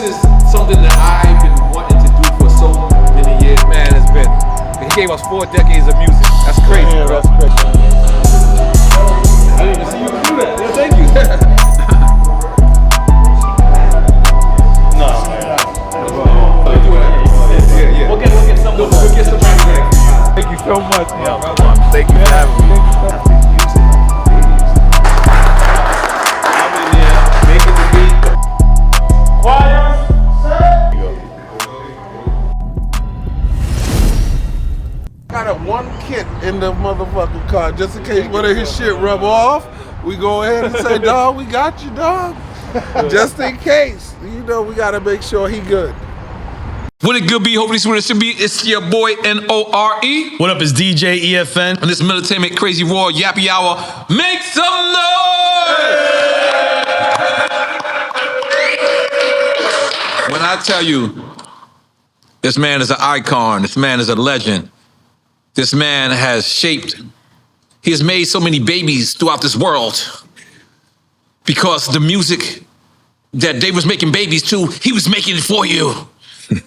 is something that I've been wanting to do for so many years. Man, it's been. He gave us 4 decades of music. That's crazy, bro. That's crazy. I didn't even see you do that. Yeah, thank you. No. Yeah. We'll get some. We'll get some. Thank you so much. Yeah, thank you for having me. I'm in there making the beat. Choir, set. Got a 1 kit in the motherfucking car just in case one of his shit rub off. We go ahead and say, dog, we got you, dog. Just in case. You know, we gotta make sure he good. What it good be? Hopefully it's what it should be. It's your boy N.O.R.E. What up, it's DJ EFN. And this is Militainment Crazy Raw Yappy Hour. Make some noise! When I tell you, this man is an icon, this man is a legend, this man has shaped, he has made so many babies throughout this world because the music that they was making babies to, he was making it for you.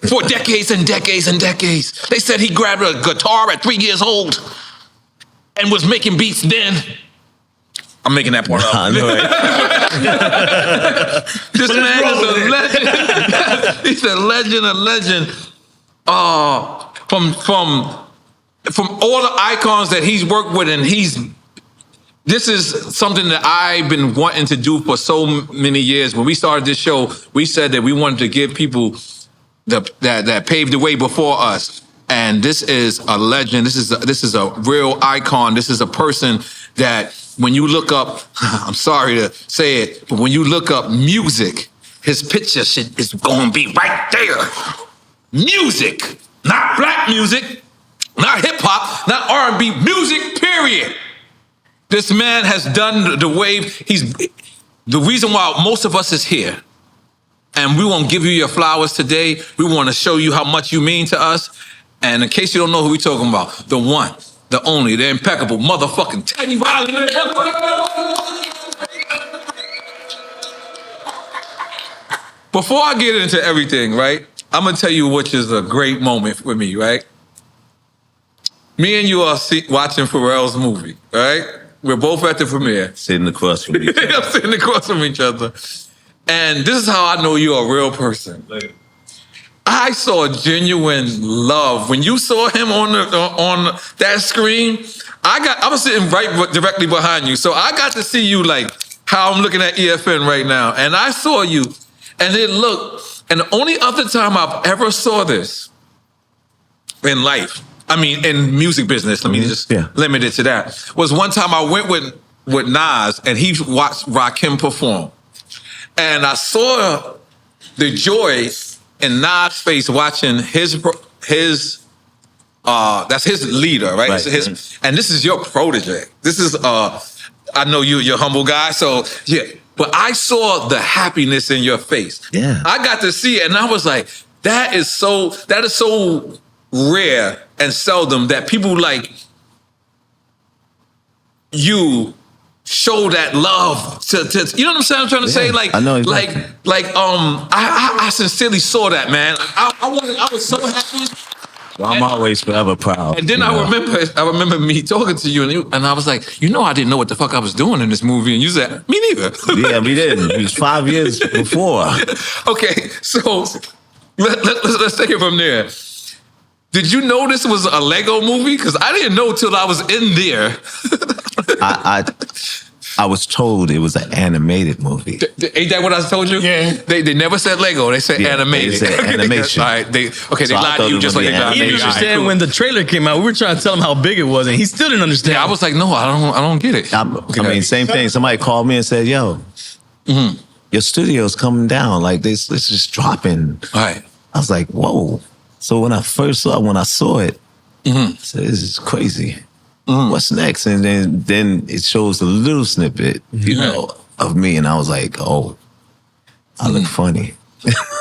For decades and decades and decades. They said he grabbed a guitar at 3 years old and was making beats then. I'm making that part up. This man is a legend. He's a legend. From all the icons that he's worked with, and this is something that I've been wanting to do for so many years. When we started this show, we said that we wanted to give people that paved the way before us. And this is a legend. This is a real icon. This is a person that when you look up, I'm sorry to say it, but when you look up music, his picture shit is gonna be right there. Music, not black music, not hip hop, not R&B, music, period. This man has done the wave. He's the reason why most of us is here. And we won't give you your flowers today. We want to show you how much you mean to us. And in case you don't know who we're talking about, the one, the only, the impeccable motherfucking Teddy Riley. Before I get into everything, right, I'm going to tell you which is a great moment for me, right? Me and you are watching Pharrell's movie, right? We're both at the premiere. Sitting across from each other. Sitting across from each other. And this is how I know you're a real person. I saw genuine love. When you saw him on that screen, I was sitting directly behind you. So I got to see you like how I'm looking at EFN right now. And I saw you, and it looked, and the only other time I've ever saw this in life, I mean, in music business, let me just limit it to that, was one time I went with Nas, and he watched Rakim perform. And I saw the joy in Nas' face watching that's his leader, right? And this is your protege. This is, I know you're a humble guy, so yeah. But I saw the happiness in your face. Yeah. I got to see it, and I was like, that is so rare and seldom that people like you show that love to you know what I'm saying? I'm trying to say, like, I know exactly. I sincerely saw that, man. I was so happy. Well, I'm always forever proud. And then I remember me talking to you, and I was like, I didn't know what the fuck I was doing in this movie, and you said, me neither. Yeah, we didn't. It was 5 years before. Okay, so let's take it from there. Did you know this was a Lego movie? Because I didn't know till I was in there. I was told it was an animated movie. Ain't that what I told you? Yeah. They never said Lego. They said animated. They said animation. All right. They lied to you just like they lied to He me. didn't understand when the trailer came out. We were trying to tell him how big it was, and he still didn't understand. Yeah, I was like, no, I don't get it. I mean, same thing. Somebody called me and said, yo, your studio's coming down. Like, it's just dropping. All right. I was like, whoa. So when I saw it, I said, this is crazy. What's next? And then it shows a little snippet, you know, of me. And I was like, oh, I look funny.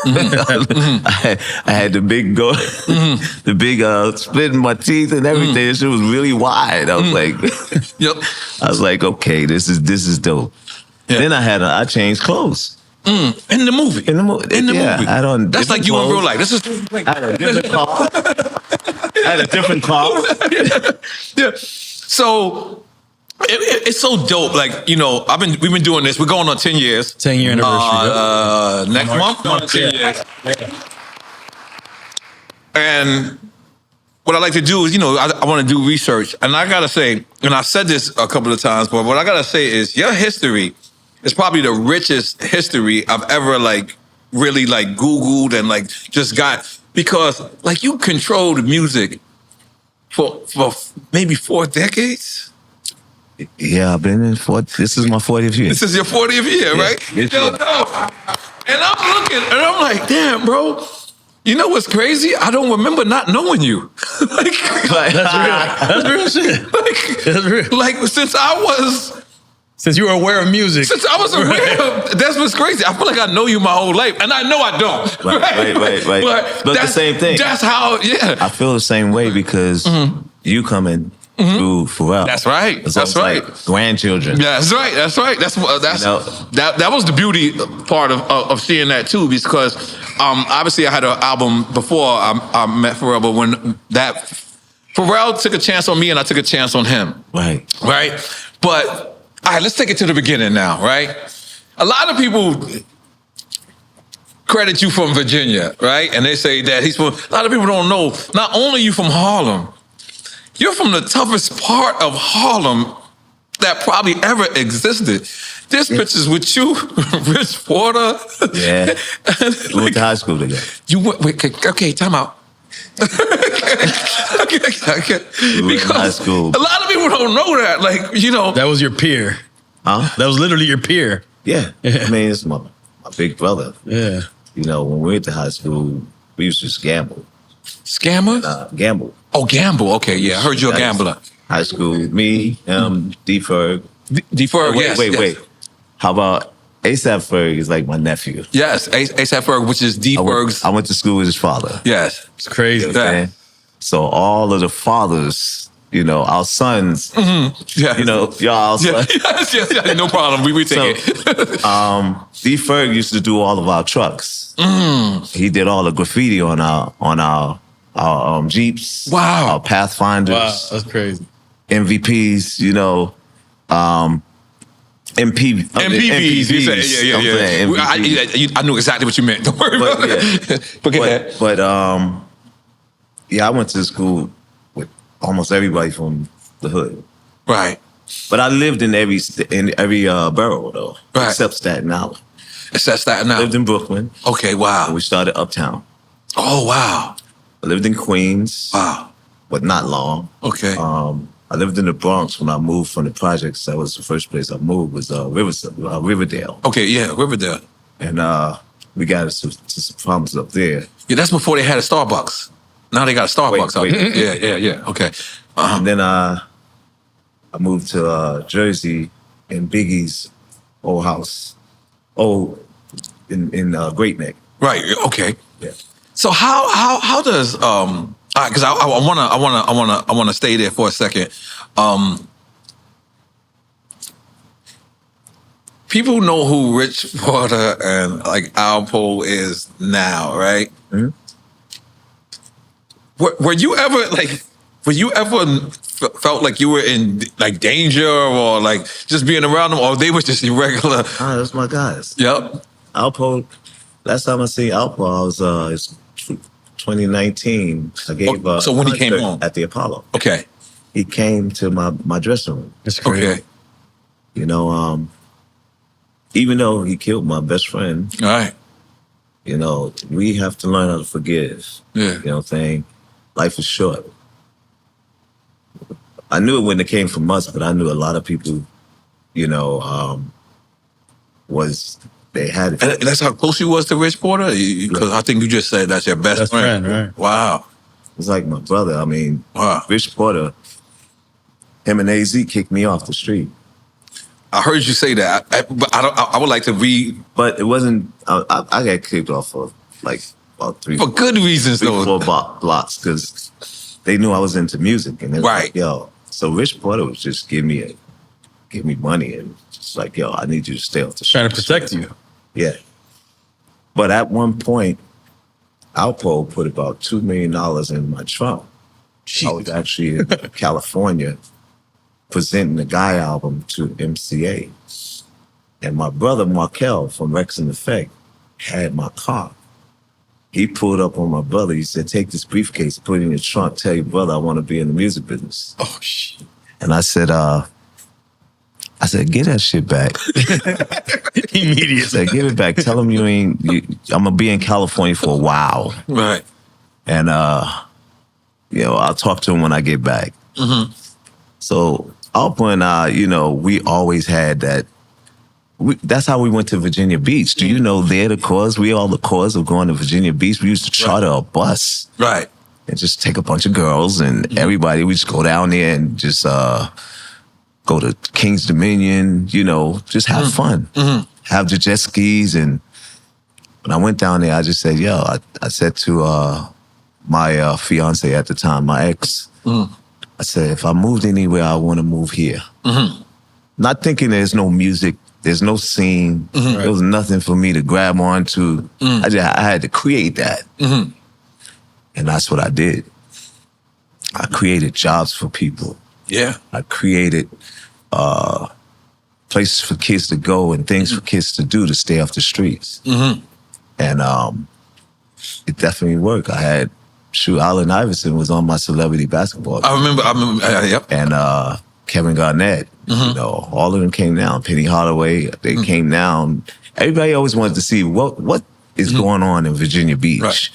I had the big split in my teeth and everything. This shit was really wide. I was like, I was like, okay, this is dope. Yeah. Then I changed clothes. In the movie. In the movie. In the Yeah, movie. I don't. That's like different you in real clothes. life. This is I had a different car. I had a different car. yeah. So it's so dope. Like, you know, we've been doing this. We're going on 10 years. 10-year anniversary. Next month, going on 10 years. And what I like to do is, you know, I want to do research. And I got to say, and I've said this a couple of times, but what I got to say is your history is probably the richest history I've ever, like, really, like, Googled and, like, just got. Because, like, you controlled music for maybe 4 decades. Yeah, I've been in this is my 40th year. This is your 40th year, right? Yes, Yo, sir. no. And I'm looking, and I'm like, damn, bro. You know what's crazy? I don't remember not knowing you. That's real shit. That's real. Like, since Since you were aware of music. Since I was aware of, that's what's crazy. I feel like I know you my whole life, and I know I don't. Right. But But the same thing. That's how, yeah. I feel the same way because you coming through Pharrell. That's right. It's That's almost right. like grandchildren. Yeah, that's right. That's right. That's You know? that was the beauty part of seeing that too, because obviously I had an album before I met Pharrell, but when that Pharrell took a chance on me and I took a chance on him. Right. But all right, let's take it to the beginning now, right? A lot of people credit you from Virginia, right? And they say that he's from, a lot of people don't know, not only you from Harlem, you're from the toughest part of Harlem that probably ever existed. This picture's with you, Rich Porter. Yeah. We went to high school together. You went, wait, okay, time out. okay. We were in high school. A lot of people don't know that. Like, you know. That was your peer. Huh? That was literally your peer. Yeah. I mean, it's my big brother. Yeah. You know, when we went to high school, we used to just gamble. Scammer? Gamble. Oh, gamble. Okay, yeah. I heard you're a gambler. High school, me, D-Ferg. D-Ferg, yes. Wait. How about A$AP Ferg is like my nephew. Yes, A$AP Ferg, which is D-Ferg's. I went to school with his father. Yes. It's crazy. You know what I'm saying? So all of the fathers, you know, our sons, Yeah. you know, y'all Yeah. sons. yes, no problem. We take So, it. D-Ferg used to do all of our trucks. He did all the graffiti on our Jeeps. Wow. Our Pathfinders. Wow, that's crazy. MVPs, you know, MPVs. You say, I'm saying MVPs. I knew exactly what you meant. Don't worry about it. But get that. But yeah, I went to school with almost everybody from the hood. Right. But I lived in every borough though, Right. except Staten Island. It's that Staten I lived Island. in Brooklyn. Okay, And wow. we started uptown. Oh, wow. I lived in Queens, Wow. but not long. Okay. I lived in the Bronx when I moved from the projects. That was the first place I moved was Riverdale. Okay, yeah, Riverdale. And we got to some problems up there. Yeah, that's before they had a Starbucks. Now they got a Starbucks Wait. out there. Yeah. Okay. And then I moved to Jersey in Biggie's old house. In Great Neck. Right. Okay. Yeah. So how does because I wanna stay there for a second. People know who Rich Porter and like Alpo is now, right? Mm-hmm. Were you ever felt like you were in like danger or like just being around them, or they were just irregular? That's my guys. Yep. Alpo, last time I seen Alpo, I was it's 2019. I gave So when he came concert home? at the Apollo. Okay. He came to my dressing room. That's crazy. Okay. You know, even though he killed my best friend, All right. you know, we have to learn how to forgive. Yeah. You know what I'm saying? Life is short. I knew it when it came from us, but I knew a lot of people, you know, they had it. And that's how close you was to Rich Porter? Because I think you just said that's your best friend. Right. Wow. It's like my brother. I mean, Wow. Rich Porter, him and AZ kicked me off the street. I heard you say that, but I would like to read But it wasn't, I got kicked off for like about three, for good reasons though. 4 blocks because they knew I was into music. And they were Right. like, yo, so Rich Porter was just give me money and just like, yo, I need you to stay off the street. Trying to protect you. Yeah. But at one point, Alpo put about $2 million in my trunk. I was actually in California presenting the Guy album to MCA. And my brother, Markel, from Rex and Effect, had my car. He pulled up on my brother. He said, take this briefcase, put it in your trunk, tell your brother I want to be in the music business. Oh, shit. And I said, get that shit back. Immediately. I said, give it back. Tell him I'm going to be in California for a while. Right. And, I'll talk to him when I get back. Mm-hmm. So Alpo and I, we always had that. That's how we went to Virginia Beach. Do you know they're the cause? We all the cause of going to Virginia Beach. We used to charter a bus. Right. And just take a bunch of girls and everybody. We just go down there and just go to King's Dominion, just have fun. Mm-hmm. Have the jet skis. And when I went down there, I just said, I said to my fiance at the time, my ex, I said, if I moved anywhere, I want to move here. Mm-hmm. Not thinking there's no music, there's no scene, there was nothing for me to grab onto. I had to create that. Mm-hmm. And that's what I did. I created jobs for people. Yeah. I created places for kids to go and things for kids to do to stay off the streets. Mm-hmm. And it definitely worked. I had, Allen Iverson was on my celebrity basketball team. I remember, yep. And Kevin Garnett, all of them came down. Penny Hardaway, they came down. Everybody always wanted to see what is going on in Virginia Beach. Right.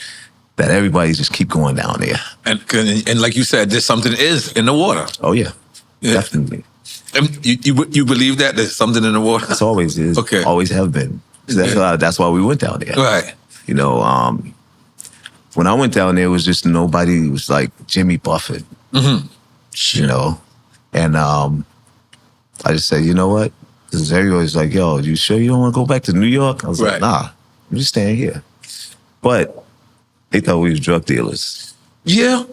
That everybody just keep going down there. And like you said, there's something is in the water. Oh yeah. Definitely. And you believe that there's something in the water? It's always is. Okay. Always have been. That's why we went down there. Right. When I went down there, it was just nobody. It was like Jimmy Buffett. Mm-hmm. And I just said, you know what? Because everybody's like, yo, you sure you don't want to go back to New York? I was like, nah, I'm just staying here. But they thought we was drug dealers. Yeah.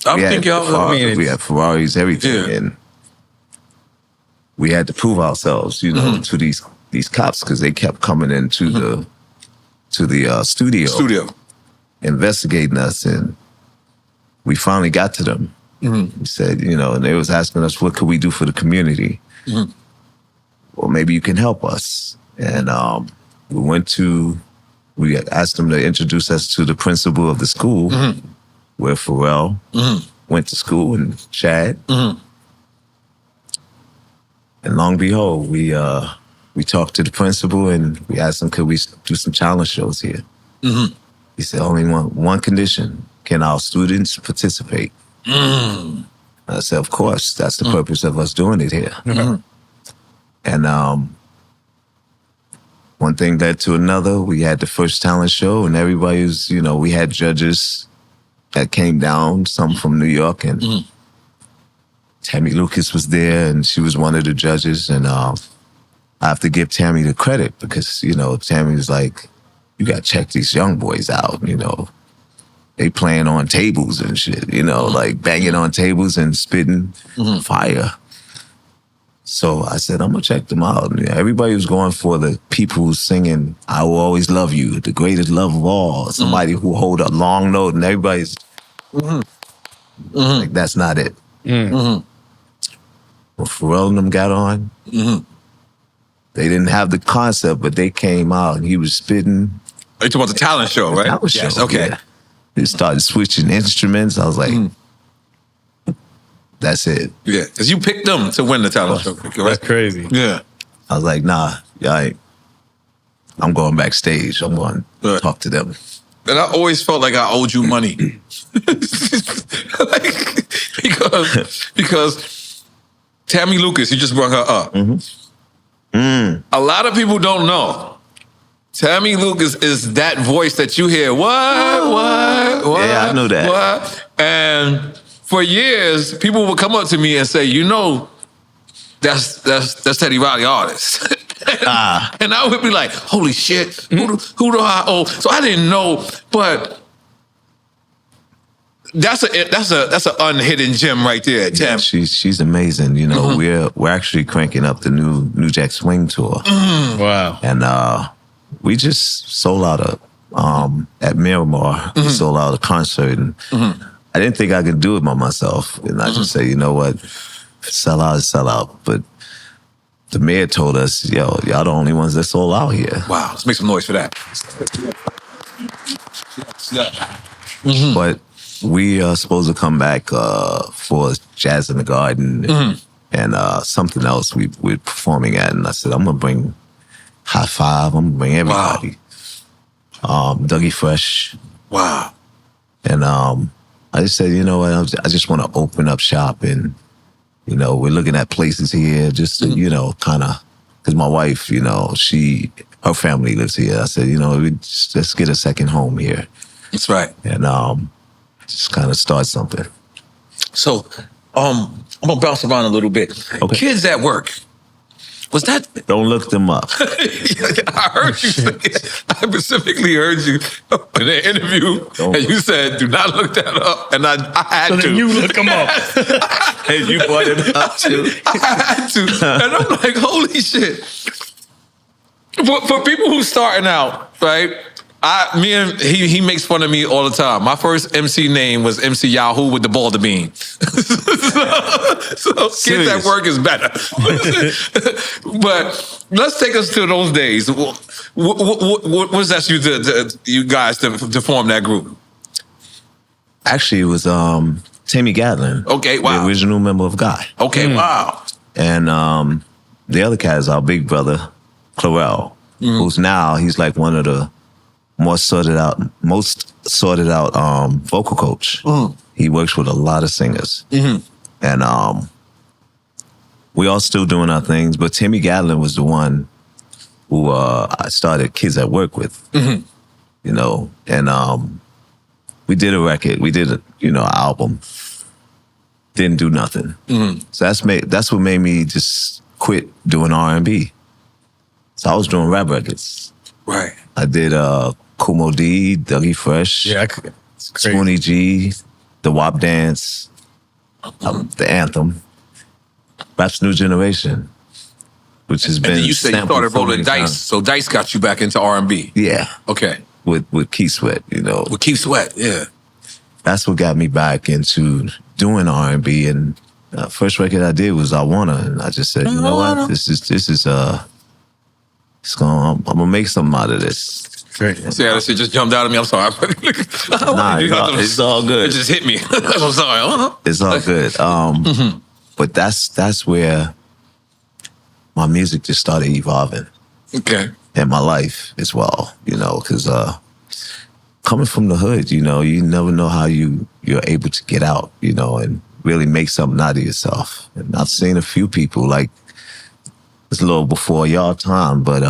I think y'all. We had Ferraris, everything. Yeah. And we had to prove ourselves, to these cops because they kept coming into the studio, investigating us, and we finally got to them. Mm-hmm. We said, and they was asking us, what could we do for the community? Mm-hmm. Well, maybe you can help us. And we asked them to introduce us to the principal of the school where Pharrell went to school, and Chad. Mm-hmm. And long behold, we talked to the principal and we asked him, could we do some challenge shows here? Mm-hmm. He said, only one condition, can our students participate? Mm. I said, of course, that's the purpose of us doing it here. Mm-hmm. And one thing led to another. We had the first talent show and everybody was, we had judges that came down, some from New York, and Tammy Lucas was there and she was one of the judges. And I have to give Tammy the credit because, Tammy was like, you got to check these young boys out, They playing on tables and shit, like banging on tables and spitting fire. So I said, I'm going to check them out. And everybody was going for the people who's singing, I Will Always Love You, the greatest love of all. Somebody who hold a long note and everybody's like, that's not it. Mm-hmm. When Pharrell and them got on, they didn't have the concept, but they came out and he was spitting. Are you talking about the talent show, right? Talent show, yes, okay. Yeah. They started switching instruments. I was like, that's it. Yeah, because you picked them to win the talent show, correct? That's crazy. Yeah. I was like, nah, I'm going backstage. I'm going to talk to them. And I always felt like I owed you money. because Tammy Lucas, you just brought her up. A lot of people don't know. Tammy Lucas is that voice that you hear. What? Yeah, I know that. What? And for years, people would come up to me and say, that's Teddy Riley artist. And I would be like, holy shit, who do I owe? So I didn't know, but that's an unhidden gem right there, Tam. Yeah, she's amazing. We're actually cranking up the new Jack Swing tour. Wow. And we just sold out at Miramar. We sold out a concert, and I didn't think I could do it by myself. And I just said, you know what, sell out is sell out. But the mayor told us, yo, y'all the only ones that sold out here. Wow, let's make some noise for that. But we are supposed to come back for Jazz in the Garden and something else we're performing at. And I said, I'm going to bring High Five. I'm going to bring everybody. Wow. Dougie Fresh. Wow. And I just said, you know what, I just want to open up shop. And, you know, we're looking at places here just to, you know, kind of, because my wife, you know, her family lives here. I said, you know, let's get a second home here. That's right. And just kind of start something. So, I'm gonna bounce around a little bit. Okay. Kids at Work. Was that? Don't look them up. I heard you. I specifically heard you in an interview, and you said, "Do not look that up." And I had So to. then you look them up. And you brought it up too. I had to, and I'm like, "Holy shit!" For people who starting out, right? He makes fun of me all the time. My first MC name was MC Yahoo with the Balder Bean. so Kids at Work is better. But let's take us to those days. What was that you guys to form that group? Actually, it was Tammy Gatlin. Okay, wow. The original member of Guy. Okay, wow. And the other cat is our big brother, Clarell, who's now, he's like one of the most sorted out vocal coach. He works with a lot of singers. And we all still doing our things, but Tammy Gatlin was the one who I started Kids at Work with. You know, and we did a record, we did an album. Didn't do nothing. So that's what made me just quit doing R&B. So I was doing rap records. Right. I did Kumo D, Dougie Fresh, Yeah, it's crazy. Spoonie G, the WAP Dance, the Anthem, Rap's New Generation, which has been. And then you said you sampled started so rolling many dice, times. so dice got you back into R&B. Yeah, Okay. with Keith Sweat, you know. With Keith Sweat, yeah. That's what got me back into doing R&B. And first record I did was I Wanna, and I just said, you know what, this is I'm gonna make something out of this. Great. See how that shit just jumped out of me? I'm sorry. Nah, it's all good. It just hit me. I'm sorry. It's all good. But that's where my music just started evolving. Okay. And my life as well, you know, because coming from the hood, you know, you never know how you're able to get out, you know, and really make something out of yourself. And I've seen a few people, like, it's a little before y'all time, but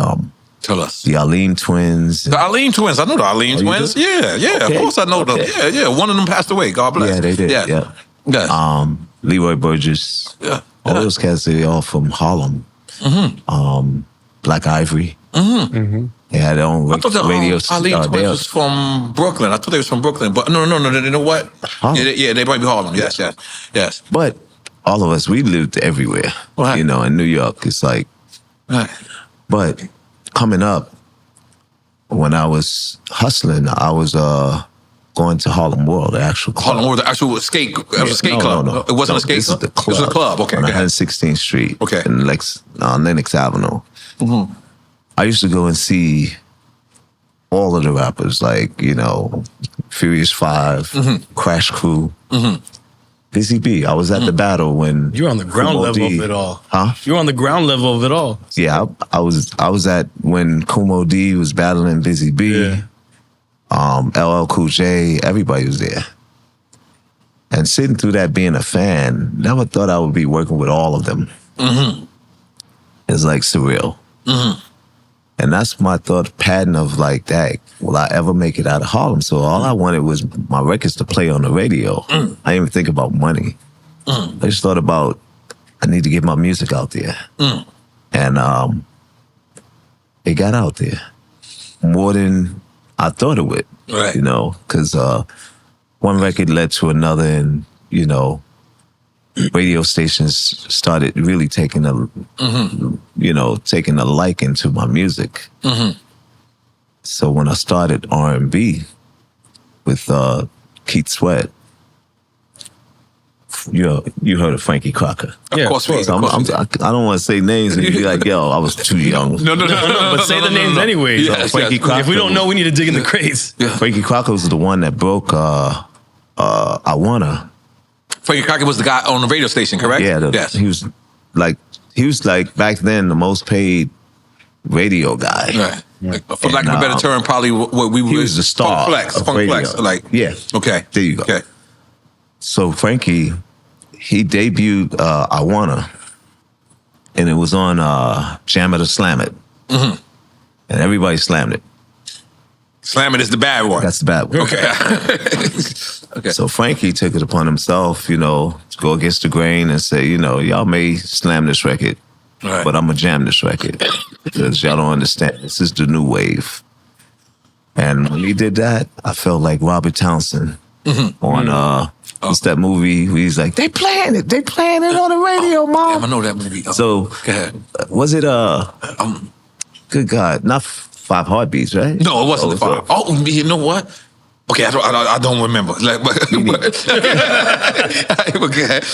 Tell us. the Arlene twins. The Arlene twins. I know the Arlene Oh, you twins. do? Yeah, Okay. of course I know them. Okay. Yeah. One of them passed away. God bless. Yeah, they did. Yeah. Yeah. Leroy Burgess. Yeah. All those cats, they all from Harlem. Black Ivory. They had their own I thought the radio Arlene twins was from Brooklyn. I thought they was from Brooklyn, but no. You know what? Harlem. Yeah, they might be Harlem. Yes. But all of us, we lived everywhere. Right. You know, in New York, it's like, Right. but coming up, when I was hustling, I was going to Harlem World, the actual club. Harlem or the actual skate club. No. It wasn't No, a skate this club. Is the club. It was a club. Okay. On Go ahead. 116th Street. Okay. In Lenox Avenue. I used to go and see all of the rappers, like, you know, Furious 5, Crash Crew, Busy B. I was at the battle when You're on the ground Kumo level D- of it all. Huh? You're on the ground level of it all. Yeah, I was at when Kumo D was battling Busy B. Yeah. LL Cool J, everybody was there. And sitting through that, being a fan, never thought I would be working with all of them. It's like surreal. And that's my thought pattern of like, that. Will I ever make it out of Harlem? So all I wanted was my records to play on the radio. I didn't even think about money. I just thought about, I need to get my music out there. And it got out there more than I thought it would. Right. You know, because one record led to another, and, you know, radio stations started really taking a, you know, taking a liking to my music. So when I started R&B with Keith Sweat, you heard of Frankie Crocker. Of course we did. So I don't want to say names and you be like, yo, I was too young. No, But say the names anyway. Yes, Frankie yes. Crocker. If we don't know, we need to dig in the crates. Yeah. Frankie Crocker was the one that broke I Wanna. Frankie Crocker was the guy on the radio station, correct? Yeah, yes. he was like back then the most paid radio guy. Right. Like, for lack of a better term, probably what we He was the star of Funk radio. Flex. Like, Yeah. okay. There you go. Okay. So Frankie, he debuted I Wanna, and it was on Jam It or Slam It. Mm-hmm. And everybody slammed it. Slam It is the bad one. That's the bad one. Okay. Okay. So Frankie took it upon himself, to go against the grain and say, y'all may slam this record, Right. but I'm going to jam this record because y'all don't understand. This is the new wave. And when he did that, I felt like Robert Townsend on what's that movie where he's like, they playing it on the radio, Mom. I know that movie. So, go ahead. was it, good God, not Five Heartbeats, right? No, it wasn't the five. Oh, you know what? Okay, I don't remember. Like,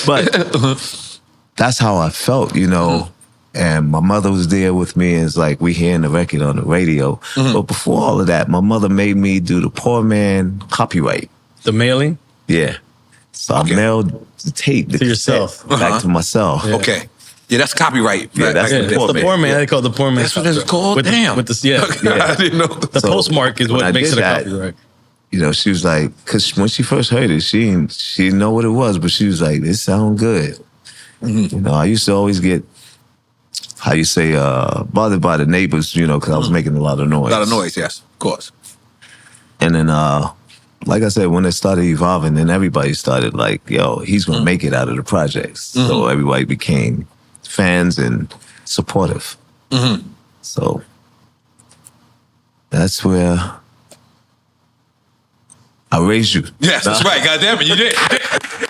But that's how I felt, And my mother was there with me, and it's like we hearing the record on the radio. But before all of that, my mother made me do the poor man copyright. The mailing? Yeah. So I mailed the tape To yourself. back to myself. Yeah. Okay. Yeah, that's copyright. Yeah, that's Yeah, the it's poor the man. poor man. They call it the poor man. That's what it's called? With Damn. The, I didn't know. The So, postmark is when what I makes did it a that, copyright. She was like, because when she first heard it, she didn't know what it was, but she was like, "This sound good." I used to always get, how you say, bothered by the neighbors, because I was making a lot of noise. A lot of noise, yes, of course. And then, like I said, when it started evolving, then everybody started like, yo, he's going to make it out of the projects. So everybody became fans and supportive. So that's where I raised you. Yes, that's right. God damn it, you did.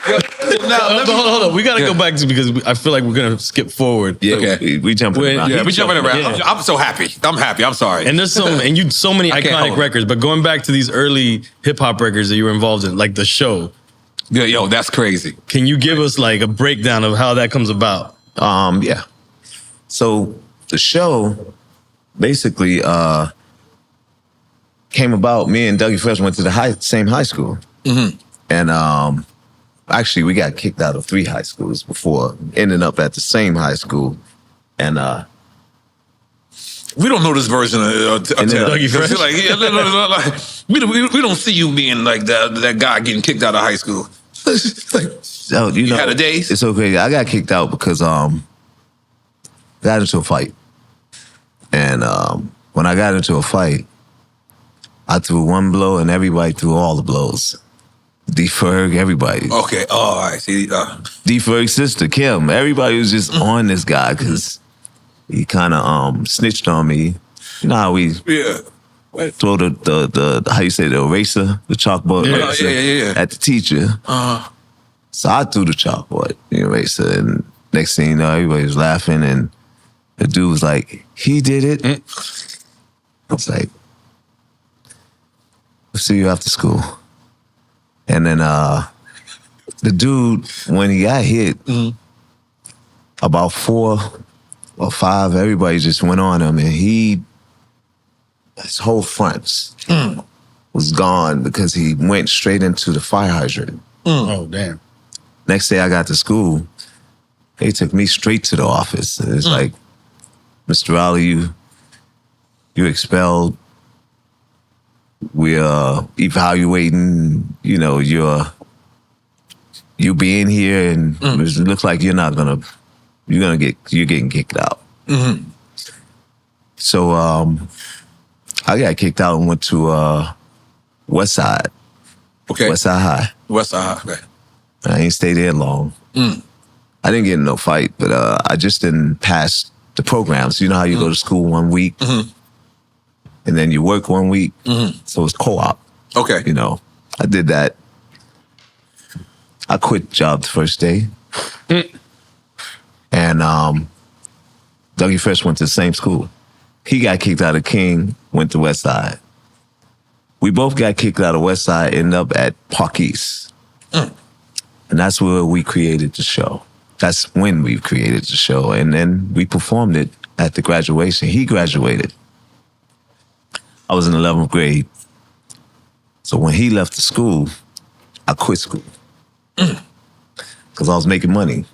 Hold on. We got to go back to, because I feel like we're going to skip forward. Yeah, Okay. we jumping When- around. Yeah, we jumping around. Yeah. I'm so happy. I'm happy. I'm sorry. And there's so many I can't iconic hold it. records, but going back to these early hip hop records that you were involved in, like The Show, Yeah, yo, that's crazy. can you give us like a breakdown of how that comes about? Yeah. So the show basically came about. Me and Dougie Fresh went to the same high school. And actually, we got kicked out of 3 high schools before ending up at the same high school. And We don't know this version of And then Dougie Fresh? Like, yeah, like, we don't see you being like that guy getting kicked out of high school. Like, so, you had a days? It's okay. I got kicked out because got into a fight. And when I got into a fight, I threw one blow and everybody threw all the blows. D-Ferg, everybody. okay, all right. See, D-Ferg's sister, Kim, everybody was just on this guy because he kind of snitched on me. You know how we yeah. throw the how you say, the eraser, the chalkboard eraser yeah. at the teacher. So I threw the chalkboard, the eraser, and next thing you know, everybody was laughing, and the dude was like, he did it. I was like, we'll see you after school. And then the dude, when he got hit, about 4 or 5, everybody just went on him, and his whole front was gone because he went straight into the fire hydrant. Oh, damn. Next day I got to school, they took me straight to the office. And it's like, Mr. Rowley, you expelled. We're evaluating, you being here, and it looks like you're getting kicked out. So I got kicked out and went to West Side. Okay. West Side High. West Side. Okay. I ain't stay there long. I didn't get in no fight, but I just didn't pass the programs. You know how you go to school 1 week, and then you work 1 week? So it's co-op. Okay. I did that. I quit job the first day. And Dougie Fresh went to the same school. He got kicked out of King, went to West Side. We both got kicked out of West Side, ended up at Park East. And that's where we created the show. That's when we created the show. And then we performed it at the graduation. He graduated. I was in 11th grade. So when he left the school, I quit school. Because I was making money.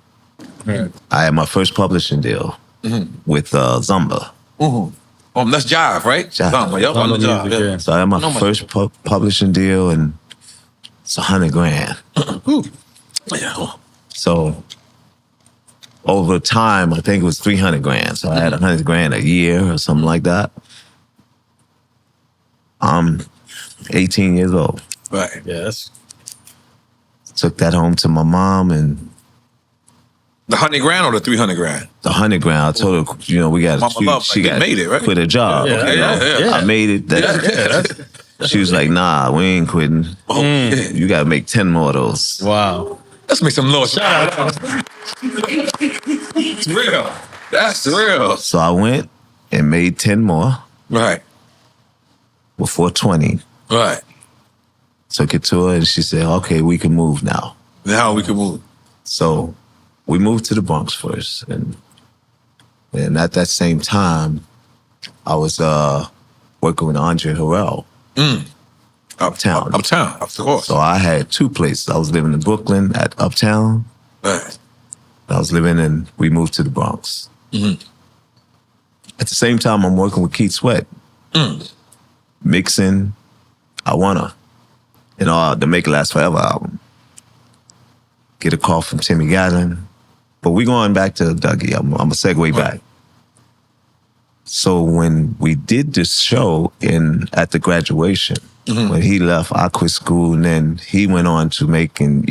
Right. I had my first publishing deal with Zumba. That's Jive, right? Jive. Zumba, yep, on the job. Music, Yeah. yeah. So I had my first publishing deal, and it's $100,000. Yeah. So over time, I think it was $300,000. So I had $100,000 a year or something like that. I'm 18 years old. Right. Yeah, that's Took that home to my mom, and The $100,000 or the $300,000? the $100,000. I told her, you know, we got. Mama love, She like, got made it, right? quit her job. Yeah, you know? yeah. I made it. She was like, "Nah, we ain't quitting. Oh, yeah. You got to make 10 more of those." wow. Let's make some noise. It's real. That's real. So I went and made 10 more Right. before 20. Right. Took it to her, and she said, "Okay, we can move now." Now we can move. So we moved to the Bronx first, and at that same time, I was working with Andre Harrell. Uptown. Uptown, of course. So I had two places. I was living in Brooklyn at Uptown. Right. We moved to the Bronx. At the same time, I'm working with Keith Sweat, mixing I Wanna, the Make It Last Forever album. Get a call from Timmy Gatlin. But we going back to Dougie. I'm going to segue back. So when we did this show at the graduation, when he left, I quit school, and then he went on to making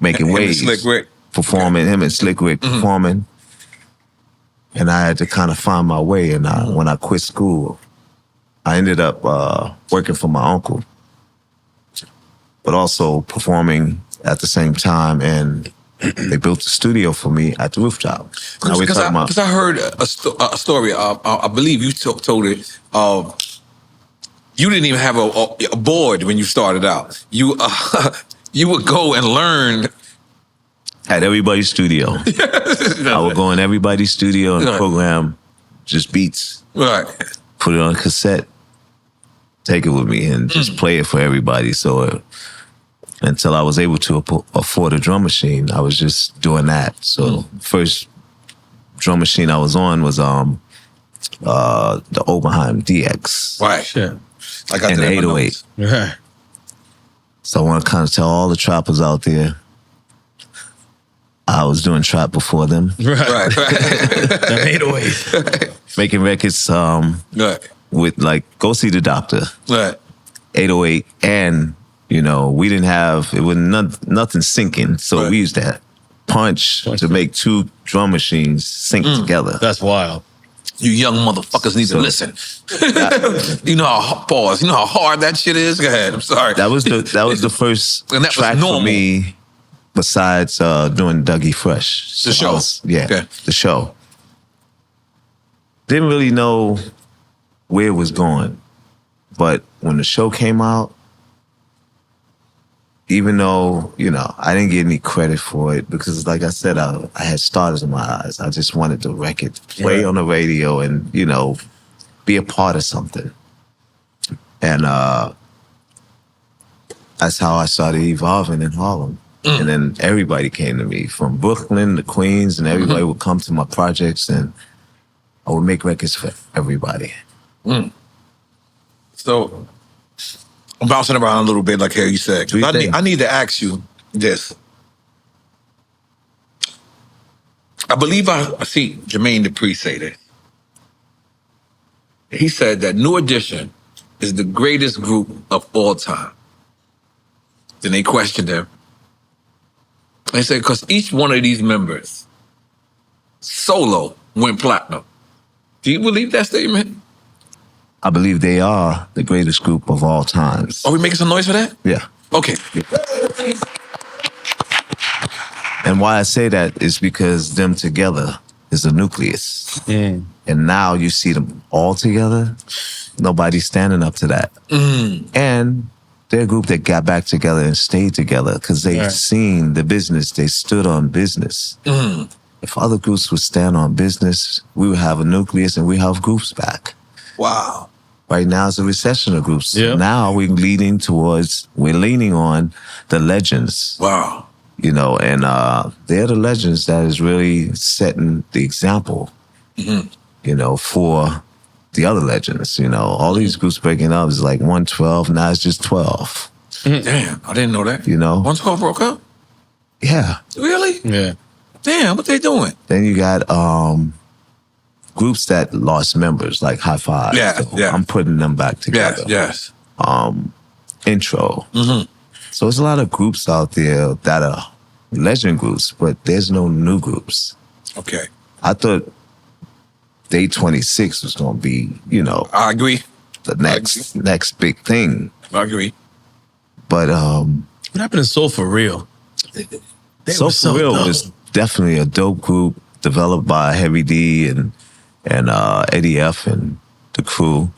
waves. Slick Rick. Performing, him and Slick Rick performing. And I had to kind of find my way. And when I quit school, I ended up working for my uncle, but also performing at the same time. And they built a studio for me at the rooftop. Because I heard a story. I believe you told it. You didn't even have a board when you started out. You would go and learn at everybody's studio. I would go in everybody's studio and program just beats. Right. Put it on cassette, take it with me, and just play it for everybody. So until I was able to afford a drum machine, I was just doing that. So first drum machine I was on was the Oberheim DX. Right. Shit. I got and that the in my 808. notes. Right. So I want to kind of tell all the trappers out there, I was doing trap before them. Right. Them 808. Making records Right. with go see the doctor. Right. 808, and we didn't have, it was nothing syncing. So we used to punch to make two drum machines sync together. That's wild. You young motherfuckers need to listen. You know how pause. You know how hard that shit is. Go ahead. I'm sorry. That was the first And that was track normal. for me. Besides doing Dougie Fresh, The show. The show. Didn't really know where it was going, but when the show came out, even though I didn't get any credit for it because, like I said, I had stars in my eyes. I just wanted the record to play on the radio and be a part of something, and that's how I started evolving in Harlem. And then everybody came to me from Brooklyn to Queens, and everybody would come to my projects, and I would make records for everybody. So I'm bouncing around a little bit, like Harry said. I need to ask you this. I believe I see Jermaine Dupri say this. He said that New Edition is the greatest group of all time. Then they questioned him. They said, because each one of these members solo went platinum. Do you believe that statement? I believe they are the greatest group of all times. Are we making some noise for that? Yeah. Okay. And why I say that is because them together is a nucleus. And now you see them all together, Nobody's standing up to that. And they're a group that got back together and stayed together because they've seen the business. They stood on business. If other groups would stand on business, we would have a nucleus and we have groups back. Wow. Right now it's a recession of groups. Yeah. Now we're leaning on the legends. Wow. You know, and they're the legends that is really setting the example, you know, for the other legends. You know, all these groups breaking up is like 112, now it's just 12. Damn, I didn't know that. You know? 112 broke up? Yeah. Really? Yeah. Damn, what they doing? Then you got groups that lost members, like High Five. Yeah, yeah. I'm putting them back together. Yes. Intro. So there's a lot of groups out there that are legend groups, but there's no new groups. Okay. I thought Day 26 was going to be, you know, I agree. the next big thing. I agree. But What happened to Soul For Real? They So were For Real dope. was definitely a dope group developed by Heavy D and Eddie F and the crew.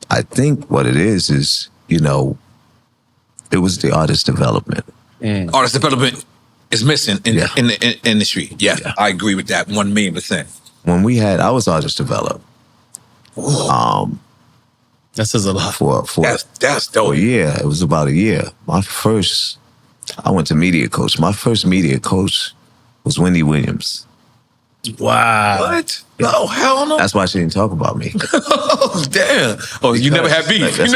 I think what it is, you know, it was the artist development. Artist development is missing in the industry. Yeah, Yeah. I agree with that 1,000,000%. When I was artist developed. That says a lot. For That's dope. a year. It was about a year. I went to media coach. My first media coach was Wendy Williams. Wow. What? No, hell no. That's why she didn't talk about me. Oh, damn. Oh, you never had beef. That's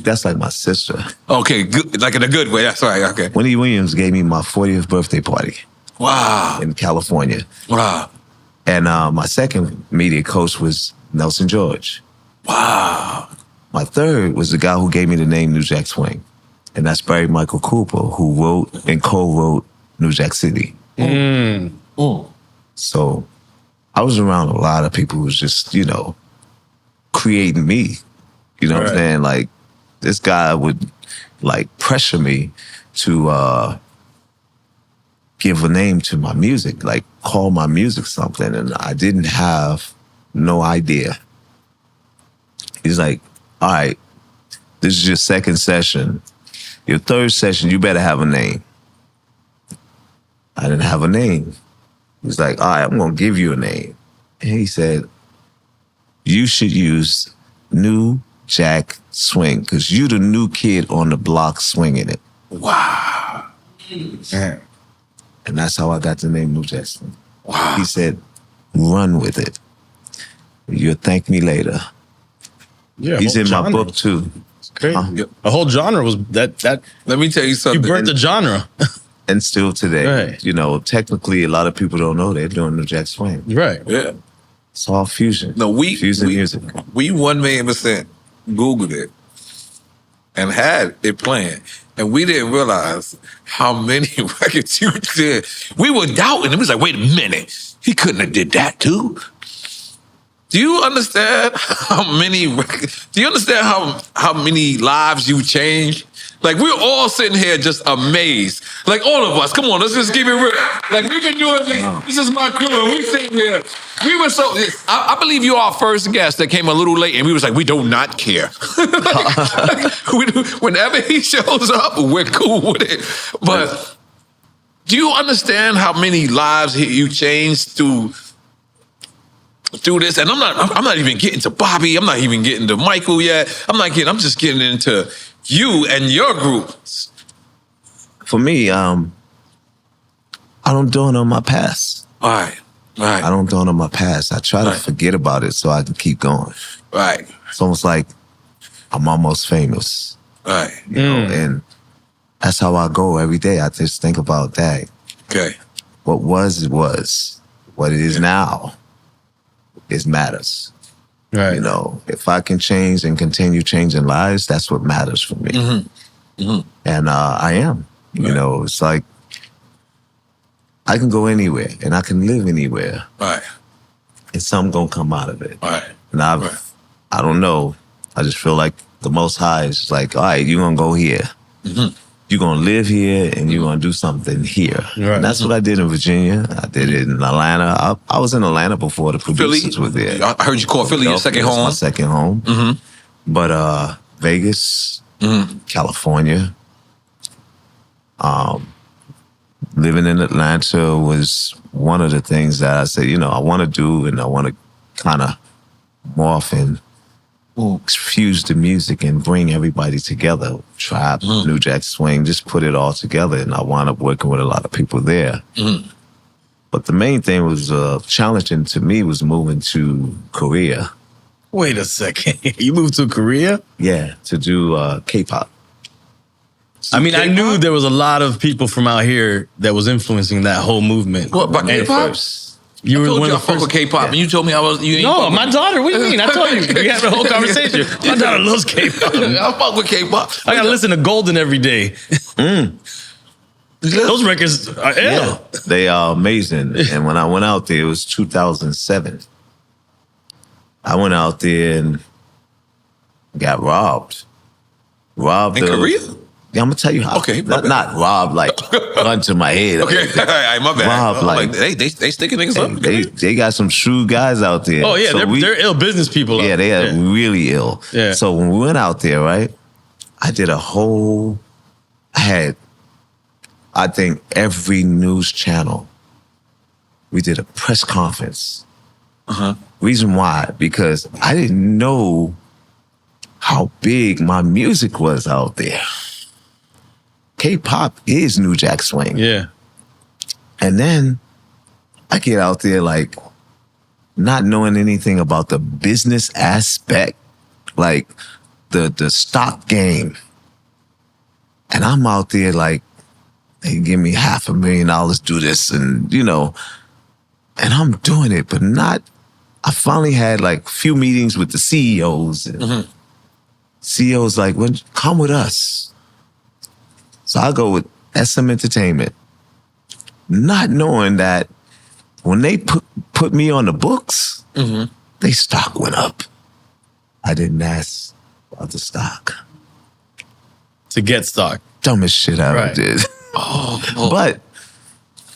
That's like my sister. Okay, good. Like in a good way. That's right. Okay. Wendy Williams gave me my 40th birthday party Wow. in California. Wow. And my second media coach was Nelson George. Wow. My third was the guy who gave me the name New Jack Swing. And that's Barry Michael Cooper, who wrote and co-wrote New Jack City. So I was around a lot of people who was just, you know, creating me. You know what I'm saying? Like, this guy would, like, pressure me to give a name to my music, like, call my music something. And I didn't have no idea. He's like, all right, this is your second session. Your third session, you better have a name. I didn't have a name. He's like, all right, I'm going to give you a name. And he said, you should use New Jack Swing because you the new kid on the block swinging it. Wow. And that's how I got the name New Jack Swing. Wow. He said, run with it. You'll thank me later. Yeah, He's in my book too. It's crazy. A whole genre was that. Let me tell you something. You birthed the genre. And still today, Right. you know, technically a lot of people don't know they're doing New Jack Swing. Right. Yeah. It's all fusion. No, Fusing music. We 1,000,000% Googled it and had it playing. And we didn't realize how many records you did. We were doubting. It was like, wait a minute. He couldn't have did that too. Do you understand how many records? Do you understand how many lives you changed? Like, we're all sitting here just amazed. Like, all of us. Come on, let's just keep it real. Like, we've been doing this. This is my crew, and we sitting here. We were so... I believe you are our first guest that came a little late, and we was like, we do not care. Whenever he shows up, we're cool with it. But do you understand how many lives you changed through this? And I'm not even getting to Bobby. I'm not even getting to Michael yet. I'm just getting into you and your group. For me, I don't dwell on my past. All right. I don't dwell on my past. I try to forget about it so I can keep going. Right. It's almost like I'm almost famous. Right. You know, and that's how I go every day. I just think about that. Okay. What was, it was. What it is now, it matters. Right. You know, if I can change and continue changing lives, that's what matters for me. And I am. You know, it's like I can go anywhere and I can live anywhere. Right. And something gonna come out of it. Right. And I don't know. I just feel like the Most High is like, all right, you're gonna go here. you're gonna live here and you're gonna do something here. Right. And that's what I did in Virginia. I did it in Atlanta. I was in Atlanta before the Philly. producers were there. I heard you call Philly your second That's home. my second home. But Vegas, California, living in Atlanta was one of the things that I said, you know, I want to do, and I want to kind of morph and fuse the music and bring everybody together. Trap, New Jack Swing, just put it all together. And I wound up working with a lot of people there. But the main thing was challenging to me was moving to Korea. Wait a second. You moved to Korea? Yeah, to do K-pop. I mean, I K-pop? knew there was a lot of people from out here that was influencing that whole movement. What about And K-pop? You I were told one you I of the fuck with first. K-pop, and you told me I was. You ain't No, fuck my with- daughter. What do you mean? I told you. We had a whole conversation. My daughter loves K-pop. I fuck with K-pop. I gotta listen to Golden every day. Those records are ill. Yeah, they are amazing. And when I went out there, it was 2007. I went out there and got robbed. Robbed In Korea? Yeah, I'm gonna tell you how. Okay, my not robbed like gun to my head. Okay, all right, my bad. Robbed, I'm like- they sticking niggas up. They got some shrewd guys out there. Oh yeah, So they're ill business people. Yeah, they are really ill. Yeah. So when we went out there, right, I had, I think, every news channel. We did a press conference. Reason why? Because I didn't know how big my music was out there. K-pop is New Jack Swing. Yeah. And then I get out there like not knowing anything about the business aspect, like the stock game. And I'm out there like, they give me $500,000, do this, and you know, and I'm doing it, but not. I finally had like a few meetings with the CEOs. And CEOs like, well, come with us. So I go with SM Entertainment, not knowing that when they put me on the books, they stock went up. I didn't ask about the stock. To get stock. Dumbest shit I ever Right. did. But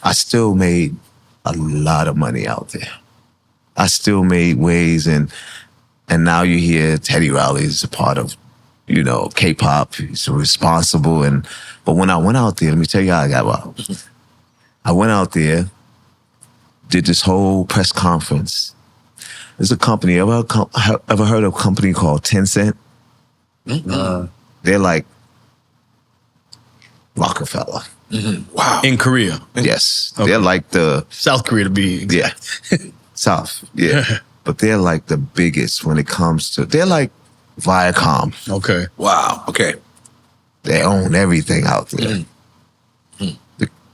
I still made a lot of money out there. I still made ways, and now you hear Teddy Riley is a part of, you know, K-pop. He's responsible. But when I went out there, let me tell you how I got robbed. I went out there, did this whole press conference. There's a company, ever heard of a company called Tencent? They're like Rockefeller. Wow. In Korea. Yes. Okay. They're like the, South Korea to be exact. yeah, South, yeah. But they're like the biggest when it comes to, they're like Viacom. Okay. Wow. Okay. They own everything out there.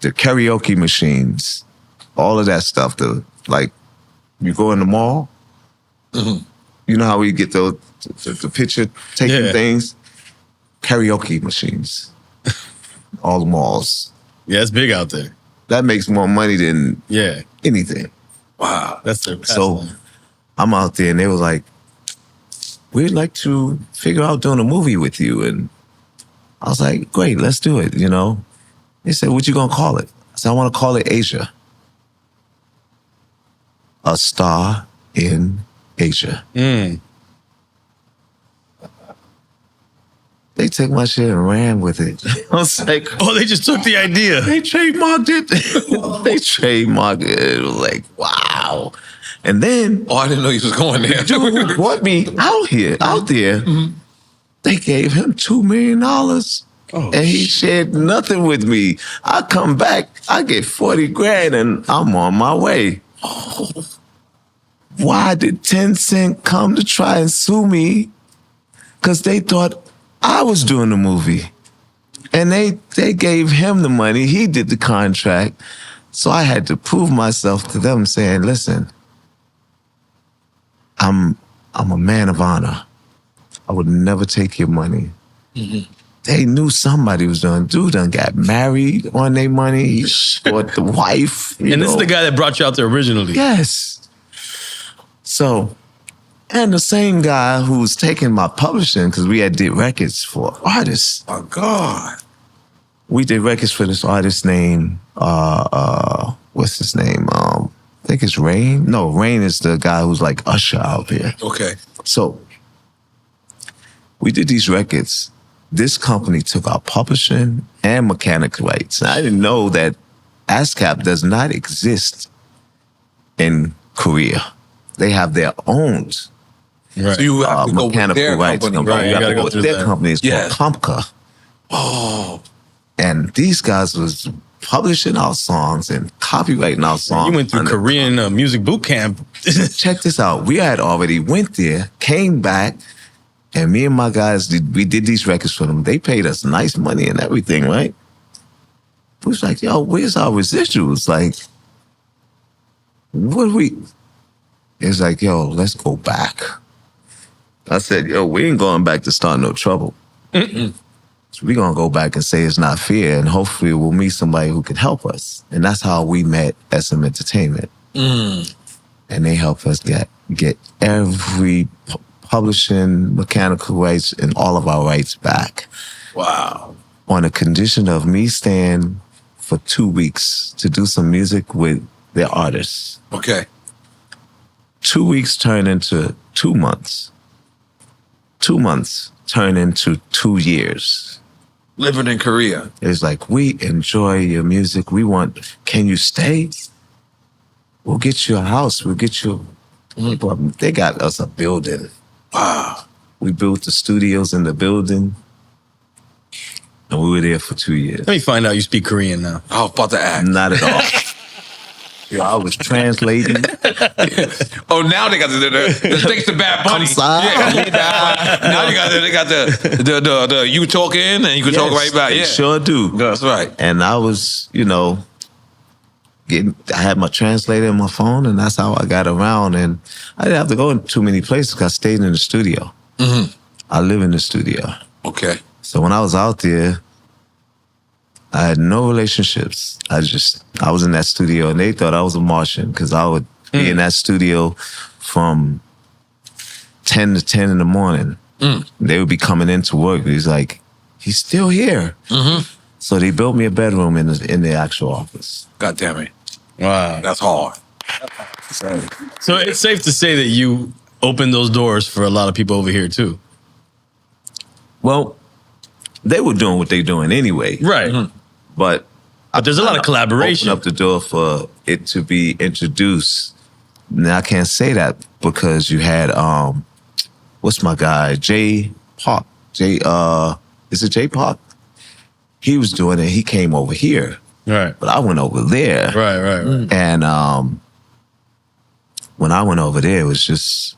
The karaoke machines, all of that stuff. Like, you go in the mall, you know how we get the picture taking Yeah. things? Karaoke machines. All the malls. Yeah, it's big out there. That makes more money than Yeah. anything. Wow. That's their So I'm out there and they were like, we'd like to figure out doing a movie with you. And I was like, great, let's do it, you know? They said, what you gonna call it? I said, I wanna call it Asia. A Star in Asia. They took my shit and ran with it. I was like, Oh, they just took the idea. they trademarked it. They trademarked it. It was like, wow. And then Oh, I didn't know you was going there. dude who brought me out there, they gave him $2 million. And he shared nothing with me. I come back, I get 40 grand and I'm on my way. Why did Tencent come to try and sue me? Because they thought I was doing the movie. And they gave him the money. He did the contract. So I had to prove myself to them saying, listen, I'm a man of honor. I would never take your money. They knew somebody was doing. Dude done got married on their money. He bought the wife. And this is the guy that brought you out there originally. Yes. So, and the same guy who was taking my publishing, because we had did records for artists. Oh God. we did records for this artist named what's his name? I think it's Rain. No, Rain is the guy who's like Usher out there. Okay. So we did these records. This company took our publishing and mechanic rights. And I didn't know that ASCAP does not exist in Korea. They have their own Right. So you have to go with mechanical their rights company. Right, You you gotta gotta go go with through their that. company. It's Yeah. called Compca. Oh. And these guys was publishing our songs and copyrighting our songs. You went through under- Korean music boot camp. Check this out. We had already went there, came back, and me and my guys, we did these records for them. They paid us nice money and everything, right? We was like, yo, where's our residuals? Like, what we... It's like, yo, let's go back. I said, yo, we ain't going back to start no trouble. So we're going to go back and say it's not fair, and hopefully we'll meet somebody who can help us. And that's how we met SM Entertainment. And they helped us get every publishing, mechanical rights, and all of our rights back. Wow. On a condition of me staying for 2 weeks to do some music with their artists. Okay. 2 weeks turned into 2 months. 2 months turned into 2 years. Living in Korea. It's like, we enjoy your music. Can you stay? We'll get you a house. We'll get you. They got us a building. Wow. We built the studios in the building. And we were there for 2 years. Let me find out you speak Korean now. I was about to ask. Not at all. Yo, I was translating. Oh, now they got the thanks to Bad Bunny. Kamsa. Yeah. Now they got the you talking and you can talk right back. They Yeah. sure do. That's right. And I was, I had my translator in my phone, and that's how I got around. And I didn't have to go in too many places because I stayed in the studio. I live in the studio. Okay. So when I was out there, I had no relationships. I was in that studio, and they thought I was a Martian because I would be in that studio from 10 to 10 in the morning. They would be coming into work. He's like, he's still here. So they built me a bedroom in the actual office. God damn it. Wow. That's hard. So it's safe to say that you opened those doors for a lot of people over here too. Well, they were doing what they're doing anyway. Right. But there's a lot of collaboration. Open up the door for it to be introduced. Now I can't say that because you had what's my guy? Jay Park. Is it Jay Park? He was doing it. He came over here. Right. But I went over there. Right. And when I went over there, it was just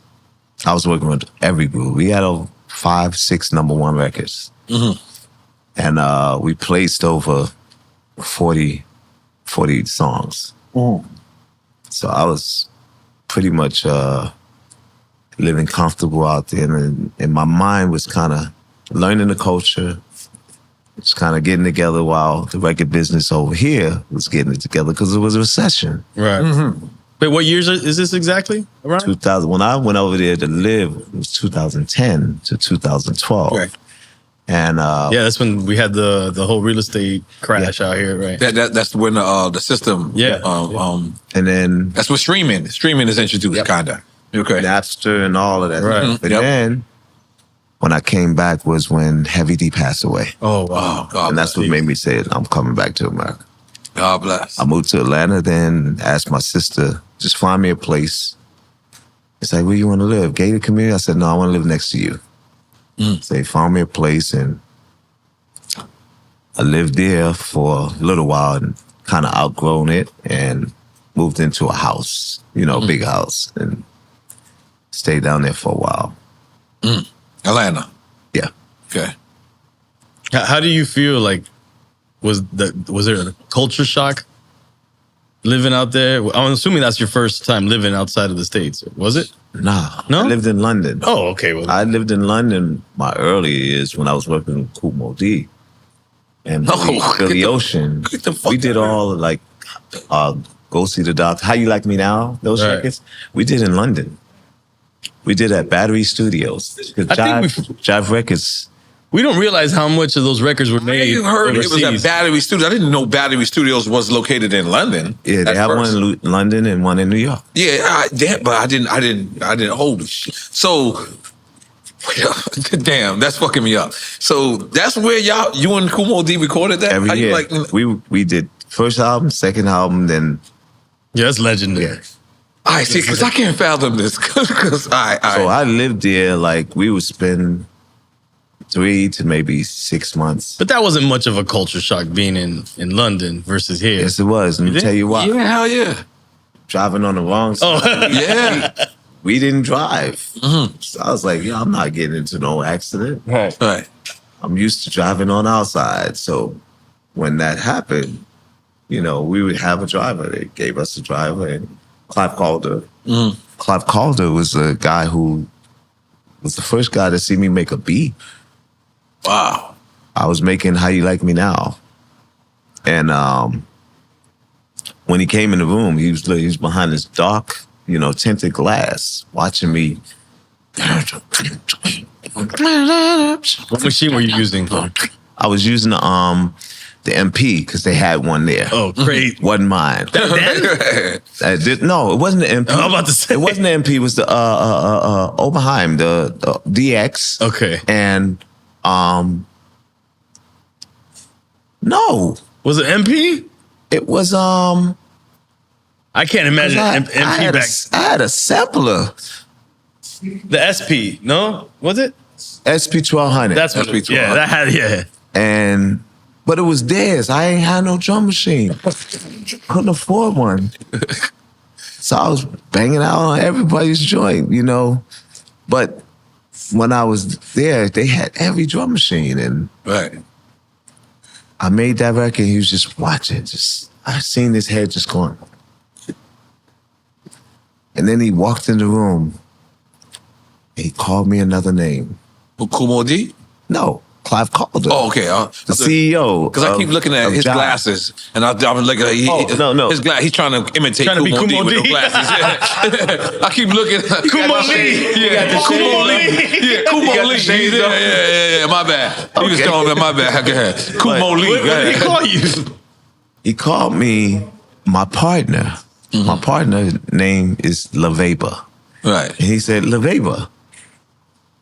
I was working with every group. We had over 5, 6 #1 records. And we placed over 40 songs. So I was pretty much living comfortable out there. And my mind was kind of learning the culture, just kind of getting together while the record business over here was getting it together because it was a recession. Right. Wait, what years is this exactly around? 2000. When I went over there to live, it was 2010 to 2012. Right. And Yeah, that's when we had the whole real estate crash out here, right? That's when the system. Yeah. and then That's what streaming is introduced, kinda. Okay. Napster and all of that. Right. But Yep. then when I came back was when Heavy D passed away. Oh, wow. Oh, God And that's bless. what made me say, I'm coming back to America. God bless. I moved to Atlanta, then asked my sister, just find me a place. It's like, where you want to live? Gated community? I said, no, I want to live next to you. So they found me a place, and I lived there for a little while and kind of outgrown it and moved into a house, big house, and stayed down there for a while. Atlanta. Yeah. Okay. How do you feel like was there a culture shock living out there? I'm assuming that's your first time living outside of the States. Was it? Nah. No? I lived in London. Oh, okay. Well, I lived in London my early years when I was working with Kool Mo D and Billy Ocean. get the fuck We did out of all like Go See the Doctor, How You Like Me Now, those Right. records. We did in London. We did at Battery Studios. 'Cause I think Jive Records We don't realize how much of those records were made. You heard overseas. it was at Battery Studios. I didn't know Battery Studios was located in London. Yeah, they at have first. one in London and one in New York. Yeah, but I didn't hold it. So, damn, that's fucking me up. So that's where you and Kumo D recorded that? Every How you year. like? We did first album, second album, then Yeah, that's legendary. I see, because I can't fathom this. Because So I lived there, like we would spend 3 to maybe 6 months. But that wasn't much of a culture shock being in London versus here. Yes, it was. Let me tell you why. Yeah, hell yeah. Driving on the wrong side. Oh, Yeah. We didn't drive. So I was like, yo, I'm not getting into no accident. Right. I'm used to driving on our side. So when that happened, you know, we would have a driver. They gave us a driver, and Clive Calder. Clive Calder was a guy who was the first guy to see me make a beat. Wow. I was making How You Like Me Now. And when he came in the room, he was behind this dark, you know, tinted glass, watching me. what machine were you using? I was using the MP because they had one there. Oh, great. Wasn't mine. No, it wasn't the MP. I'm about to say. It wasn't the MP. It was the Oberheim, the DX. Okay. And no, Was it MP? it was I can't imagine MP back. I had a sampler, The SP, no? Was it? SP 1200. That's what it, yeah, that had, yeah. But it was theirs. I ain't had no drum machine. Couldn't afford one. So I was banging out on everybody's joint, you know. But when I was there, they had every drum machine, and Right. I made that record. He was just watching. I seen his head just going. And then he walked in the room. And he called me another name. Kumo D? No, Clive Calder. Oh, okay. The CEO. Because I keep looking at his Jive. glasses, and I'm looking at no. his glass. He's trying to imitate Trying to be Kumo D Kumo with D. no glasses. Yeah. I keep looking at Kumo Lee. Yeah, Kumo Lee. Yeah, Kumo got the Lee. shades on. Yeah. My bad. He was Okay. calling me. My bad. Go ahead. Kumo Lee. What Go did he ahead. call you? He called me my partner. My partner name is LaVeba. Right. And he said, LaVeba.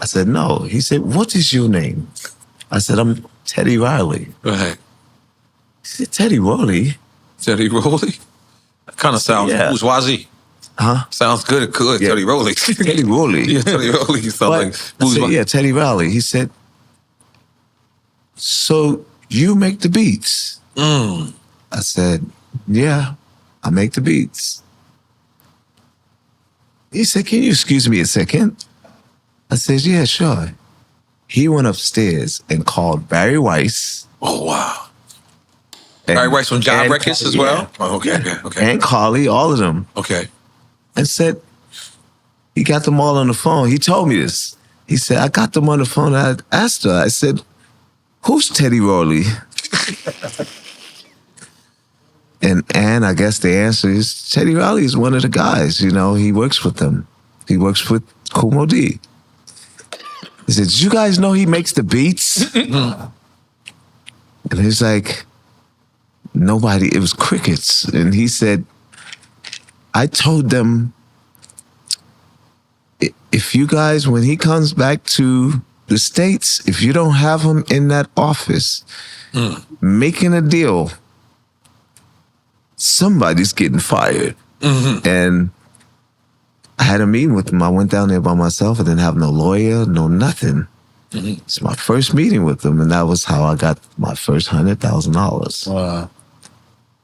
I said, no. He said, what is your name? I said, I'm Teddy Riley. Right. He said, Teddy Riley? Teddy Rowley. Kind of sounds Yeah. bourgeoisie. Huh? Sounds good. Good. Yeah. Teddy Rowley. Teddy Riley. Yeah, Teddy Rowley. You sound But like I said, bourgeois. yeah, Teddy Riley. He said, so you make the beats? I said, yeah, I make the beats. He said, can you excuse me a second? I said, yeah, sure. He went upstairs and called Barry Weiss. Oh, wow. and- Barry Weiss from Job and- Records as yeah. well? Oh, okay. And Carly, all of them. Okay. And said, he got them all on the phone. He told me this. He said, I got them on the phone. I asked her, I said, who's Teddy Rowley? And I guess the answer is Teddy Riley is one of the guys, you know, he works with them. He works with Kumo D. He said, did you guys know he makes the beats? And he's like, nobody, it was crickets. And he said, I told them, if you guys, when he comes back to the States, if you don't have him in that office making a deal, somebody's getting fired. And I had a meeting with him. I went down there by myself. I didn't have no lawyer, no nothing. It's my first meeting with him, and that was how I got my first $100,000 Wow.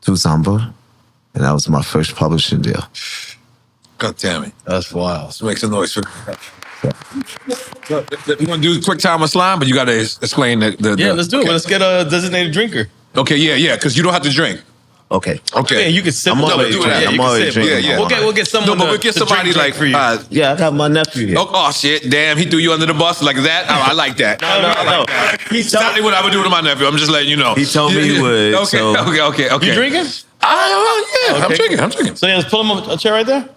to Zamba, and that was my first publishing deal. God damn it. That's wild. Let's make some noise for you want to do a quick time of slime, but you got to explain the Yeah, let's do it. Okay. Let's get a designated drinker. Okay, yeah, because you don't have to drink. Okay. Okay. Yeah, you can sip. I'm No, already do it. drinking. Yeah, I'm you can already sip. drinking. Yeah. We'll get someone. No, but we'll get to somebody drink like for you. Yeah, I got my nephew here. oh shit, damn, he threw you under the bus like that. Oh, I like that. No. He's exactly what I would do to my nephew. I'm just letting you know. He told me he would, Okay, so- okay. You drinking? Yeah, Okay. I'm drinking. So yeah, let's pull him a chair right there.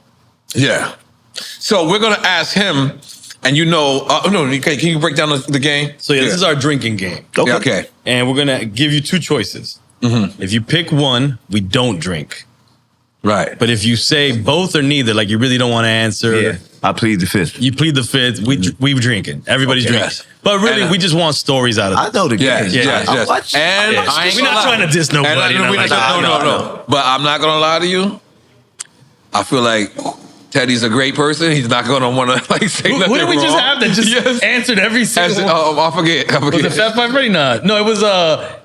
Yeah. So we're gonna ask him, And can you break down the game? So this is our drinking game. Okay. Okay. And we're gonna give you two choices. If you pick one, we don't drink. Right. But if you say both or neither, like you really don't want to answer, I plead the fifth. you plead the fifth. We drinking. Everybody's Okay. drinking. But really, And, we just want stories out of I it. know the Yes, game. yes, I yes. watch- And Yeah. I ain't We're gonna not lie. trying to diss nobody, And you know, we're like not- that. no. But I'm not gonna lie to you. I feel like Teddy's a great person. He's not gonna want to like say nothing Who did we just wrong. have that just answered every single one? I forget. Was it Fat Five Freddy? No, it was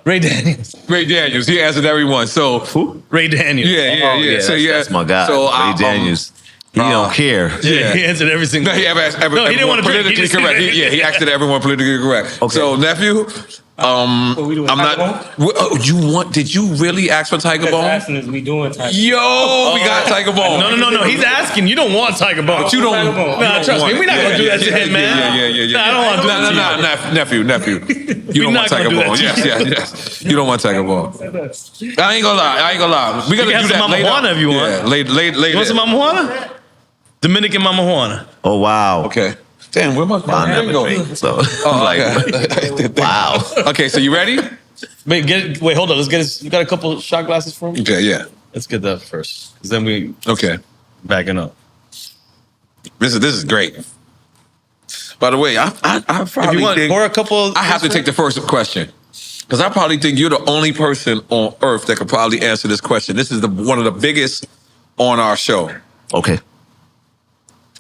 Ray Daniels. Ray Daniels. He answered everyone. So Who? Ray Daniels. yeah. So That's my guy. So Ray Daniels. He don't care. Yeah, he answered every single No, he No, he didn't want to drink. politically correct. He asked everyone politically correct. Okay. So nephew, we doing I'm Tiger not. Did you really ask for Tiger Bone? asking is we doing Tiger Yo, we got Tiger Bone. No. He's asking. You don't want Tiger Bone. But you don't. Tiger Bone. you Nah, don't trust want me. We're it. not gonna do that to him, man. Yeah. Nah, I don't wanna do that to you. Nephew. You don't not want Tiger gonna do Bone. that to you. Yes. You don't want Tiger Bone. I ain't gonna lie. We're You gonna can do have that some later. Mama Juana if you want. Yeah, later. You want some Mama Juana? Dominican Mama Juana. Oh, wow. Okay. Damn, where my I hand never go? drink. So, Okay. wow. Okay, so you ready? Wait, hold on. Let's get his. You got a couple shot glasses for him? Okay, yeah. Let's get that first. Because then we Okay. backing up. This is great. By the way, I If probably you want, think pour a couple. I have to take the first question because I probably think you're the only person on earth that could probably answer this question. This is one of the biggest on our show. Okay.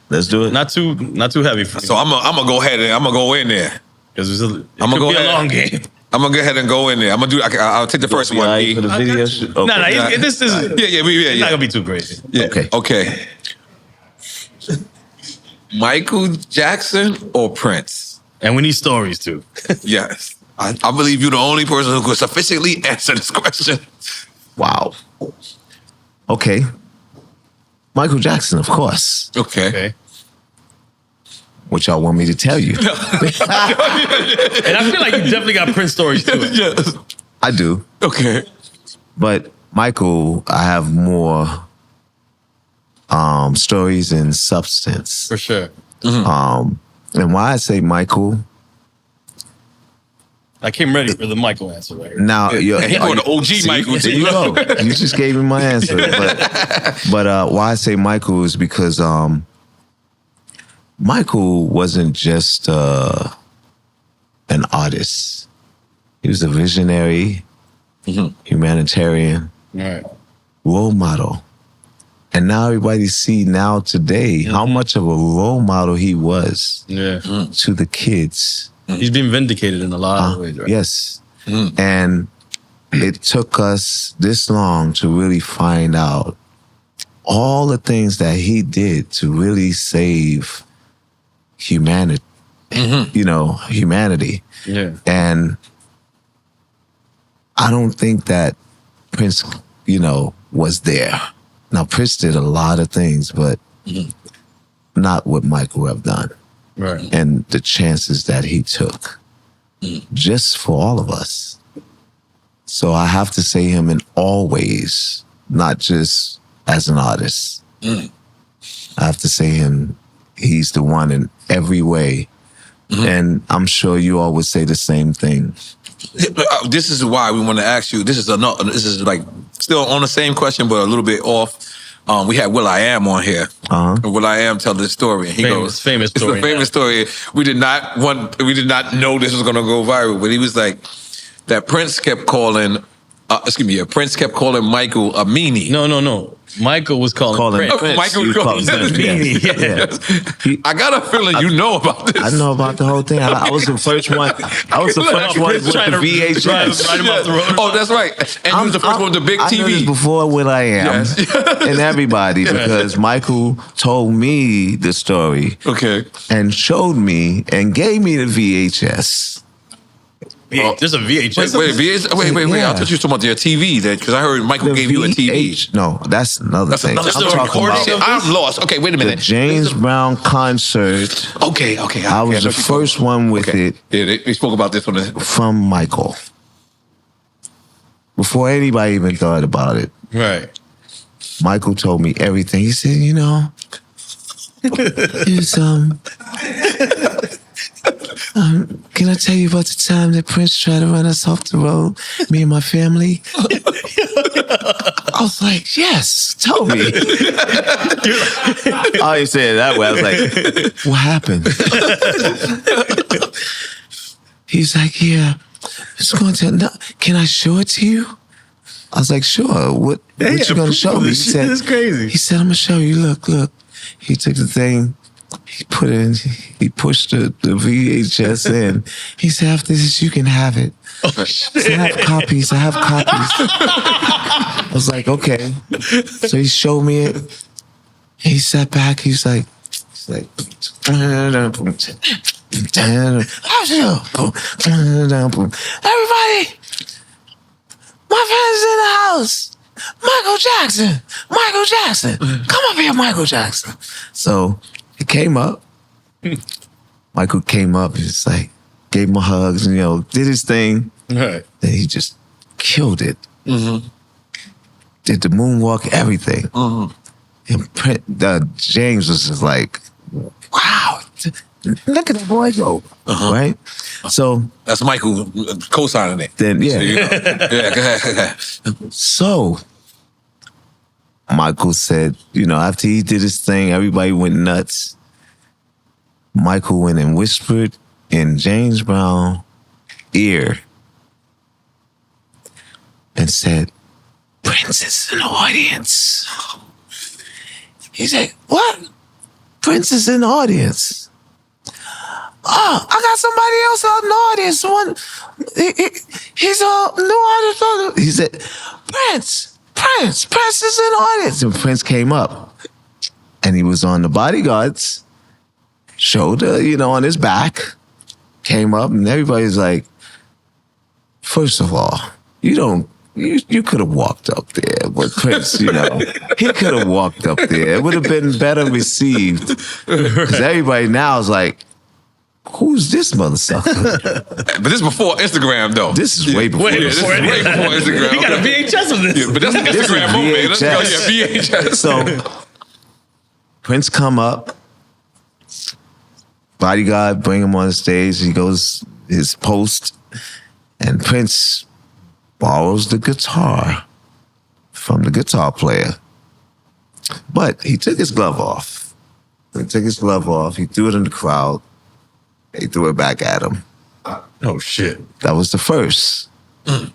Let's do it. Not too heavy for me. So I'm gonna go ahead and I'm gonna go in there. Because it I'ma could go be ahead. a long game. I'm gonna go ahead and go in there. I'm gonna do. I'll take the first You one. all right B. for the video shoot? Okay. Nah, this is Yeah. it's not gonna be too crazy. Yeah. Okay. Okay. Michael Jackson or Prince? And we need stories too. Yes. I believe you're the only person who could sufficiently answer this question. Wow. Okay. Michael Jackson, of course. Okay. Okay. What y'all want me to tell you? And I feel like you definitely got Prince stories too. Yes. I do. Okay. But Michael, I have more stories and substance. For sure. And why I say Michael, I came ready for the Michael answer right here. now And he going to OG Michael. There you go. You just gave me my answer. But why I say Michael is because Michael wasn't just an artist. He was a visionary, humanitarian, Right. role model. And now everybody see now today how much of a role model he was Yeah. to the kids. He's been vindicated in a lot of ways, right? Yes. And it took us this long to really find out all the things that he did to really save humanity, humanity. Yeah. And I don't think that Prince, was there. Now, Prince did a lot of things, but not what Michael have done. Right. And the chances that he took just for all of us. So I have to say him in all ways, not just as an artist. I have to say him, he's the one in every way. And I'm sure you all would say the same thing. This is why we want to ask you. This is like still on the same question, but a little bit off. We had Will.I.Am on here. And Will.I.Am tell this story, and he goes, famous story. It's a famous story. We did not know this was going to go viral, but he was like that. Prince kept calling. Prince kept calling Michael a meanie. No. Michael was calling Prince. Prince. Michael He was calling called him meanie. Yeah. I got a feeling you know about this. I know about the whole thing. I was the first one. I was the first one with the VHS. Right him off the road. Oh, that's right. And you was the first one with the big I knew this TV. before Will.I.Am Yes. and everybody because Michael told me the story Okay. and showed me and gave me the VHS. There's a VHS. Wait. I Yeah. thought you were talking about your TV because I heard Michael The gave you a TV. VH No, that's another thing. another I'm story. talking about Shit, I'm lost. Okay, wait a the minute. James Brown concert. Okay. I was the first one with it Yeah, they spoke about this on the. from Michael. Before anybody even thought about it, Right. Michael told me everything. He said, it's Can I tell you about the time that Prince tried to run us off the road, me and my family? I was like, yes, tell me. I ain't saying it that way. I was like, what happened? He's like, yeah, it's going to, no, can I show it to you? I was like, sure. What you gonna show me? He said, "This is crazy." He said, I'm gonna show you. Look. He took the thing, he put it in, he pushed the VHS in. He said, after this, you can have it. Oh, shit. I have copies. I was like, okay. So he showed me it. He sat back. He's like, everybody, my friend's in the house. Michael Jackson. Come up here, Michael Jackson. So he came up. Michael came up. He just like gave him a hug, did his thing. Right. Then he just killed it. Mm-hmm. Did the moonwalk, everything. Mm-hmm. And James was just like, wow, look at the boy go. Right? So That's Michael co-signing it. then, yeah. Yeah, go ahead. So Michael said, after he did his thing, everybody went nuts. Michael went and whispered in James Brown's ear and said, Prince is in the audience. He said, what? Prince is in the audience. Oh, I got somebody else out in the audience. He's a new artist. He said, Prince is in the audience. And Prince came up. And he was on the bodyguard's shoulder, on his back. Came up and everybody's like, first of all, you could have walked up there, but Prince, he could have walked up there. It would have been better received. Because everybody now is like, who's this mother sucker? But this is before Instagram, though. This is way before. This is way before Instagram. You got a VHS of this. Yeah, but that's an This is Instagram moment. Let's go. VHS. Yeah, VHS. So Prince come up, bodyguard bring him on the stage. He goes his post, and Prince borrows the guitar from the guitar player. But he took his glove off. He threw it in the crowd. They threw it back at him. Oh, shit. That was the first. And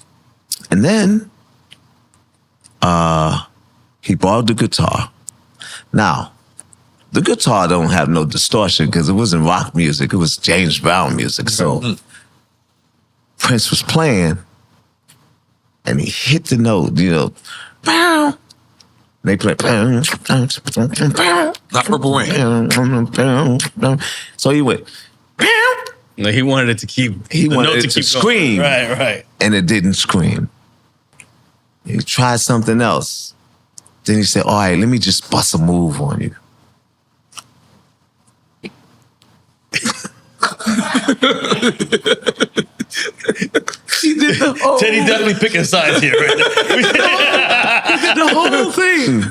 then he borrowed the guitar. Now, the guitar don't have no distortion because it wasn't rock music. It was James Brown music. So Prince was playing and he hit the note, They play. Not Purple Rain. So he went. No, he wanted it to keep. He wanted it to going. scream. Right. And it didn't scream. He tried something else. Then he said, all right, let me just bust a move on you. He did the whole Teddy definitely picking sides here, right? the whole thing.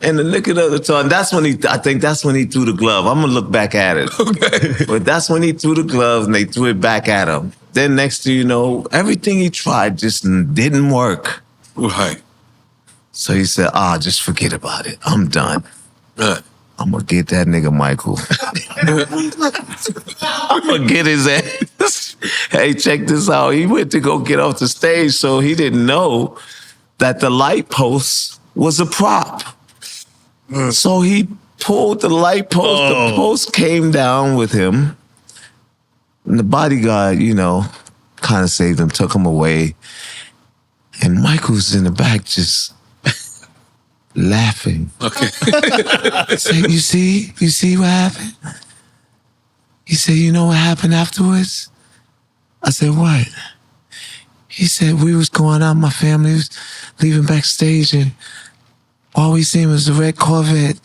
And the lick of the tongue. I think that's when he threw the glove. I'm gonna look back at it. Okay. But that's when he threw the glove and they threw it back at him. Then next thing you know, everything he tried just didn't work. Right. So he said, just forget about it. I'm done. I'm gonna get that nigga Michael. I'm gonna get his ass. Hey, check this out. He went to go get off the stage, so he didn't know that the light post was a prop. So he pulled the light post. Oh. The post came down with him. And the bodyguard, kind of saved him, took him away. And Michael's in the back just laughing. Okay. Said, you see what happened? He said, you know what happened afterwards? I said, what? He said, we was going out, my family was leaving backstage, and all we seen was the red Corvette,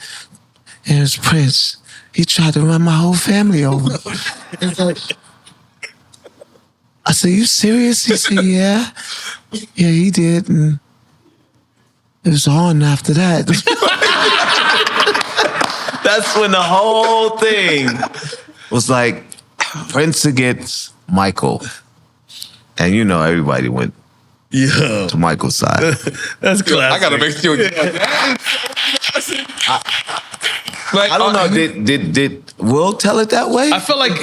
and it was Prince. He tried to run my whole family over. I said, you serious? He said, yeah. Yeah, he did, and it was on after that. That's when the whole thing was like Prince against Michael. And you know everybody went to Michael's side. That's classic. I gotta make sure. I don't know. Did Will tell it that way? I felt like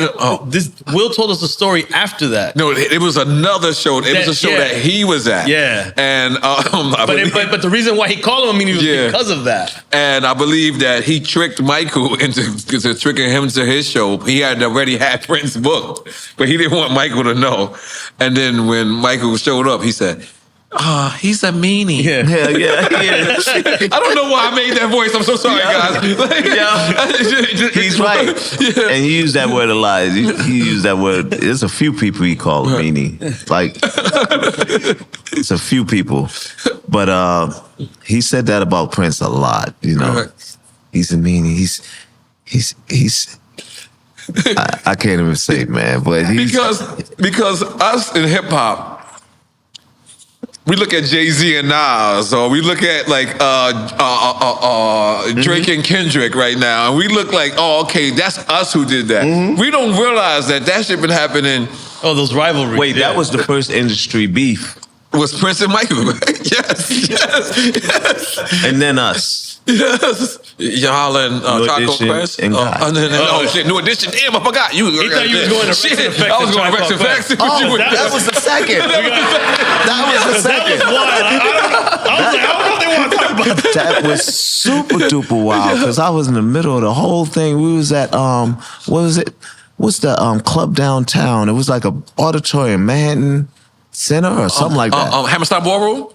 this. Will told us a story after that. No, it was another show. It was a show that he was at. Yeah. And but the reason why he called him a meanie was because of that. And I believe that he tricked Michael into tricking him to his show. He had already had Prince booked, but he didn't want Michael to know. And then when Michael showed up, he said, he's a meanie. Yeah. I don't know why I made that voice. I'm so sorry, guys. He's right. Yeah. And he used that word a lot. He used that word. There's a few people he called meanie. Like, it's a few people. But he said that about Prince a lot, you know. He's a meanie. He's I can't even say it, man. But he's... Because us in hip hop, we look at Jay-Z and Nas, or we look at like Drake and Kendrick right now, and we look like, oh, okay, that's us who did that. We don't realize that shit been happening. Oh, those rivalries. Wait, that was the first industry beef. Was Prince and Michael? Yes. And then us. Yes. Y'all and Choco Quest. And shit, New Edition. Damn, I forgot. He thought you was going to Rex and Effects. I was going to Rex and Effects. That was the second. That was the second. That was wild. I was like, I don't know if they want to talk about that. That was super duper wild because I was in the middle of the whole thing. We was at what was it? What's the club downtown? It was like a auditorium, Manhattan Center or something like that. Hammerstein Ballroom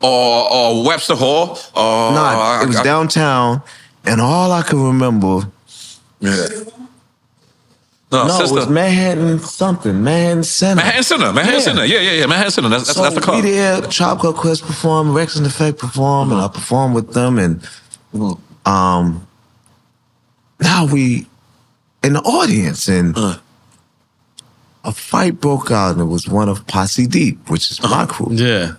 or Webster Hall. Nah, it was downtown, and all I could remember. Yeah. No, it was Manhattan something, Manhattan Center. Manhattan Center. Yeah, Manhattan Center. That's the club. We there, Tribe Called Quest performed, Rex and Effect performed, and I performed with them, and now we in the audience, and a fight broke out, and it was one of Posse Deep, which is my crew. Yeah.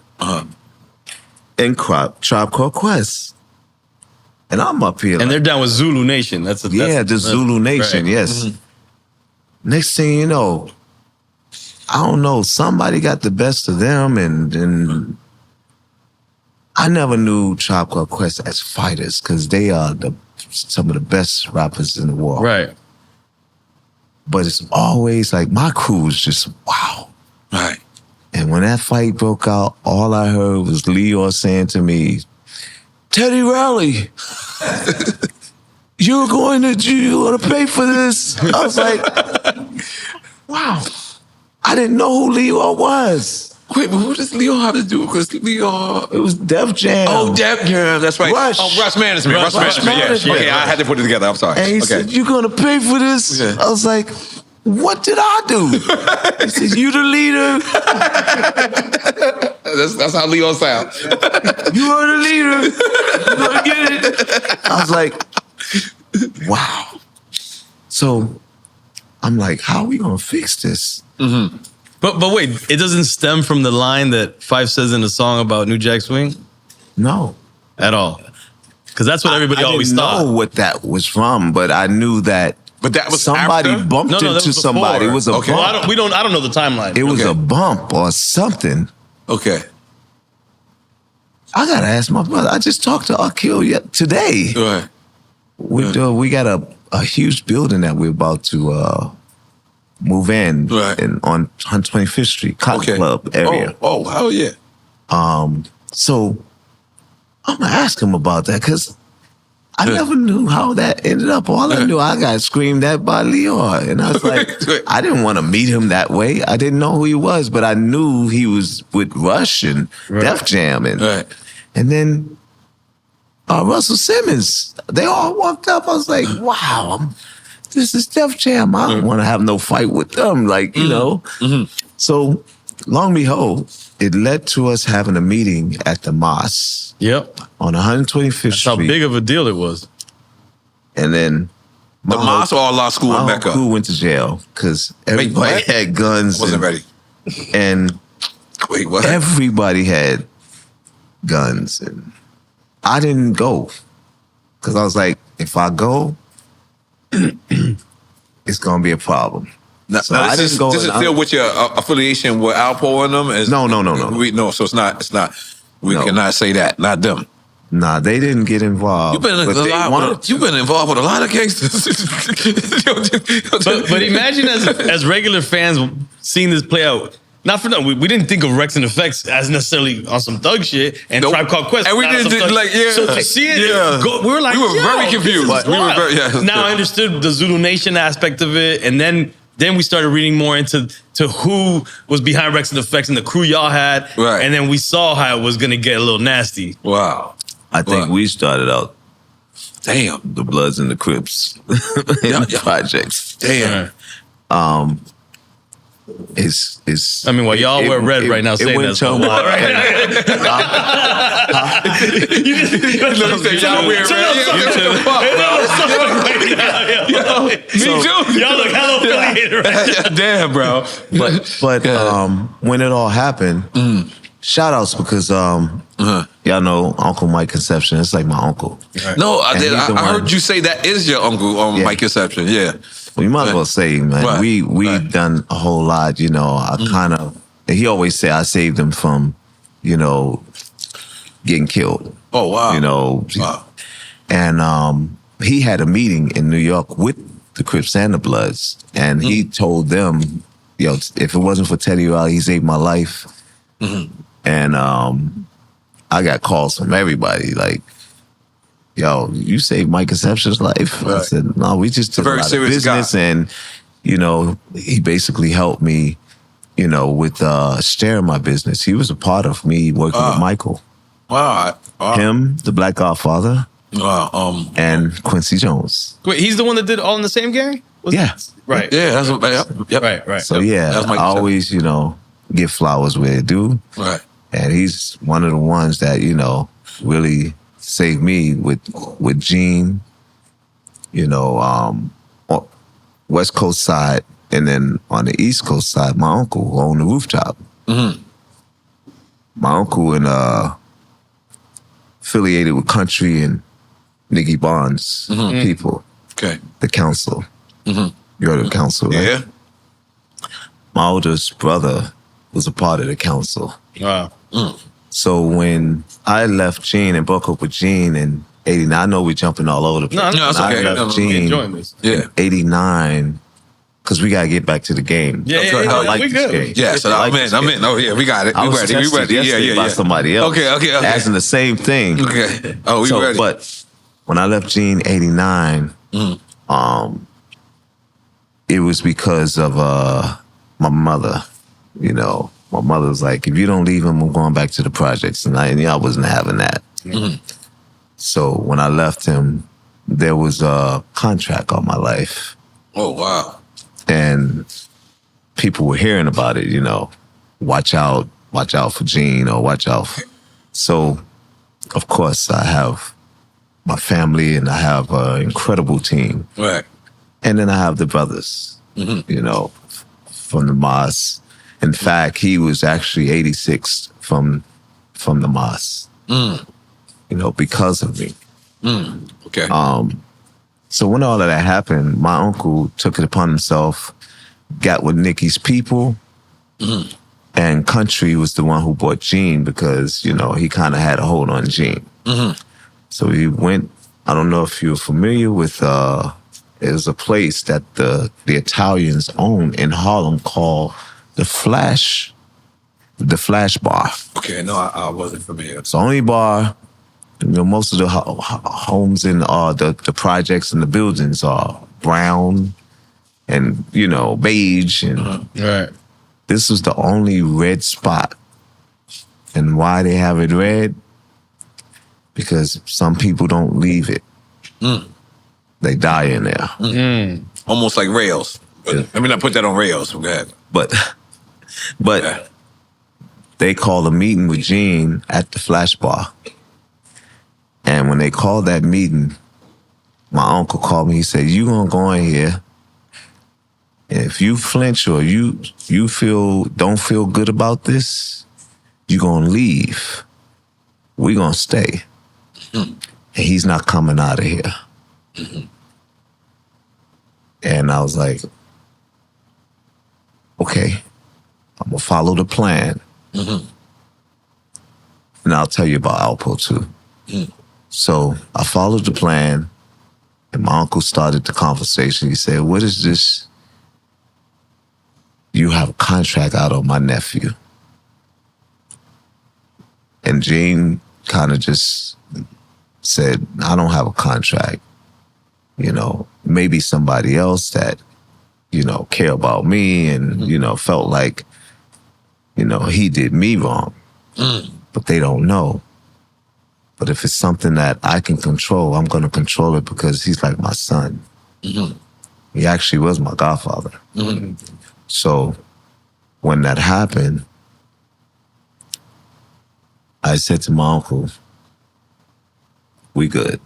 And Tribe Called Quest. And I'm up here. And they're down with Zulu Nation. That's Zulu Nation, right. yes. Next thing you know, I don't know, somebody got the best of them, and I never knew Tribe Called Quest as fighters because they are some of the best rappers in the world. Right. But it's always like my crew is just wow. Right. And when that fight broke out, all I heard was Leo saying to me, Teddy Riley, you're going to pay for this. I was like, wow. I didn't know who Leo was. Wait, but what does Leo have to do? Because Leo... It was Def Jam. Oh, Def Jam, that's right. Rush. Oh, Rush Management. Rush Management, yeah. Okay, I had to put it together, I'm sorry. And he said, you're going to pay for this? Yeah. I was like, what did I do? He said, you the leader. That's how Leo sounds. You are the leader. You're going to get it. I was like, wow. So I'm like, how are we going to fix this? Mm-hmm. But wait, it doesn't stem from the line that Fife says in the song about New Jack Swing? No. At all. Because that's what everybody always thought. I didn't know what that was from, but I knew that. But that was somebody after? bumped into somebody. It was a bump. Well, I don't know the timeline. It was a bump or something. Okay. I gotta ask my brother. I just talked to Akil today. Right. We got a huge building that we're about to move in, on 125th Street, Cotton Club area. Oh, hell yeah. So I'm gonna ask him about that because I never knew how that ended up. All I knew, I got screamed at by Leon. And I was like, I didn't want to meet him that way. I didn't know who he was, but I knew he was with Rush and Def Jam. And then Russell Simmons, they all walked up. I was like, wow, this is Def Jam. I don't want to have no fight with them, like, you know. So, long behold, it led to us having a meeting at the mosque. Yep. On 125th Street. That's how big of a deal it was. And then the mosque or law school in Mecca? My crew went to jail because everybody had guns. Wasn't ready. And wait, what? Everybody had guns, and I didn't go because I was like, if I go, it's gonna be a problem. Now, So now I this didn't go. is still with your affiliation with Alpo and them? No. No, so it's not. We No. cannot say that. Not them. Nah, they didn't get involved. You've been involved with a lot of gangsters. But imagine as regular fans seeing this play out. Not for nothing. We didn't think of Rex and Effects as necessarily on some thug shit and Nope. Tribe Called Quest. And we not on didn't some thug- like, yeah. So to see it, Yeah. we were like, We were yo, very this is confused. We were wild. very- yeah. Now I understood the Zulu Nation aspect of it, and then we started reading more into who was behind Rex and Effects and the crew y'all had, Right. and then we saw how it was gonna get a little nasty. Wow. I think Wow. we started out Damn. the Bloods and the Crips in Yeah, the yeah. projects. Damn. It's. I mean, while y'all wear red right now, saying went that's so wild, right? Look, say y'all wear red. Me too. Y'all look hella affiliated right now. Damn, bro. But when it all happened, shout outs because y'all know Uncle Mike Conception. It's like my uncle. No, I And did. he's the I heard one- you say that is your uncle, Yeah. Mike Conception. Yeah. Well, you might as well say, man, Right. we Right. done a whole lot. You know, I kind of. He always say I saved him from, you know, getting killed. Oh wow. You know, Wow. and he had a meeting in New York with the Crips and the Bloods, and he told them, "Yo, if it wasn't for Teddy Riley, he saved my life." And I got calls from everybody like, "Yo, you saved Mike Conception's life." I Right. said, "No, we just took a very lot of serious guy. business," and you know, he basically helped me, you know, with sharing my business. He was a part of me working with Michael, Wow. him, the Black Godfather, Wow. and Quincy Jones. Wait, he's the one that did All in the Same Gang? Yeah. Right. Yeah, that's what. Yep. Right. So yeah, That's I Mike Conception. always, you know, give flowers where it due. Right. And he's one of the ones that, you know, really saved me with Gene, you know, on West Coast side, and then on the East Coast side, my uncle who owned the rooftop. My uncle and affiliated with Country and Nicky Barnes people, Okay. the council. You heard of the council, right? Yeah. My oldest brother was a part of the council. Wow. So when I left Gene and broke up with Gene in 89, I know we're jumping all over the place. No, it's When okay. I No, left no, We Gene enjoying this. Yeah. 89, because we got to get back to the game. Yeah, I like we this good. game. Yeah. So I like I'm in. this I'm game. in. Oh yeah, we got it. I We was ready. We tested ready. Yeah. yesterday Yeah. by Yeah. somebody else. Okay. Asking the same thing. Okay. Oh, we So, ready. but when I left Gene 89, it was because of my mother. You know, my mother was like, if you don't leave him, I'm going back to the projects. And I wasn't having that. So when I left him, there was a contract on my life. Oh wow. And people were hearing about it, you know, watch out for Gene or watch out. So, of course, I have my family and I have an incredible team. Right. And then I have the brothers, you know, from the Moss. In fact, he was actually 86 from the Moss, you know, because of me. Okay. So when all of that happened, my uncle took it upon himself, got with Nicky's people, and Country was the one who bought Gene because, you know, he kind of had a hold on Gene. So he went, I don't know if you're familiar with, there's a place that the Italians own in Harlem called the Flash Bar. Okay. No, I wasn't familiar. It's the only bar. You know, most of the homes in the projects and the buildings are brown and, you know, beige. And Right. this was the only red spot. And why they have it red? Because some people don't leave it. They die in there. Almost like rails. Let me not put that on rails. Go ahead. But Yeah. they called a meeting with Gene at the Flash Bar. And when they called that meeting, my uncle called me. He said, "You gonna go in here, and if you flinch or you don't feel good about this, you gonna leave. We gonna stay, and he's not coming out of here." And I was like, okay, I'm gonna follow the plan. And I'll tell you about Alpo too. So I followed the plan, and my uncle started the conversation. He said, what is this? You have a contract out on my nephew. And Gene kind of just said, I don't have a contract. You know, maybe somebody else that, you know, care about me and, you know, felt like, you know, he did me wrong. But they don't know. But if it's something that I can control, I'm going to control it because he's like my son. He actually was my godfather. So when that happened, I said to my uncle, we good.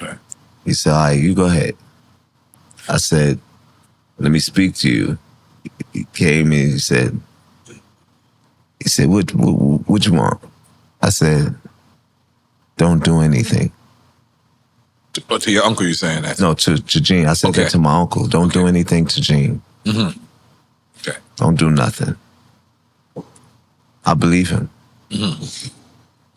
Right. He said, all right, you go ahead. I said, let me speak to you. He came and he said, what you want? I said, don't do anything. To your uncle, you saying that? No, to Gene. I said that to my uncle. Don't do anything to Gene. Okay. Don't do nothing. I believe him.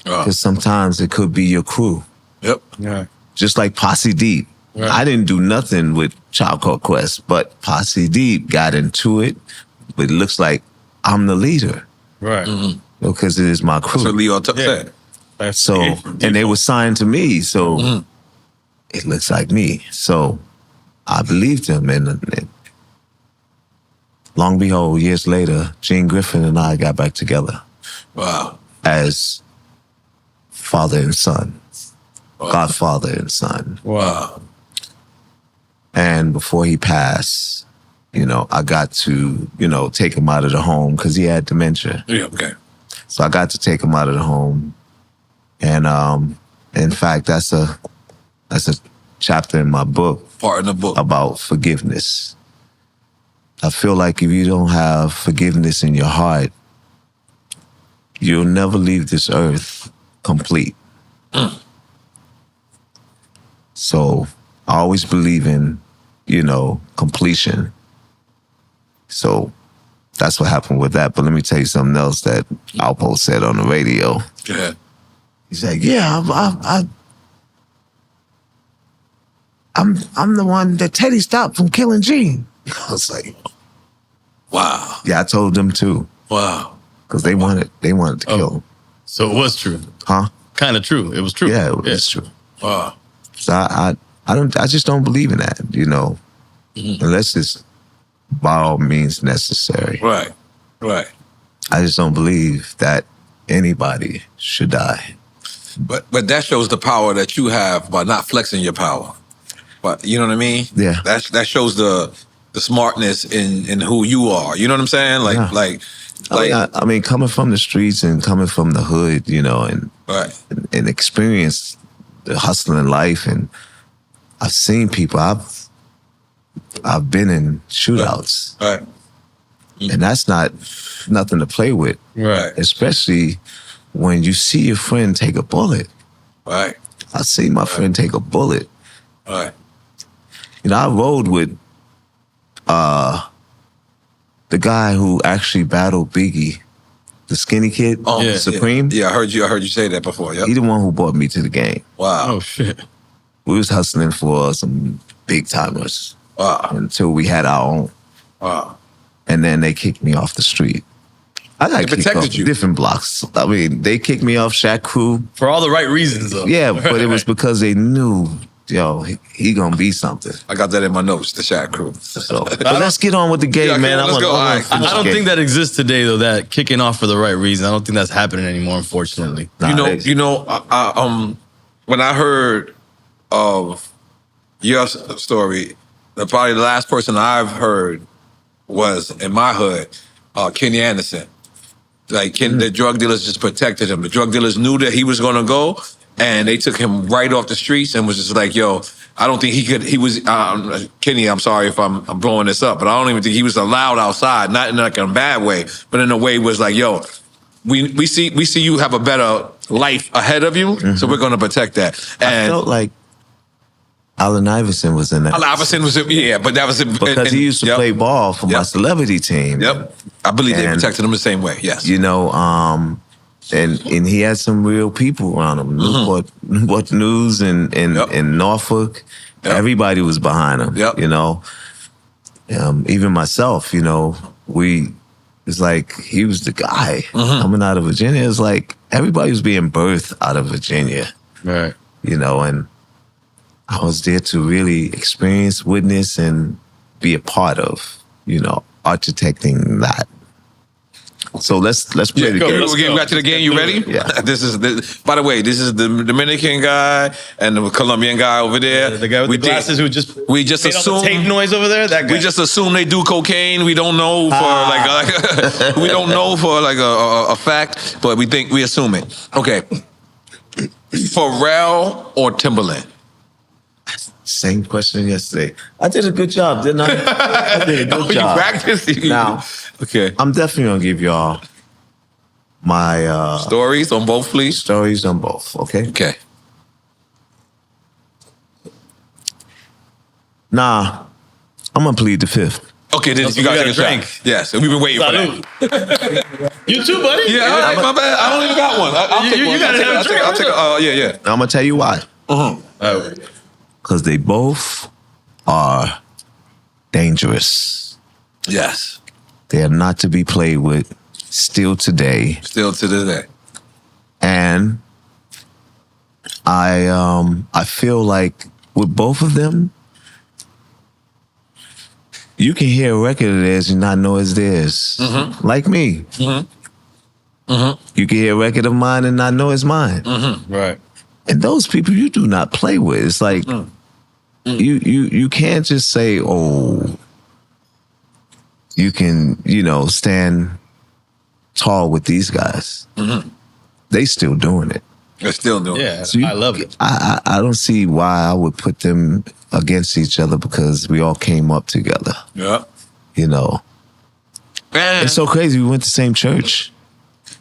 Because sometimes it could be your crew. Yep. Yeah. Just like Posse Deep. Right. I didn't do nothing with Child Called Quest, but Posse Deep got into it. But it looks like I'm the leader. Right. Because it is my crew. That's what Leo said. So, and they were signed to me, so it looks like me. So I believed him, and long behold, years later, Gene Griffin and I got back together. Wow. As father and son, godfather and son. Wow. And before he passed, you know, I got to, you know, take him out of the home because he had dementia. Yeah, okay. So I got to take him out of the home. And in fact, that's a chapter in my book. Part in the book. About forgiveness. I feel like if you don't have forgiveness in your heart, you'll never leave this earth complete. So I always believe in, you know, completion. So that's what happened with that. But let me tell you something else that Alpo said on the radio. Go ahead. He's like, yeah, I'm the one that Teddy stopped from killing Gene. I was like, wow. Yeah, I told them too. Wow. Because they wanted to kill him. So it was true. Huh? Kind of true. It was true. Yeah, it was true. Wow. So I just don't believe in that, you know, unless it's by all means necessary. Right. Right. I just don't believe that anybody should die. But that shows the power that you have by not flexing your power. But you know what I mean? Yeah. That shows the smartness in who you are. You know what I'm saying? Like I mean, coming from the streets and coming from the hood, you know, and and experience the hustling life, and I've seen people. I've been in shootouts, right. And that's not nothing to play with, Right. Especially when you see your friend take a bullet. Right. I see my friend take a bullet. Right. You know, I rode with the guy who actually battled Biggie, the skinny kid, Supreme. Yeah, I heard you say that before. Yep. He the one who brought me to the game. Wow. Oh shit. We was hustling for some big timers. Wow. Until we had our own. Wow. And then they kicked me off the street. I got kicked off different blocks. I mean, they kicked me off Shaq Crew. For all the right reasons, though. Yeah, but it was because they knew, yo, he gonna be something. I got that in my notes, the Shaq Crew. So, but let's get on with the game, man. Let's go. I don't think that exists today, though. That kicking off for the right reason. I don't think that's happening anymore, unfortunately. When I heard of your story, probably the last person I've heard was in my hood, Kenny Anderson. Like the drug dealers just protected him. The drug dealers knew that he was gonna go, and they took him right off the streets and was just like, "Yo, I don't think he could." He was Kenny. I'm sorry if I'm blowing this up, but I don't even think he was allowed outside. Not in like a bad way, but in a way was like, "Yo, we see you have a better life ahead of you, so we're gonna protect that." And Allen Iverson was in that. Allen Iverson was, but that was because he used to play ball for my celebrity team. Yep, I believe they protected him the same way. Yes, you know, and he had some real people around him. Newport News and Norfolk, everybody was behind him. Yep. You know, even myself. You know, it's like he was the guy coming out of Virginia. It's like everybody was being birthed out of Virginia. Right. You know, and I was there to really experience, witness, and be a part of, you know, architecting that. So let's play the game. We're getting back to the game. You ready? Yeah. By the way, this is the Dominican guy and the Colombian guy over there. The guy with the glasses who just we just made all assume the tape noise over there. That guy. We just assume they do cocaine. We don't know for we don't know for like a fact, but we assume it. Okay. Pharrell or Timbaland? Same question yesterday. I did a good job, didn't I? I did a good job. You practiced? Now, okay. I'm definitely gonna give y'all my stories on both, please. Stories on both. Okay. Okay. Nah, I'm gonna plead the fifth. Okay, then you gotta take a drink. Yes, we've been waiting for that. You too, buddy. Yeah, all right, my bad. I don't even got one. I'll take one. You gotta have a drink. I'll take yeah. I'm gonna tell you why. Because they both are dangerous. Yes. They are not to be played with still today. Still to this day. And I feel like with both of them, you can hear a record of theirs and not know it's theirs. Like me. You can hear a record of mine and not know it's mine. Right. And those people you do not play with. It's like you can't just say, oh, you can, you know, stand tall with these guys. They still doing it. They're still doing it. Yeah, So I love it. I don't see why I would put them against each other because we all came up together. Yeah. You know. It's so crazy. We went to the same church.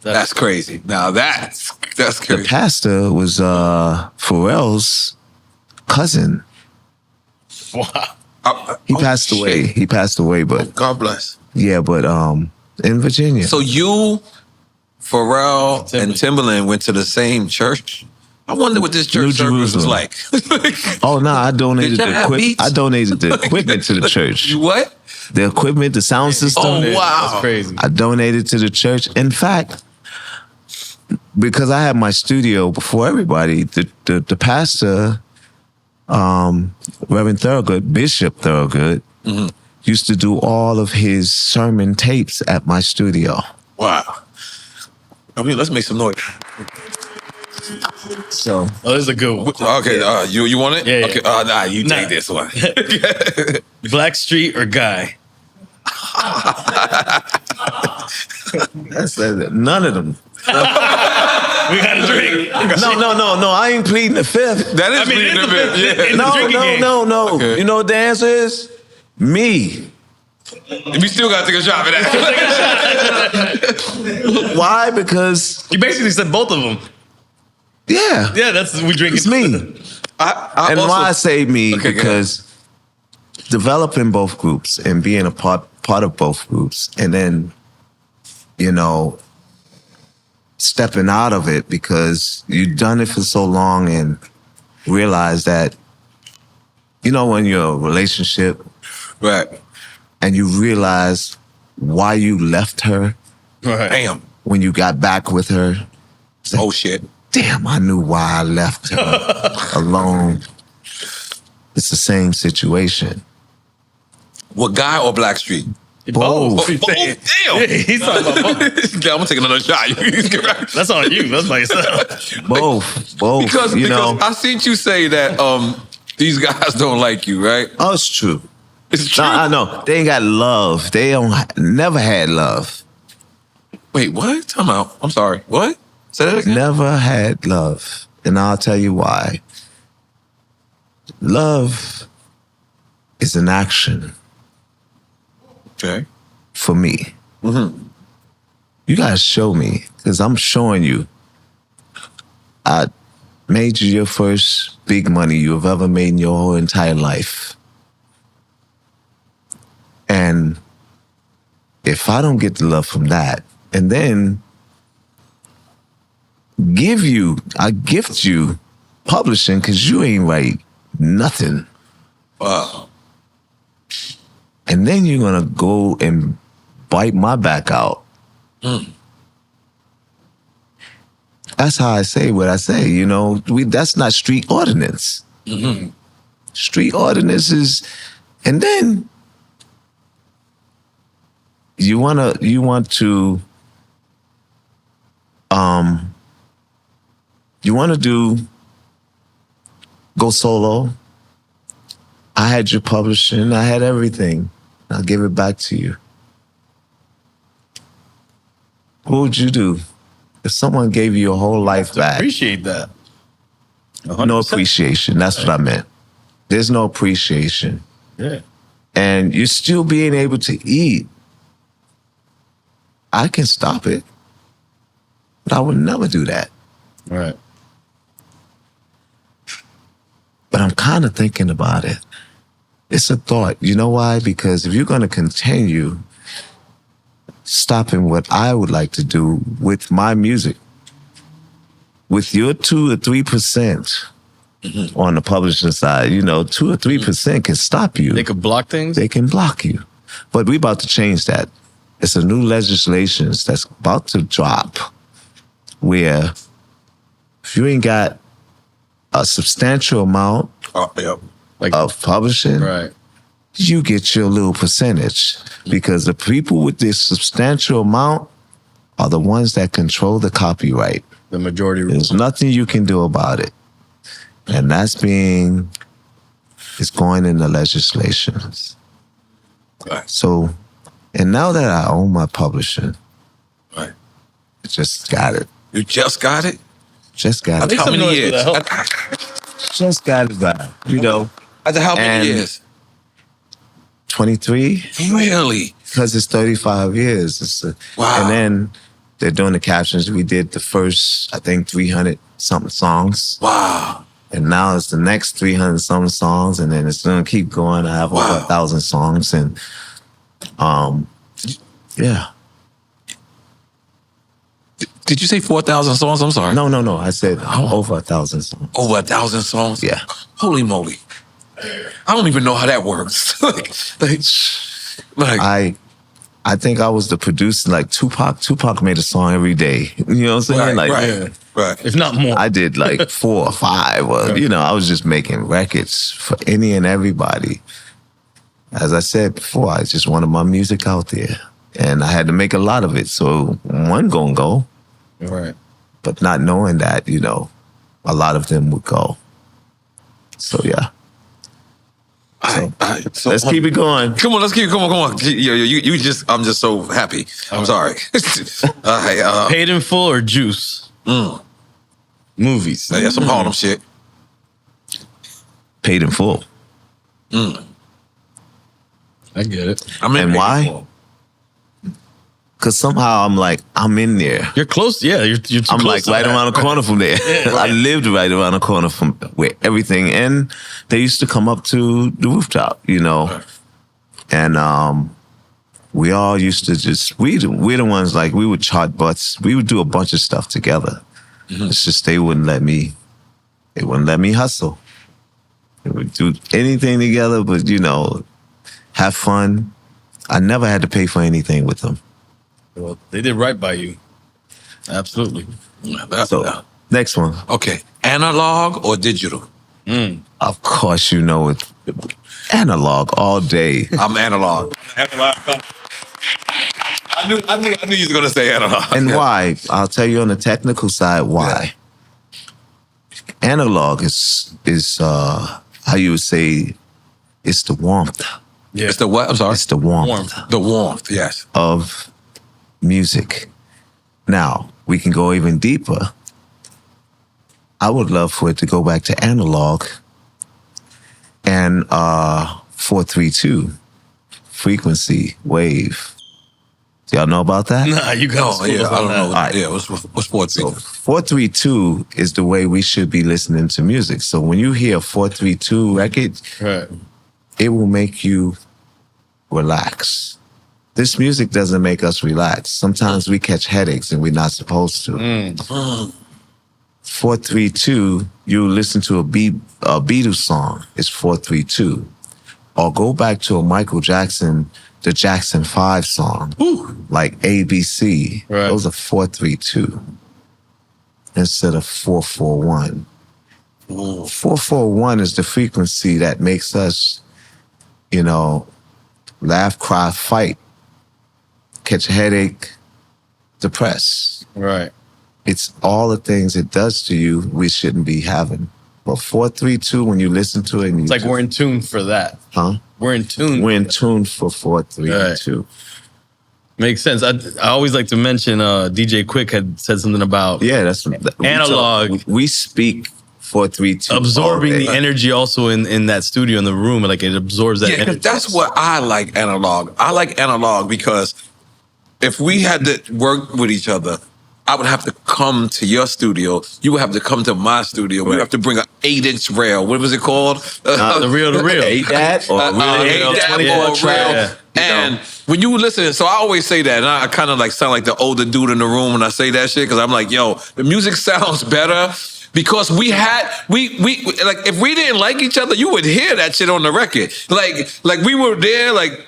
That's crazy. Now that's crazy. The pastor was Pharrell's cousin. Wow. He passed away. He passed away, but God bless. yeah, but in Virginia. So you, Pharrell, and Timbaland went to the same church? I wonder what this church service was like. Oh no, I donated Did y'all have beats? I donated the equipment to the church. You what? The equipment, the sound system. Oh, wow. That's crazy. I donated to the church. In fact, because I had my studio before everybody, the pastor, Reverend Thorogood, Bishop Thorogood, used to do all of his sermon tapes at my studio. Wow. I mean, let's make some noise. So, Oh, this is a good one. Okay, you want it? Yeah, yeah. Okay, nah, you take this one. Blackstreet or Guy? that's none of them. We got a drink. No. I ain't pleading the fifth. That is pleading the fifth. Yeah. No. Okay. You know what the answer is? Me. We still got to take a shot for that. Why? Because You basically said both of them. yeah, Yeah, that's we drinking. it's me. I And also, why I say me, Okay, go because developing both groups and being a part of both groups, and then, you know, stepping out of it because you've done it for so long and realize that, you know, when you're in a relationship right. and you realize why you left her Right. Damn. when you got back with her. Oh, shit. Damn, I knew why I left her alone. It's the same situation. What, Guy or Blackstreet? Both. Damn. He's talking about both. I'm gonna take another shot. That's on you. That's by yourself. Both. because you know. I seen you say that these guys don't like you, right? Oh, it's true. It's true. I know. They ain't got love. They never had love. Wait, what? Time out. I'm sorry. What? Say that again. Never had love. And I'll tell you why. Love is an action Okay. for me. You gotta show me, because I'm showing you. made you your first big money you have ever made in your whole entire life. And if I don't get the love from that, and then I gift you publishing because you ain't write nothing. Wow. And then you're gonna go and bite my back out. That's how I say what I say, you know. That's not street ordinance. Street ordinance is, and then you want to go solo. I had your publishing, I had everything. I'll give it back to you. What would you do if someone gave you your whole life back? Appreciate that. 100%. No appreciation. That's what I meant. There's no appreciation. Yeah. And you're still being able to eat. I can stop it, but I would never do that. Right. But I'm kind of thinking about it. It's a thought. You know why? Because if you're going to continue stopping what I would like to do with my music, with your 2 or 3% on the publishing side, 2 or 3% can stop you. They could block things? They can block you. But we're about to change that. It's a new legislation that's about to drop where if you ain't got a substantial amount of publishing, right, you get your little percentage. Because the people with this substantial amount are the ones that control the copyright. The majority rule. There's nothing you can do about it. And it's going in the legislations. Right. So, and now that I own my publishing, Right. I just got it. You just got it? Just got After it. how many years? Just got it back. After how many years? 23. Really? Because it's 35 years. Wow. And then they're doing the captions. We did the first, I think, 300 something songs. Wow. And now it's the next 300 something songs. And then it's going to keep going. I have over 1,000 songs. And yeah. Did you say 4,000 songs? I'm sorry. No. I said over 1,000 songs. Over 1,000 songs? Yeah. Holy moly. I don't even know how that works. I think I was the producer, like Tupac. Tupac made a song every day. You know what I'm saying? Right. If not more. I did like 4 or 5. Or, I was just making records for any and everybody. As I said before, I just wanted my music out there. And I had to make a lot of it. So one gonna go. Right. But not knowing that, a lot of them would go. So yeah. So let's keep it going. Come on, let's keep it. Come on. I'm just so happy. I'm sorry. Paid in full or juice? Movies. That's some Harlem shit. Paid in full. I get it. And why? Because somehow I'm in there. You're close. Yeah, you're too I'm close right around the corner from there. I lived right around the corner from where everything, and they used to come up to the rooftop, and we all used to we're the ones we would chart butts. We would do a bunch of stuff together. It's just they wouldn't let me hustle. They would do anything together, but have fun. I never had to pay for anything with them. Well, they did right by you. Absolutely. So, next one. Okay. Analog or digital? Of course, it. Analog all day. I'm analog. I knew you were going to say analog. And why? I'll tell you on the technical side why. Yeah. Analog is how you would say, it's the warmth. Yeah. It's the what? I'm sorry. It's the warmth. The warmth, yes. Of music. Now, we can go even deeper. I would love for it to go back to analog and 432 frequency wave Do y'all know about that? Nah, you got I don't know. All right. Yeah, what's 432? 432 is the way we should be listening to music. So when you hear a 432 record, Right. it will make you relax. This music doesn't make us relax. Sometimes we catch headaches and we're not supposed to. 432, you listen to a Beatles song, it's 432. Or go back to a Michael Jackson, the Jackson 5 song, like ABC. Right. Those are 432 instead of 441. 441 is the frequency that makes us, you know, laugh, cry, fight, catch a headache, depress. Right. It's all the things it does to you we shouldn't be having. But 432, when you listen to it, and It's like we're in tune for that. huh? We're in tune. We're in tune for 432. Makes sense. I always like to mention DJ Quick had said something about Yeah, that's Analog. We speak 432. absorbing all the day. energy also in that studio in the room. Like it absorbs that Yeah, 'cause energy. that's what I like analog. I like analog because if we had to work with each other, I would have to come to your studio. You would have to come to my studio. We Right. have to bring an 8-inch rail. What was it called? The real. Hate that or really Hate that 24 or track. real. And when you listen, so I always say that, and I kind of like sound like the older dude in the room when I say that shit, because I'm like, yo, the music sounds better because we like if we didn't like each other, you would hear that shit on the record. Like we were there, like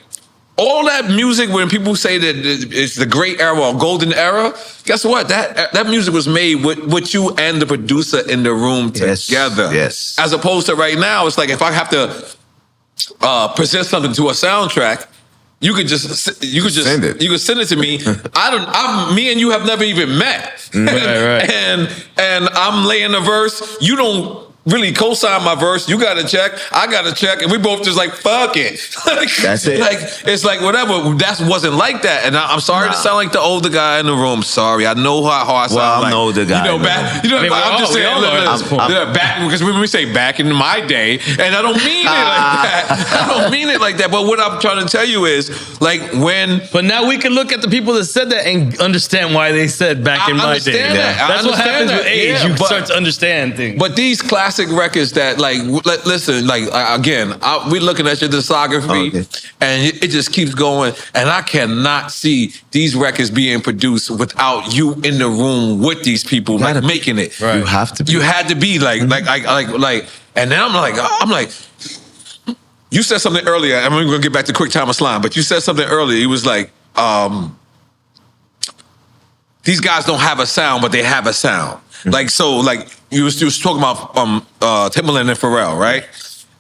all that music when people say that it's the great era or golden era, guess what? That music was made with you and the producer in the room Yes, together. yes. As opposed to right now, it's like if I have to present something to a soundtrack, you could just Send it. You could send it to me. Me and you have never even met. Right. and I'm laying the verse. You don't really co-sign my verse. You got to check. I got to check, and we both just like fuck it. That's it. Like it's like whatever. That wasn't like that. And I'm sorry to sound like the older guy in the room. Sorry, I know how I sound. Well, I'm like. the older guy You know, in the back. room. You know, I mean, I'm just we saying. all are at this point. Back because when we say back in my day, and I don't mean it like that. I don't mean it like that. But what I'm trying to tell you is like when. But now we can look at the people that said that and understand why they said back in my day. understand that. I That's what understand happens that. with age. Yeah, You but- start to understand things. But these classic records that, like, listen, like, again, we're looking at your discography, Okay. and it just keeps going, and I cannot see these records being produced without you in the room with these people, like, gotta be. making it. Right. You have to be. You had to be, like, and then I'm like, you said something earlier, and we're gonna get back to Quick Time of Slime, but you said something earlier, it was like, these guys don't have a sound, but they have a sound. Like, so, like, you was talking about Timbaland and Pharrell, right?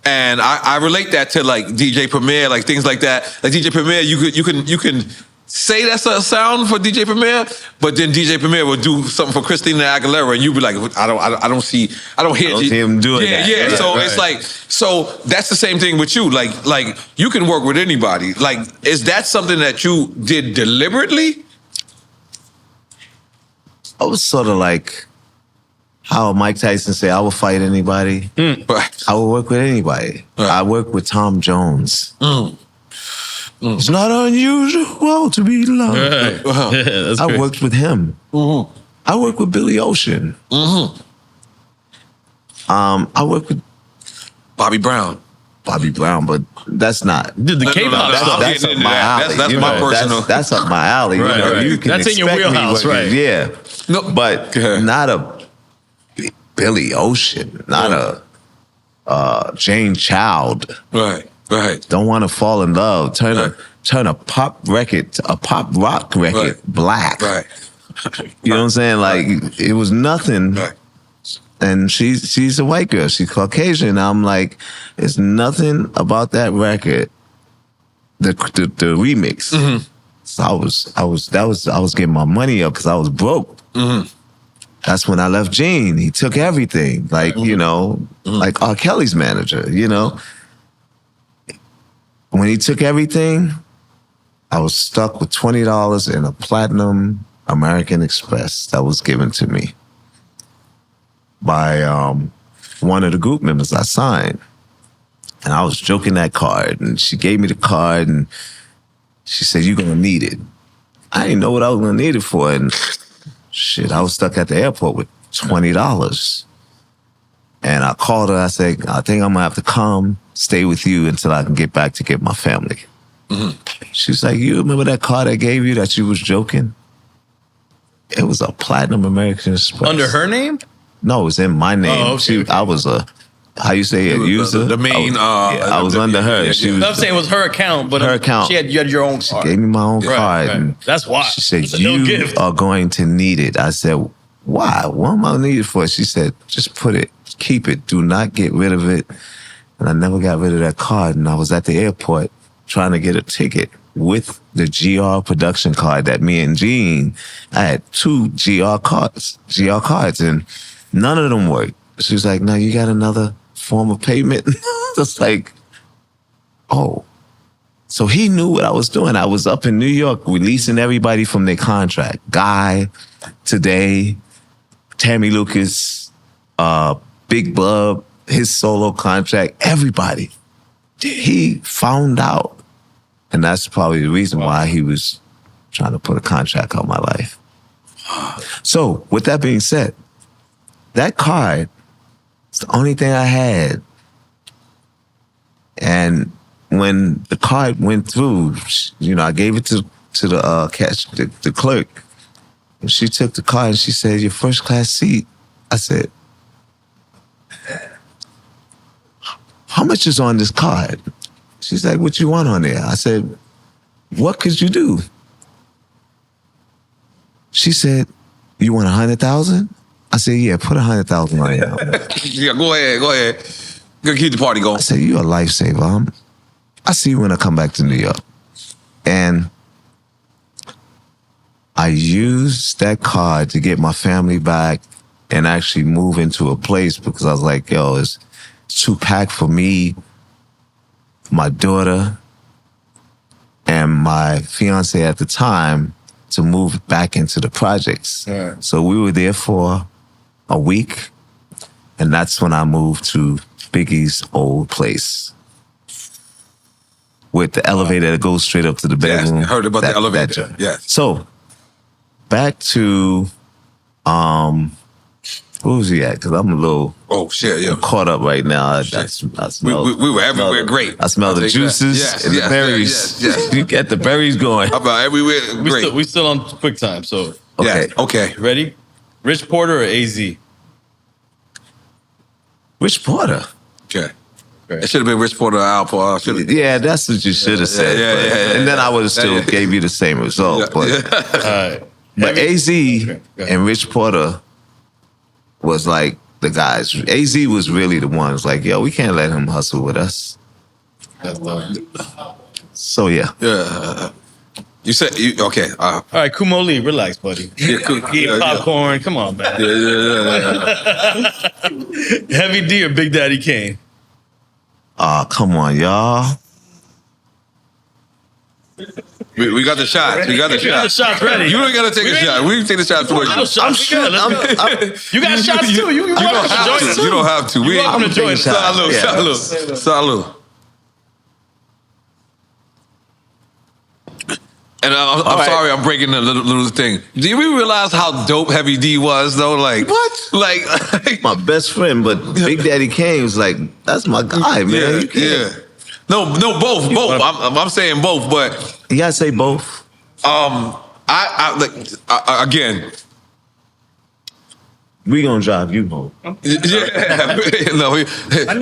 And I relate that to, like, DJ Premier, like, things like that. Like, DJ Premier, you can say that's a sound for DJ Premier, but then DJ Premier will do something for Christina Aguilera, and you be like, I don't see him doing that. Yeah, Right, so right. it's like, so that's the same thing with you. Like you can work with anybody. Like, is that something that you did deliberately? I was sort of like how Mike Tyson said, I will fight anybody. Right. I will work with anybody. Right. I work with Tom Jones. It's not unusual to be loved. Right. Yeah, that's I great. worked with him. I worked with Billy Ocean. I worked with Bobby Brown. Bobby Brown, but that's not. Dude, the K-pop no, stuff. I'm That's getting up into my that. alley. That's you my know, personal. That's up my alley. Right, you know, right. you can That's in your expect me wheelhouse, working- right. Yeah, No, but go ahead. not a Billy Ocean, not a Jane Child. Right. Don't want to fall in love. Turn a pop record, a pop rock record, Right. black. Right. You know what I'm saying? Like it was nothing. Right. And she's a white girl. She's Caucasian. I'm like, it's nothing about that record. The remix. So I was getting my money up because I was broke. That's when I left Gene. He took everything. Like, you know, like R. Kelly's manager, you know. When he took everything, I was stuck with $20 in a platinum American Express that was given to me by one of the group members I signed. And I was joking that card, and she gave me the card, and she said, "You're gonna need it." I didn't know what I was gonna need it for, and shit, I was stuck at the airport with $20. And I called her. I said, I think I'm gonna have to come stay with you until I can get back to get my family. She's like, you remember that card I gave you that you was joking? It was a Platinum American Express. Under her name? No, it was in my name. Oh, okay. I was a, how you say it, user? The main. I was under her. Yeah, She yeah. was, I'm saying it was her account, but Her account. you had your own card. gave me my own card. Right. And That's why. she said, It's a no you gift. are going to need it. I said, why? What am I going to need it for? She said, just put it, keep it. Do not get rid of it. And I never got rid of that card. And I was at the airport trying to get a ticket with the GR production card that me and Gene, I had 2 GR cards, and none of them worked. She was like, no, you got another form of payment? Just like, oh. So he knew what I was doing. I was up in New York releasing everybody from their contract. Guy, Today, Tammy Lucas, Big Bub, his solo contract, everybody. He found out. And that's probably the reason why he was trying to put a contract on my life. So, with that being said, that card is the only thing I had. And when the card went through, you know, I gave it to the clerk. And she took the card and she said, your first class seat. I said, how much is on this card? She's like, what you want on there? I said, what could you do? She said, you want 100,000? I said, yeah, put 100,000 on there. Yeah, go ahead. Go keep the party going. I said, you're a lifesaver. I see you when I come back to New York. And I used that card to get my family back and actually move into a place because I was like, yo, it's too packed for me, my daughter, and my fiance at the time to move back into the projects. Yeah. So we were there for a week, and that's when I moved to Biggie's old place with the elevator that goes straight up to the bedroom. Yes, I heard about the elevator. Yes. So back to where was he at? Because I'm a little caught up right now. I smell, we were everywhere great. I smell the juices and the berries. Yes. You get the berries going. About everywhere great. We still on quick time, so. Okay. Yeah, okay. Ready? Rich Porter or AZ? Rich Porter. Okay. It should have been Rich Porter or Alpo. Yeah, that's what you should have said. Yeah. And then I would have still gave you the same result. But AZ and Rich Porter was like the guys. AZ was really the ones like, yo, we can't let him hustle with us. So yeah. Yeah. You said okay. All right, Kumo Lee, relax, buddy. Eat popcorn. Come on, man. Heavy D or Big Daddy Kane? Come on, y'all. We got the shots. We got the We got the shots. shots ready. You don't gotta take a shot. We can take the shot for you. You got shots too. You welcome to join too. You don't have to. We You're welcome to join. Salud. And I'm sorry, I'm breaking a little thing. Do you realize how dope Heavy D was though? Like what? Like my best friend, but Big Daddy Kane was like, that's my guy, man. Yeah. No, both. I'm saying both, but you gotta say both. Again. We gonna drive you home. Yeah, no, we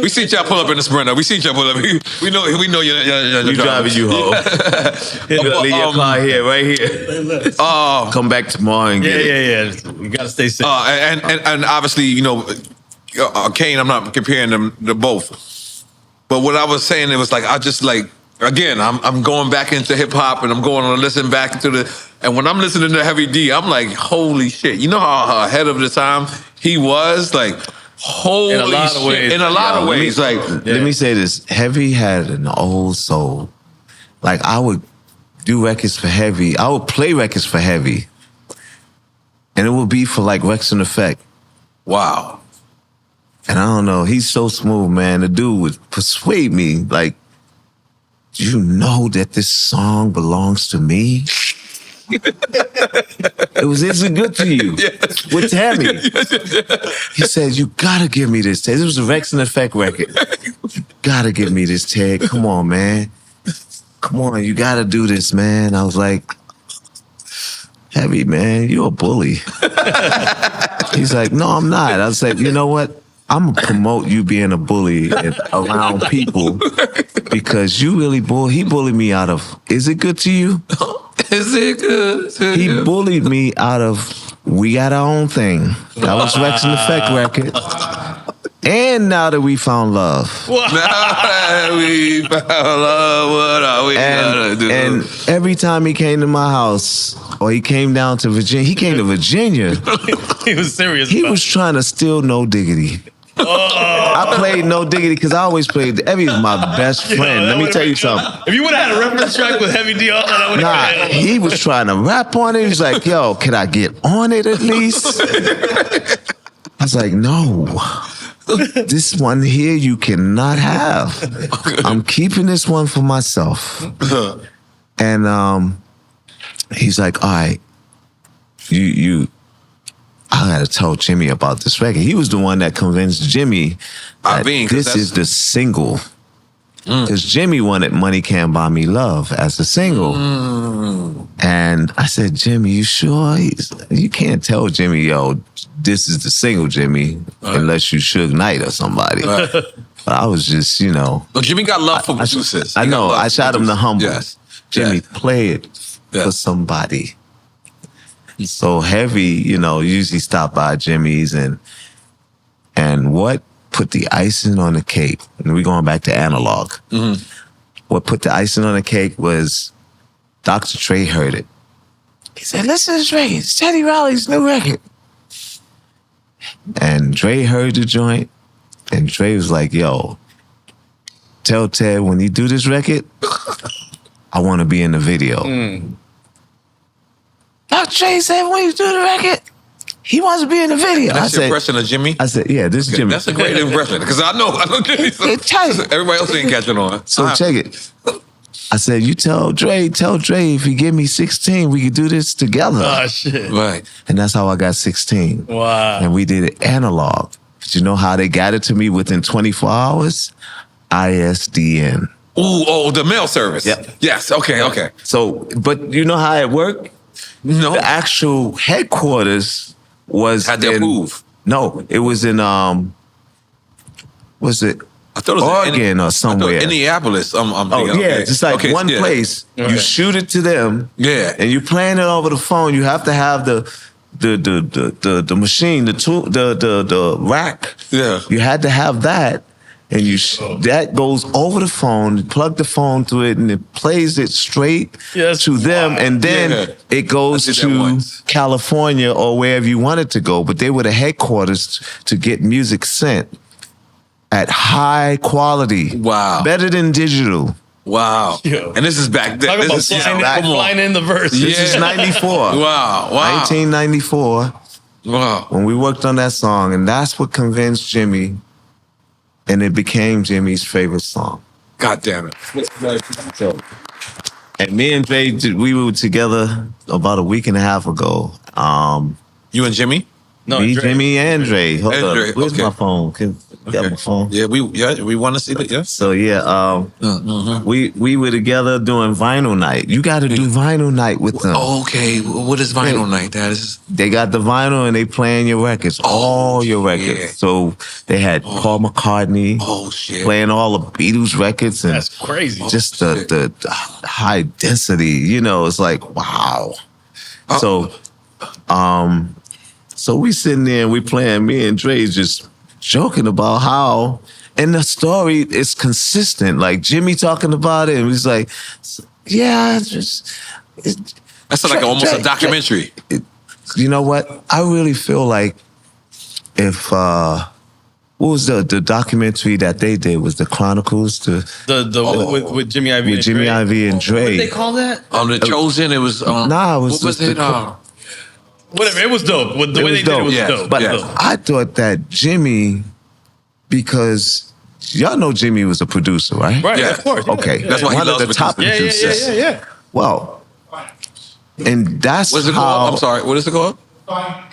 see y'all pull up in the Sprinter. We see y'all pull up. We know you're we driving you home. Leave your car here, right here. Come back tomorrow and get it. Yeah. You gotta stay safe. And obviously, you know, Kane. I'm not comparing them to both, but what I was saying, it was like I just like again. I'm going back into hip hop and I'm going to listen back to the. And when I'm listening to Heavy D, I'm like, holy shit. You know how ahead of the time he was? Like, holy shit. In a lot of ways. Let me say this. Heavy had an old soul. Like, I would do records for Heavy. I would play records for Heavy. And it would be for, like, Rex and Effect. Wow. And I don't know. He's so smooth, man. The dude would persuade me, like, do you know that this song belongs to me? It was Is It Good to You with Tammy. He said, you gotta give me this, Ted. This was a Rex and Effect record. You gotta give me this, Ted. Come on, man. Come on, you gotta do this, man. I was like, Heavy, man, you a bully. He's like, no, I'm not. I was like, you know what? I'm gonna promote you being a bully around people because you really he bullied me out of Is It Good to You? Is it good to He you? bullied me out of We Got Our Own Thing. That was Rex and Effect record. And Now That We Found Love. Now that we found love, what are we gonna do? And every time he came to my house or he came down to Virginia, he came to Virginia. He was serious. He about was trying to steal No Diggity. I played No Diggity because I always played. Evie was my best friend. Let me tell you something. If you would have had a reference track with Heavy D on that, I would have. Nah, he was trying to rap on it. He was like, yo, can I get on it at least? I was like, no. This one here you cannot have. I'm keeping this one for myself. And he's like, all right, I gotta tell Jimmy about this record. He was the one that convinced Jimmy that this is the single. Because Jimmy wanted Money Can't Buy Me Love as a single. And I said, Jimmy, you sure? You can't tell Jimmy, yo, this is the single, Jimmy, unless you Suge Knight or somebody. But I was just, you know. But Jimmy got love for producers. I know. I shot him the humble. Yes. Jimmy, play it for somebody. So Heavy, you know, usually stop by Jimmy's and what put the icing on the cake, and we're going back to analog. What put the icing on the cake was Dr. Dre heard it. He said, listen to Dre, it's Teddy Riley's new record. And Dre heard the joint, and Dre was like, yo, tell Ted when you do this record, I want to be in the video. Dr. Dre said when you do the record, he wants to be in the video. That's your impression of Jimmy? I said, yeah, this is Jimmy. That's a great impression, because I know Jimmy. So everybody else ain't catching on. So check it. I said, you tell Dre if he give me 16, we could do this together. Oh, shit. Right. And that's how I got 16. Wow. And we did it analog. But you know how they got it to me within 24 hours? ISDN. Ooh, the mail service. Yep. Yes, okay. So, but you know how it worked? No. The actual headquarters was Had to move. No, it was in was it I thought it was Oregon or somewhere? Indianapolis. I'm thinking, yeah, okay. just like Okay, one place. Okay. You shoot it to them. Yeah. And you playing it over the phone. You have to have the machine, the tool, the rack. Yeah. You had to have that. And that goes over the phone, you plug the phone to it, and it plays it straight to them. And then it goes to California or wherever you want it to go. But they were the headquarters to get music sent at high quality. Wow. Better than digital. Wow. Yeah. And this is back then. Talk about This is flying in the verse. This is 94. Wow. 1994. Wow. When we worked on that song. And that's what convinced Jimmy. And it became Jimmy's favorite song. God damn it. And me and Dre, we were together about a week and a half ago. You and Jimmy? No, Me, Dre. Jimmy, and Dre. Hold And up. Dre, Where's okay. my phone? Got my phone. Yeah, we want to see that. Yes. So yeah, we were together doing vinyl night. You got to do vinyl night with them. Okay. What is vinyl night? That is. They got the vinyl and they playing your records, all your records. yeah. So they had Paul McCartney Oh shit. playing all the Beatles records and That's crazy. just the high density. You know, it's like wow. So we sitting there and we playing. Me and Dre just joking about how, and the story is consistent. Like Jimmy talking about it, and he's like, "Yeah, That's like almost a documentary. You know what? I really feel like if what was the documentary that they did was the Chronicles With Jimmy Iovine with Jimmy Iovine and Dre. What did they call that? The Chosen. It was. It was what was just it? Whatever. It was dope. The way they did it was dope. But Yeah. I thought that Jimmy, because y'all know Jimmy was a producer, right? Right, Yeah. of course. Okay, That's why he one of loves the top producers. producers. Yeah. Well, And that's What's it how, called? I'm sorry. What is it called?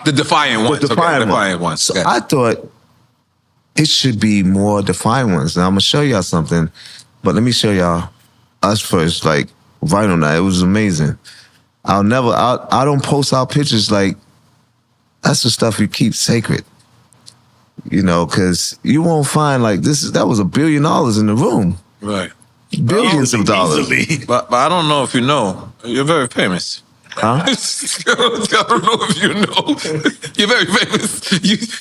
The Defiant Ones. The Defiant okay, Defiant Ones. So Okay. I thought it should be more Defiant Ones. Now I'm gonna show y'all something, but let me show y'all us first. Like Vinyl Night, it was amazing. I don't post out pictures like that's the stuff you keep sacred. You know, because you won't find like that was $1 billion in the room. Right. Billions of dollars. But I don't know if you know. You're very famous. Huh? I don't know if you know. You're very famous.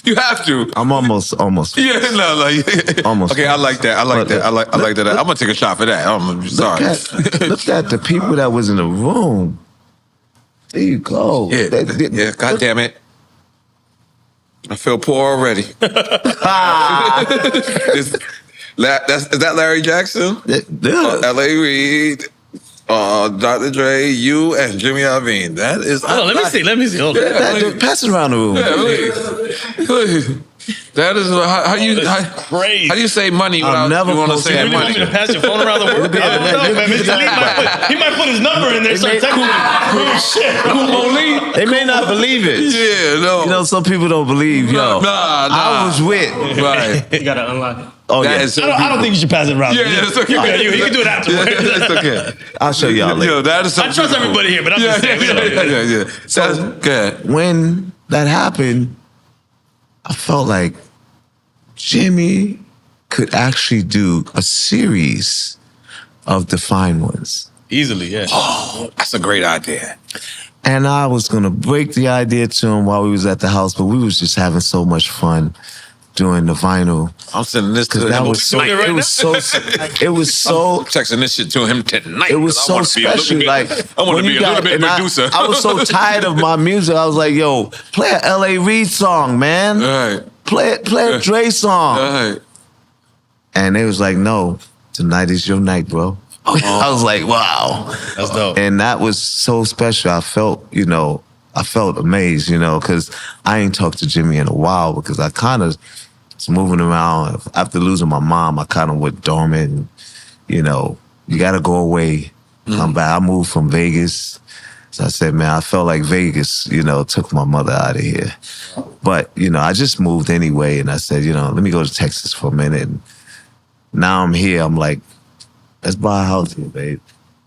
You have to. I'm almost. Yeah, no, like Almost. Okay, I like that. I like that. I like that. I'm gonna take a shot for that. I'm sorry. Look at the people that was in the room. There you go. Yeah, yeah. God damn it. I feel poor already. Is that Larry Jackson? Yeah. L.A. Reid, Dr. Dre, you, and Jimmy Iovine. That is. Let me see. Hold on. Pass it around the room. Yeah, that is how you say money without never you want to posted say You want money. me to pass your phone around the world? I don't know, man. Mr. Lee he might put his number in there and start texting me. Oh, shit. Kumo Lee? They may not believe it. Yeah, no. You know, some people don't believe. Yo, Nah. I was with. Right. You gotta unlock it. Oh That yeah. is so I don't think you should pass it around. Yeah, it's okay. You can do it afterwards. It's okay. I'll show y'all later. Yo, that is so I trust beautiful. everybody here, but I'm just saying. Yeah. So, good. When that happened, I felt like Jimmy could actually do a series of Defined Ones. Easily, yeah. Oh, that's a great idea. And I was gonna break the idea to him while we was at the house, but we was just having so much fun doing the vinyl. I'm sending this to Because him that was so, tonight. it was so, I'm texting this shit to him tonight. it was so special. Like, I want when to be you a little got- bit and producer. I was so tired of my music. I was like, yo, play a L.A. Reid song, man. Right. Play a Dre song. Right. And they was like, no, tonight is your night, bro. I was like, wow. That's dope. And that was so special. I felt amazed, because I ain't talked to Jimmy in a while because I kind of was moving around. After losing my mom, I kind of went dormant. And, you got to go away, come back. I moved from Vegas. So I said, man, I felt like Vegas, took my mother out of here. But, I just moved anyway. And I said, let me go to Texas for a minute. And now I'm here. I'm like, let's buy a house here, babe.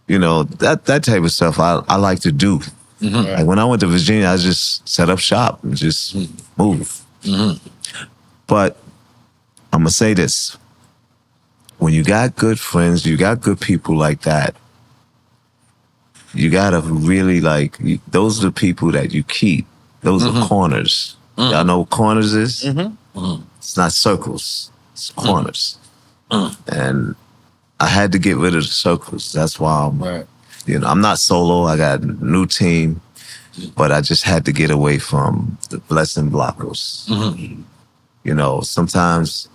That type of stuff I like to do. Mm-hmm. Like when I went to Virginia, I just set up shop and just move. Mm-hmm. But I'm gonna say this: when you got good friends, you got good people like that, you gotta really those are the people that you keep. Those are corners. Y'all know what corners is? It's not circles. It's corners. And I had to get rid of the circles. That's why I'm not solo. I got a new team, but I just had to get away from the blessing blockers. Sometimes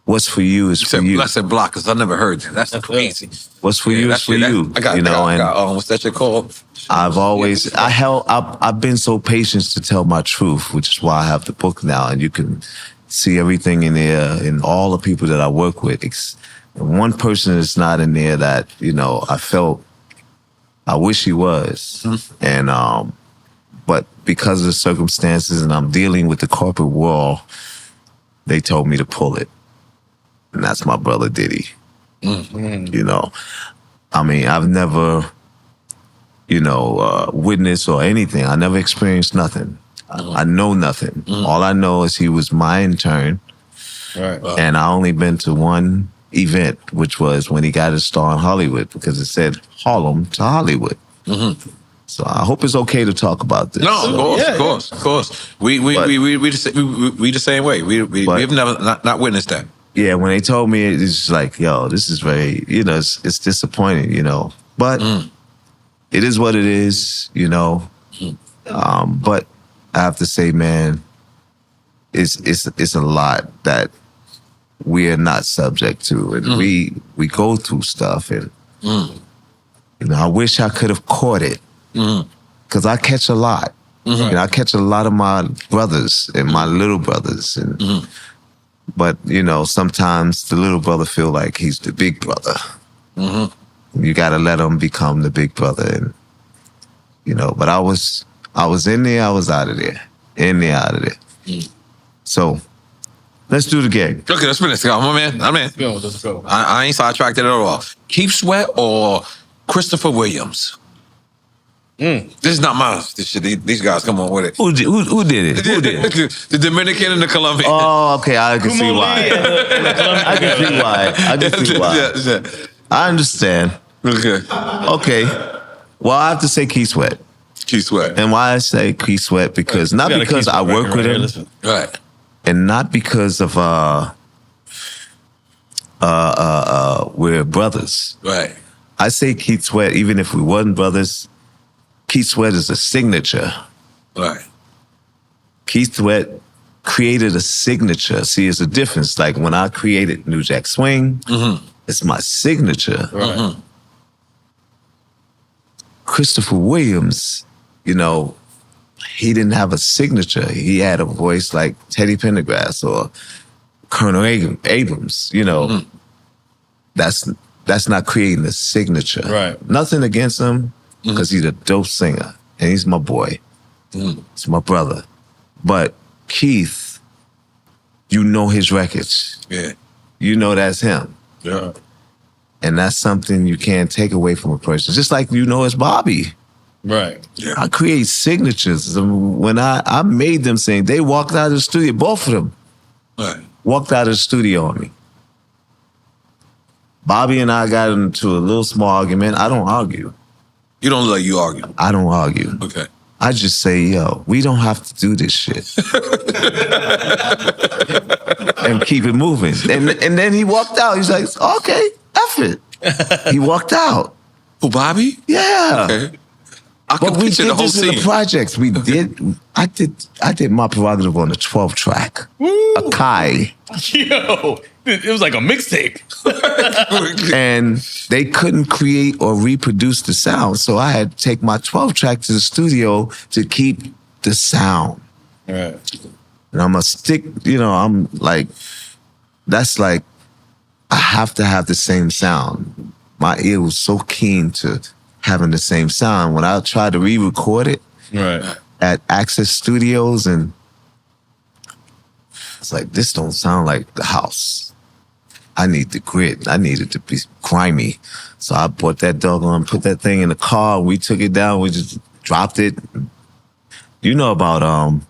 what's for you is for you. Blessed blockers. I never heard that. That's crazy. What's for you is for you. I got, what's that shit called? I've been so patient to tell my truth, which is why I have the book now, and you can see everything in there and all the people that I work with. One person is not in there that, I felt I wish he was. And, but because of the circumstances and I'm dealing with the corporate world, they told me to pull it. And that's my brother Diddy. I've never, witnessed or anything. I never experienced nothing. I know nothing. All I know is he was my intern. Right. And I only been to one event, which was when he got his star in Hollywood, because it said Harlem to Hollywood. So I hope it's okay to talk about this. No, of course. We the same way. We've never not witnessed that. Yeah, when they told me, it's just like, yo, this is very, it's disappointing, But it is what it is, But I have to say, man, it's a lot that we are not subject to, and we go through stuff, and I wish I could have caught it, because I catch a lot. I catch a lot of my brothers and my little brothers, and but sometimes the little brother feel like he's the big brother. You got to let him become the big brother, and You know, but I was in there, I was out of there. In there, out of there. So, let's do the game. Okay, let's finish. I'm in. Let's go. I ain't sidetracked it at all. Keith Sweat or Christopher Williams? This is not mine. This shit. These guys come on with it. Who did it? Who did it? The Dominican and the Colombian. Oh, okay, I can see why. I can see why. Yeah. I understand. Okay. Okay. Well, I have to say Keith Sweat. Keith Sweat. And why I say Keith Sweat, because not because I work with him, Right. and not because of we're brothers. Right. I say Keith Sweat, even if we wasn't brothers, Keith Sweat is a signature. Right. Keith Sweat created a signature. See, it's a difference. Like when I created New Jack Swing, it's my signature. Right. Christopher Williams, you know, he didn't have a signature. He had a voice like Teddy Pendergrass or Colonel Abrams, you know. That's not creating a signature. Right. Nothing against him, because he's a dope singer and he's my boy. He's my brother. But Keith, you know his records. Yeah. You know that's him. Yeah. And that's something you can't take away from a person. Just like you know it's Bobby. Right. Yeah. I create signatures. When I made them sing, they walked out of the studio, both of them Right. walked out of the studio on me. Bobby and I got into a little small argument. I don't argue. You don't look like you argue. I don't argue. Okay. I just say, yo, we don't have to do this shit. And keep it moving. And then he walked out. He's like, okay, F it. He walked out. Who, Bobby? Yeah. Okay. I can But we picture did the whole this in the scene. projects. I did My Prerogative on the 12th track. Akai. Yo, it was like a mixtape. And they couldn't create or reproduce the sound. So I had to take my 12th track to the studio to keep the sound. Right. And I'm a stick, you know, I'm like, that's like, I have to have the same sound. My ear was so keen to having the same sound. When I tried to re-record it Right. at Access Studios, and it's like, this don't sound like the house. I need the grit. I need it to be grimy. So I bought that doggone, put that thing in the car. We took it down. We just dropped it. You know about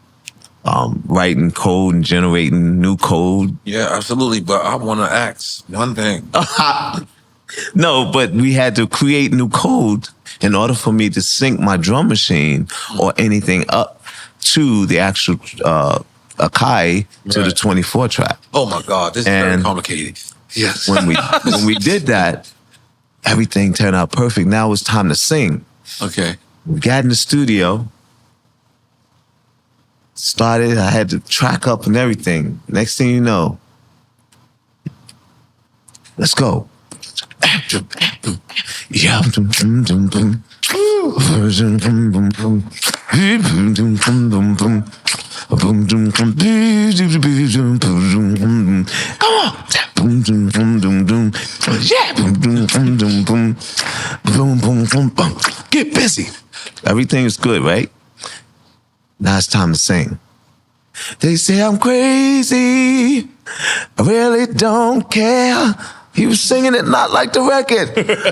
writing code and generating new code. Yeah, absolutely. But I want to ask one thing. No, but we had to create new code in order for me to sync my drum machine or anything up to the actual Akai to the 24 track. Oh my God, this is very complicated. Yes. When we did that, everything turned out perfect. Now it's time to sing. Okay. We got in the studio, started, I had the track up and everything. Next thing you know, let's go. Yeah. Get busy. Everything is good, right? Now it's time to sing. They say I'm crazy. I really don't care. He was singing it not like the record.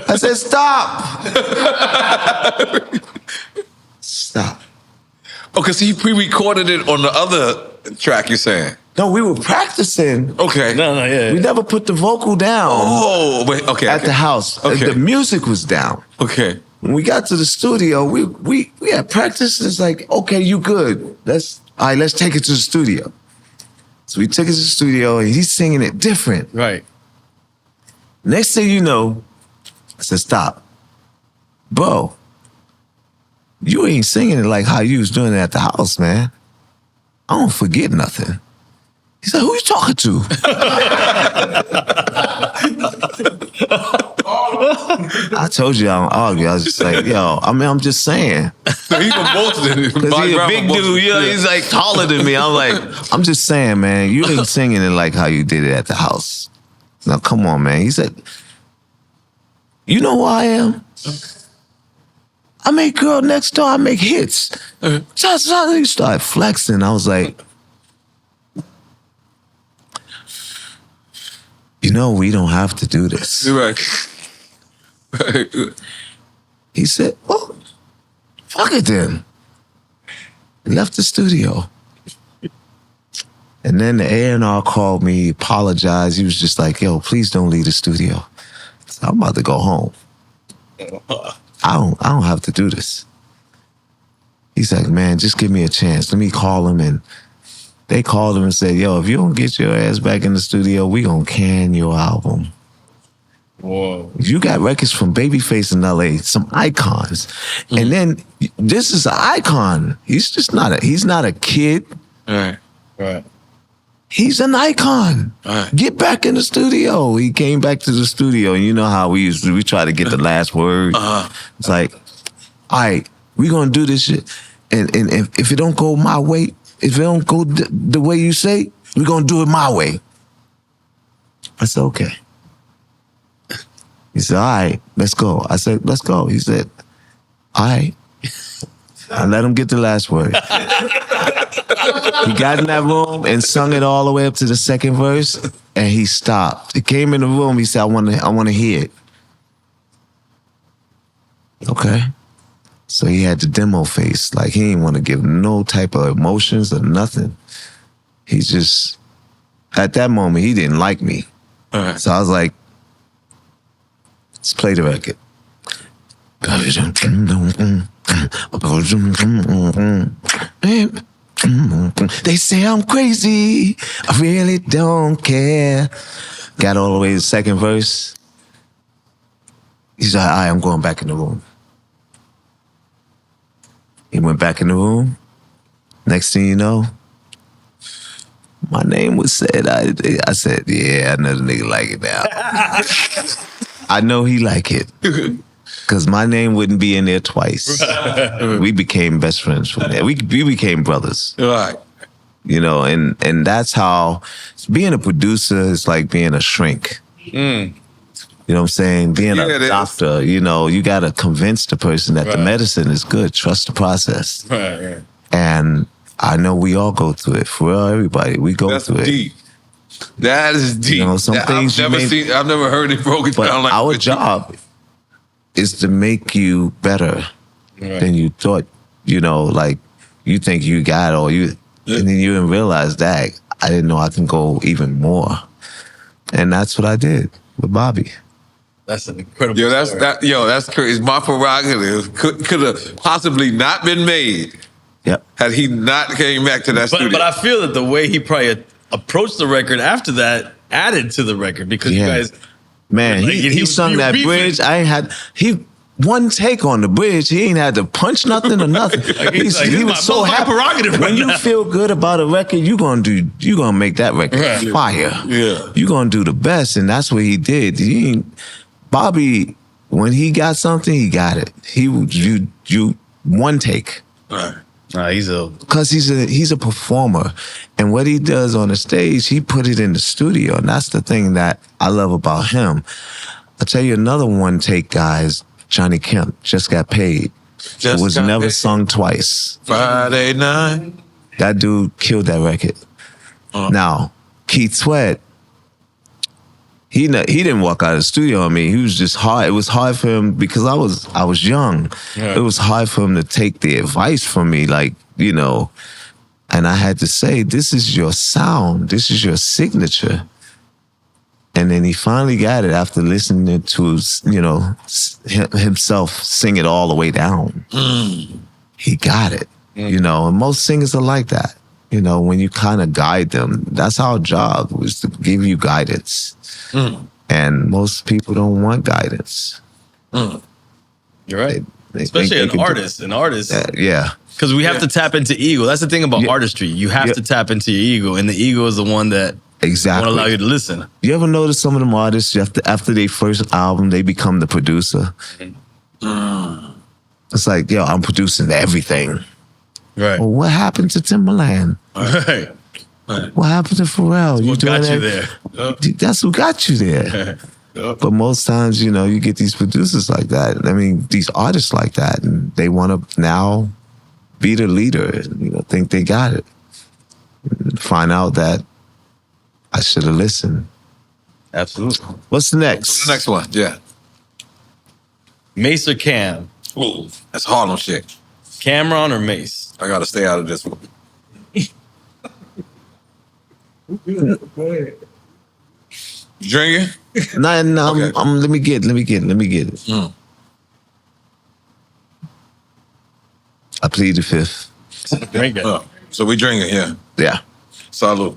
I said, stop. Stop. Oh, because he pre-recorded it on the other track, you're saying? No, we were practicing. Okay. No, yeah. We never put the vocal down Oh, wait, okay. at the house. Okay. The music was down. Okay. When we got to the studio, we had practice. It's like, okay, you good. Let's take it to the studio. So we took it to the studio and he's singing it different. Right. Next thing you know, I said, stop. Bro, you ain't singing it like how you was doing it at the house, man. I don't forget nothing. He said, who you talking to? I told you I don't argue. I was just like, yo, I'm just saying. So he was both Because he's a big dude, you know, he's like taller than me. I'm like, I'm just saying, man, you ain't singing it like how you did it at the house. Now, come on, man. He said, you know who I am? I make Girl Next Door, I make hits. Just he started flexing. I was like, we don't have to do this. Right. He said, well, fuck it then. He left the studio. And then the A&R called me, apologized. He was just like, yo, please don't leave the studio. So I'm about to go home. I don't have to do this. He's like, man, just give me a chance. Let me call him. And they called him and said, yo, if you don't get your ass back in the studio, we gonna can your album. Whoa. You got records from Babyface in LA, some icons. And then this is an icon. He's just he's not a kid. Right. He's an icon. Right. Get back in the studio. He came back to the studio. You know how we try to get the last word. It's like, all right, we gonna do this shit. And if it don't go my way, if it don't go the way you say, we gonna do it my way. I said, okay. He said, all right, let's go. I said, let's go. He said, all right. I let him get the last word. He got in that room and sung it all the way up to the second verse, and he stopped. He came in the room, he said, I want to hear it. Okay. So he had the demo face. Like, he didn't want to give no type of emotions or nothing. He just, at that moment, he didn't like me. Right. So I was like, let's play the record. They say I'm crazy. I really don't care. Got all the way to the second verse. He's like, all right, I'm going back in the room. He went back in the room. Next thing you know, my name was said. I said, yeah, I know the nigga like it now. I know he like it. Because my name wouldn't be in there twice. We became best friends from there. We became brothers. Right. And that's how being a producer is like being a shrink. You know what I'm saying? Being a doctor, you got to convince the person that the medicine is good. Trust the process. Right. And I know we all go through it. For real, everybody, we go through it. Deep. That is deep. Some things I've never heard it broken but down like our that. job is to make you better than you thought. Like you think you got and then you didn't realize that I didn't know I can go even more. And that's what I did with Bobby. That's an incredible story. That's crazy. My Prerogative could have possibly not been made. Yep. Had he not came back to that studio. But I feel that the way he probably approached the record after that added to the record because you guys. Man, he sung that bridge. He one take on the bridge. He ain't had to punch nothing or nothing. He was so happy. When you feel good about a record, you gonna make that record fire. Yeah. You gonna do the best, and that's what he did. Bobby, when he got something, he got it. You one take. Right. Because he's a performer, and what he does on the stage, he put it in the studio, and that's the thing that I love about him. I'll tell you another one take, guys. Johnny Kemp, Just Got Paid. Was never sung twice. Friday night. That dude killed that record. Now, Keith Sweat, he didn't walk out of the studio on me. He was just hard. It was hard for him because I was young. Yeah. It was hard for him to take the advice from me, and I had to say, this is your sound. This is your signature. And then he finally got it after listening to, himself sing it all the way down. He got it, and most singers are like that. When you kind of guide them, that's our job, was to give you guidance. And most people don't want guidance. You're right. Especially an artist. Yeah. Because we have to tap into ego. That's the thing about artistry. You have to tap into your ego, and the ego is the one that won't allow you to listen. You ever notice some of them artists, after their first album, they become the producer? It's like, yo, I'm producing everything. Right. Well, what happened to Timbaland? Right. What happened to Pharrell? What got you there? That's who got you there. But most times, you get these producers like that. I mean, these artists like that, and they want to now be the leader. Think they got it. Find out that I should have listened. Absolutely. What's the next? What's the next one? Yeah. Mace or Cam? Ooh, that's Harlem shit. Cameron or Mace? I gotta stay out of this one. You drinking? No. Okay. Let me get it. I plead the fifth. Drinking. So we drinking, yeah. Yeah. Salud.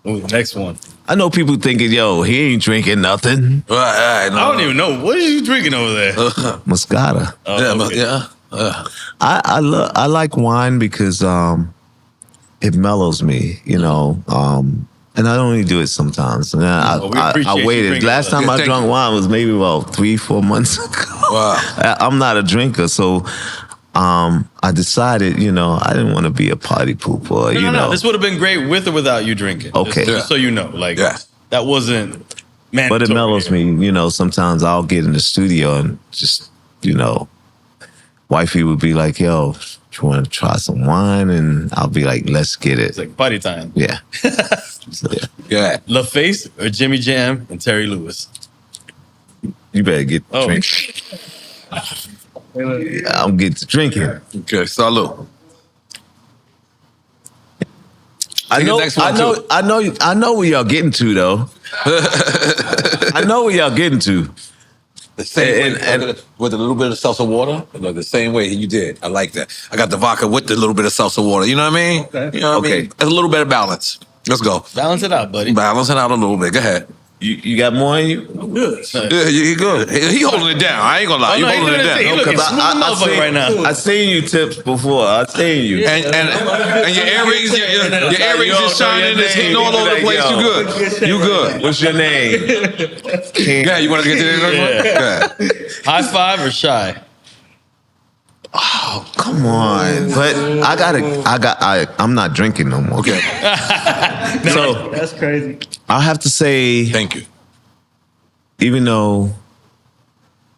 Ooh, next one. I know people thinking, yo, he ain't drinking nothing. No. I don't even know. What are you drinking over there? Moscata. I like wine because it mellows me, and I only do it sometimes. And I waited. Last time I drank wine was maybe 3-4 months ago. Wow. I'm not a drinker, so I decided, I didn't want to be a party pooper. No. This would have been great with or without you drinking. Okay. Just so you know, that wasn't mandatory. But it mellows me. Sometimes I'll get in the studio and just, wifey would be like, yo, you want to try some wine? And I'll be like, let's get it. It's like party time. Yeah. So, yeah. Yeah. LaFace or Jimmy Jam and Terry Lewis? You better get the drink. I'm getting to drinking. Okay, salud. I know where y'all getting to though. I know where y'all getting to. The same way, with a little bit of salsa water, the same way you did. I like that. I got the vodka with the little bit of salsa water. You know what I mean? Okay. You know what I mean? There's a little bit of balance. Let's go. Balance it out, buddy. Balance it out a little bit. Go ahead. You got more in you? I'm good. Yeah, you good. He holding it down. I ain't gonna lie. You holding it down. I seen you tips before. I seen you. And your earrings, your earrings is shining. It's hitting all over the place. You good. You good. What's your name? Yeah, you want to get to the next one? Yeah. High five or shy? Oh, come on. But I'm not drinking no more. Okay. So That's crazy. I'll have to say, Thank you. even though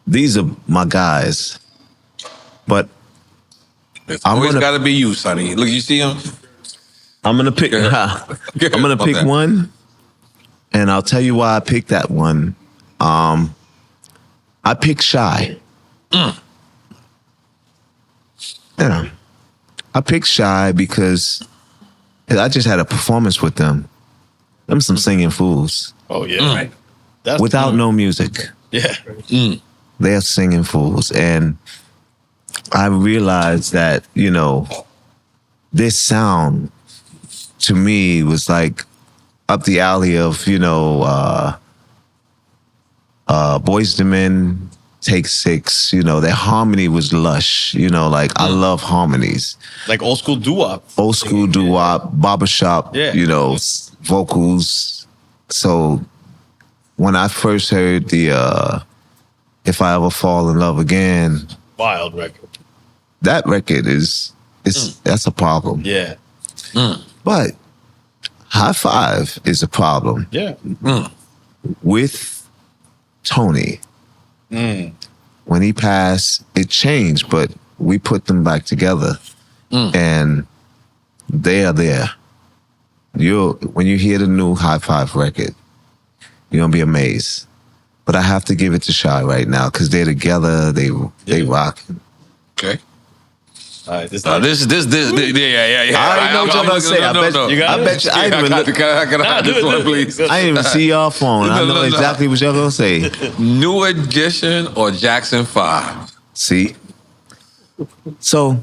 these are my guys, but It's always got to be you, Sonny. Look, you see him? I'm gonna pick. I'm gonna pick one, and I'll tell you why I picked that one. I picked Shy. Yeah, I picked Shy because I just had a performance with them. Them some singing fools. Oh yeah, That's without no music. Yeah, They're singing fools, and I realized that this sound to me was like up the alley of Boyz II Men, Take 6. Their harmony was lush. I love harmonies. like old school doo-wop. Old school doo-wop, barbershop. Yeah. Vocals. So when I first heard the If I Ever Fall in Love Again, Wild record. that record that's a problem. Yeah, But High Five is a problem. yeah. With Tony. When he passed, it changed, but we put them back together, and they are there. When you hear the new High Five record, you're gonna be amazed. But I have to give it to Shy right now because they're together. They rock. Okay. All right, this yeah. I already know what you're gonna say. I bet you. I didn't even this one, please. I didn't even see y'all phone. I know exactly what y'all gonna say. New Edition or Jackson 5? See? So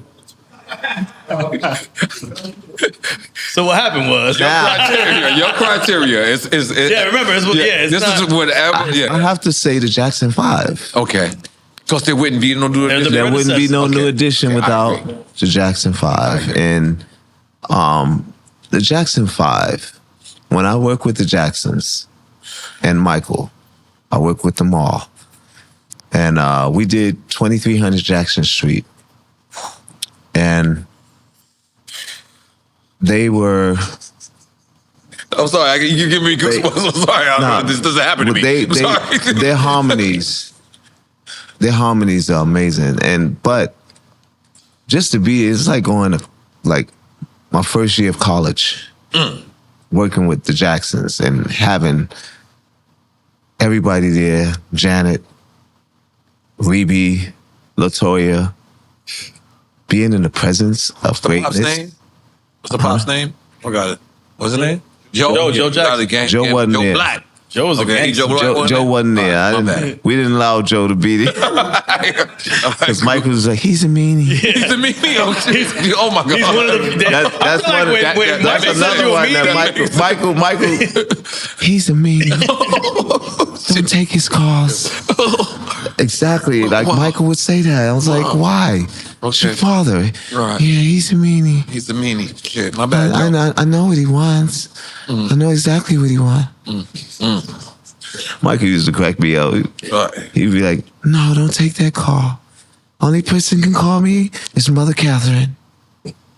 what happened was Your criteria is remember it's this is whatever. I have to say the Jackson 5. Okay. Because there wouldn't be no new edition. There wouldn't be no new Okay. edition without the Jackson 5. And the Jackson 5, when I work with the Jacksons and Michael, I work with them all. And we did 2300 Jackson Street. And they were I'm sorry. You give me goosebumps. I'm sorry. This doesn't happen to me. I'm sorry. Their harmonies are amazing. But just to be, it's like going to like my first year of college, working with the Jacksons and having everybody there, Janet, Rebe, LaToya, being in the presence of greatness. What's the pop's name? I got it. What's his name? Joe Jackson. Joe wasn't there. Black. Joe was a gangster. Joe wasn't there. We didn't allow Joe to beat it. Because Michael was like, he's a meanie. He's a meanie. Oh my God. He's one of the. That's another one that Michael, he's a meanie. Don't take his calls. Exactly. Like Michael would say that. I was like, why? It's your father. Right. Yeah, he's a meanie. He's a meanie. Shit, my bad. I know what he wants. I know exactly what he wants. Michael used to crack me out. He'd be like, no, don't take that call. Only person can call me is Mother Catherine.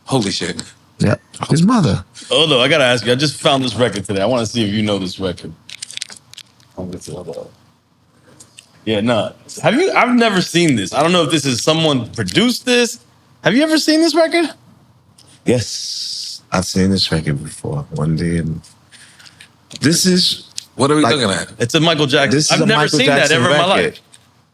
Holy shit. Yep, his mother. Oh no, I gotta ask you. I just found this record today. I want to see if you know this record. Yeah, no. Have you? I've never seen this. I don't know if this is someone produced this. Have you ever seen this record? Yes, I've seen this record before. One day, and this is what are we looking at? It's a Michael Jackson. This is I've never seen that ever in my life.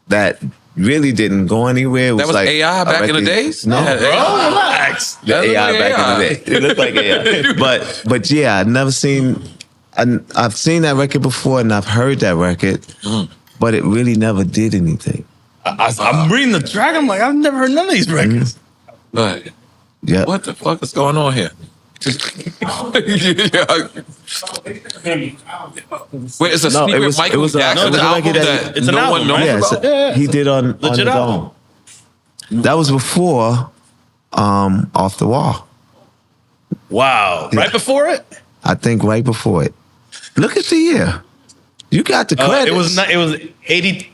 That really didn't go anywhere. It was that was like AI back in the days. No, relax. The AI back in the day. It looked like AI, but yeah, I've never seen. I've seen that record before, and I've heard that record. But it really never did anything. I'm reading the track. I'm like, I've never heard none of these records. Right. Yeah. What the fuck is going on here? Wait, it's a secret Michael Jackson album that it's an no album, one knows right? about? He did on his own. That was before Off the Wall. Wow. Yeah. Right before it? I think right before it. Look at the year. You got the credits. It was 80.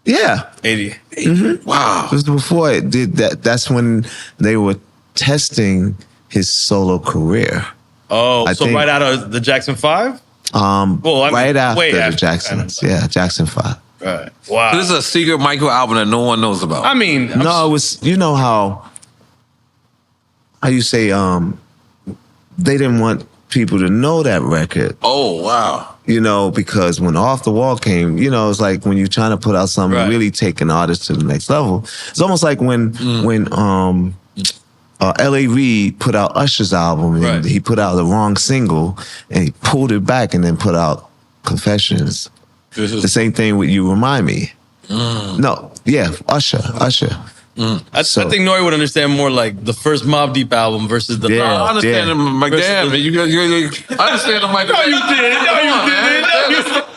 Yeah. 80. Mm-hmm. Wow. It was before it did that. That's when they were testing his solo career. Oh, I think, right out of the Jackson 5? Right after the Jacksons. Yeah, Jackson 5. Right. Wow. So this is a secret Michael album that no one knows about. I mean, no, it was, you know how you say, they didn't want people to know that record. Oh, wow. You know, because when Off the Wall came, you know, it's like when you're trying to put out something, really take an artist to the next level. It's almost like when L.A. Reid put out Usher's album and he put out the wrong single and he pulled it back and then put out Confessions. The same thing with You Remind Me. No, yeah, Usher. I think N.O.R.E would understand more like the first Mobb Deep album versus the. Yeah, I understand him. Like, damn, I understand him. Like, no, you didn't. No, you didn't.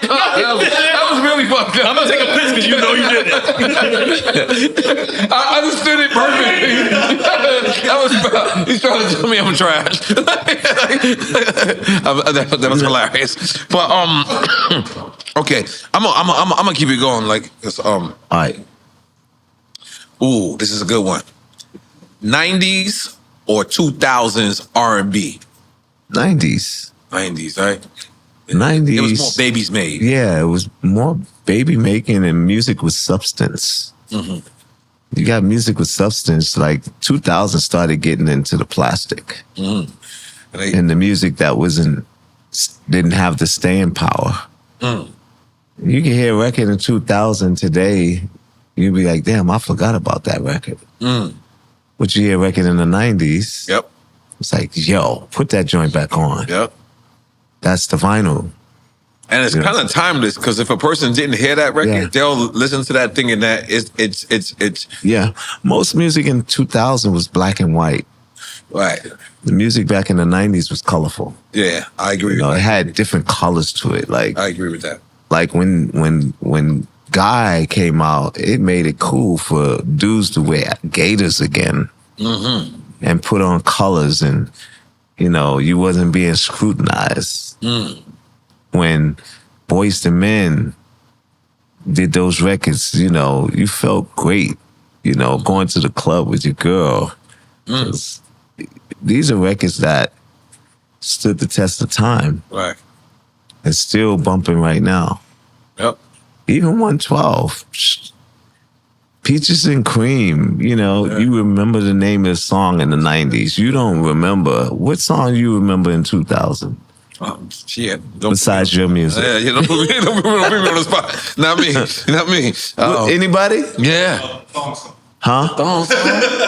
That was really fucked up. I'm gonna take a piss because you know you did it. I understood it perfectly. He's trying to tell me I'm trash. That was hilarious. But okay, I'm gonna keep it going. Like, all right. Ooh, this is a good one. 90s or 2000s R&B? 90s. 90s, right? 90s. It was more babies made. Yeah, it was more baby making and music with substance. Mm-hmm. You got music with substance. Like 2000 started getting into the plastic. Mm-hmm. And the music that didn't have the staying power. Mm. You can hear a record in 2000 today, you'd be like, damn, I forgot about that record. Mm. But you hear a record in the 90s. Yep. It's like, yo, put that joint back on. Yep. That's the vinyl. And it's kind of timeless because if a person didn't hear that record, they'll listen to that thing and that it's. Yeah. Most music in 2000 was black and white. Right. The music back in the 90s was colorful. Yeah, I agree with that. It had different colors to it. Like I agree with that. Like when Guy came out, it made it cool for dudes to wear gaiters again and put on colors, and you know, you wasn't being scrutinized. When Boyz II Men did those records, you know, you felt great, you know, going to the club with your girl. These are records that stood the test of time. Right. It's still bumping right now. Yep. Even 112. Peaches and Cream, you remember the name of the song in the 90s. You don't remember. What song you remember in 2000? Shit. Besides your music. Yeah, don't put me on the spot. Not me. Anybody? Yeah. Huh?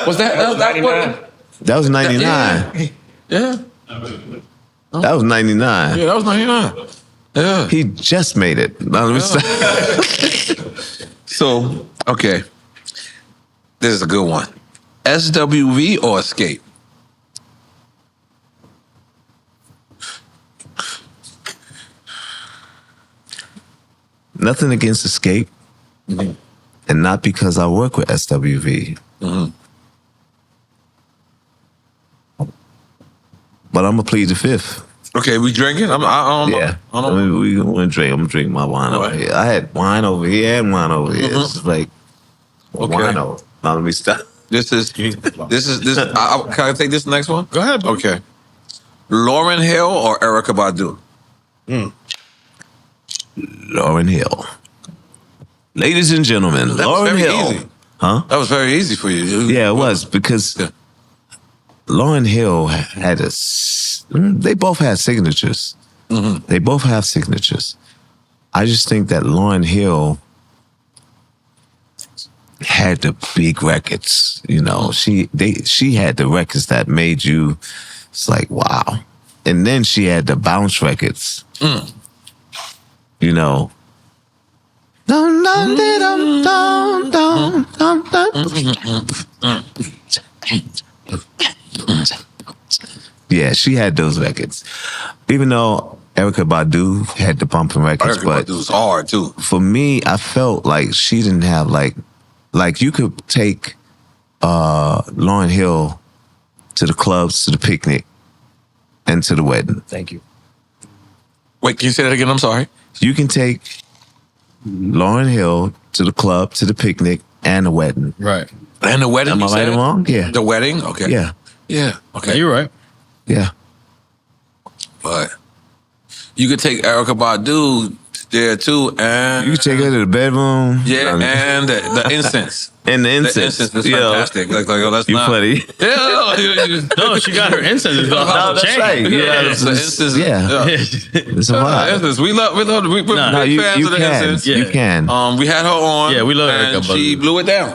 Was that 99? That was 99. Yeah. That was 99. Yeah, that was 99. Yeah. He just made it. Now, let me say. So, okay. This is a good one. SWV or Escape? Nothing against Escape. Mm-hmm. And not because I work with SWV. Mm-hmm. But I'm going to plead the fifth. Okay, we drinking? I don't know. Yeah. I don't know. We're going to drink. I'm going to drink my wine over here. I had wine over here and wine over here. It's like wine over. Now let me stop. This is. Can I take this next one? Go ahead. Bro. Okay. Lauryn Hill or Erykah Badu? Lauryn Hill. Ladies and gentlemen, Lauryn Hill. Easy. Huh? That was very easy for you. Yeah, it was because Lauryn Hill had they both had signatures. Mm-hmm. They both have signatures. I just think that Lauryn Hill had the big records. She had the records that made you. It's like wow, and then she had the bounce records. Yeah, she had those records. Even though Erykah Badu had the bumping records, Erykah Badu's hard too. For me, I felt like she didn't have like you could take Lauryn Hill to the clubs, to the picnic, and to the wedding. Thank you. Wait, can you say that again? I'm sorry. You can take Lauryn Hill to the club, to the picnic, and the wedding. Right. And the wedding. Am I right or wrong? Yeah. The wedding. Okay. Yeah. Yeah. Okay. Yeah, you're right. Yeah. But you could take Erykah Badu there too, and You can take her to the bedroom. yeah, and the incense. And the The incense. incense is fantastic. Like, that's You not. funny. Yeah. No, she got her incense. It's No, that's right. Yeah, the it's incense. yeah. It's a vibe. Incense. We love. We're No, big you fans of the can. incense. You can. We had her on. Yeah, we love and Erykah Badu. she blew it down.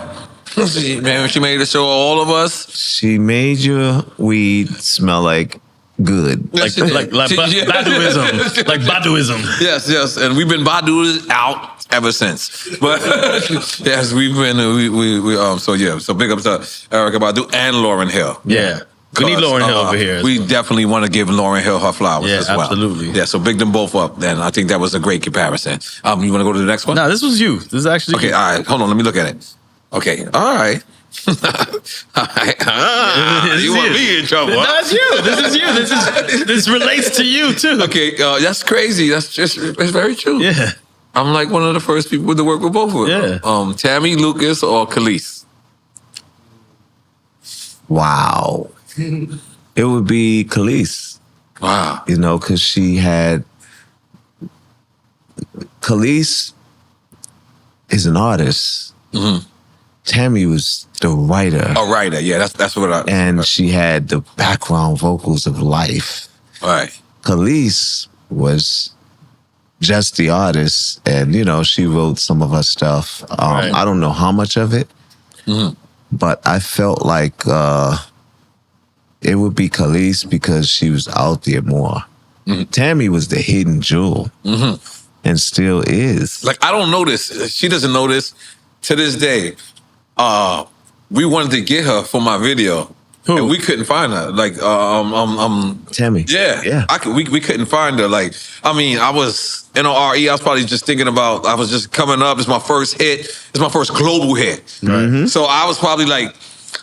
She made it show all of us. She made your weed smell like good. Like Baduism. Like Baduism. Yes, and we've been Badu'd out ever since. But yes, we've been so big up to Erykah Badu and Lauryn Hill. Yeah. We need Lauryn Hill over here. We definitely want to give Lauryn Hill her flowers as well. Absolutely. Yeah, so big them both up. And I think that was a great comparison. You want to go to the next one? No, this was you. This is actually Okay, you. all right. Hold on, let me look at it. Okay, all right. All right. You want me in trouble? No, it's you. This is you. This relates to you too. Okay, that's crazy. It's very true. Yeah. I'm like one of the first people to work with both of them. Yeah. Tammy Lucas or Khalees? Wow. It would be Khalees. Wow. Because she had. Khalees is an artist. Mm-hmm. Tammy was the writer. A writer, yeah, that's what I. And she had the background vocals of life. Right. Khalees was just the artist, and she wrote some of her stuff. Right. I don't know how much of it, but I felt like it would be Khalees because she was out there more. Tammy was the hidden jewel, and still is. Like I don't know this. She doesn't know this to this day. We wanted to get her for my video. Who? And we couldn't find her. Like, Tammy. Yeah. We couldn't find her. Like, I mean, I was N.O.R.E. I was probably just thinking about, I was just coming up. It's my first hit. It's my first global hit. Mm-hmm. So I was probably like,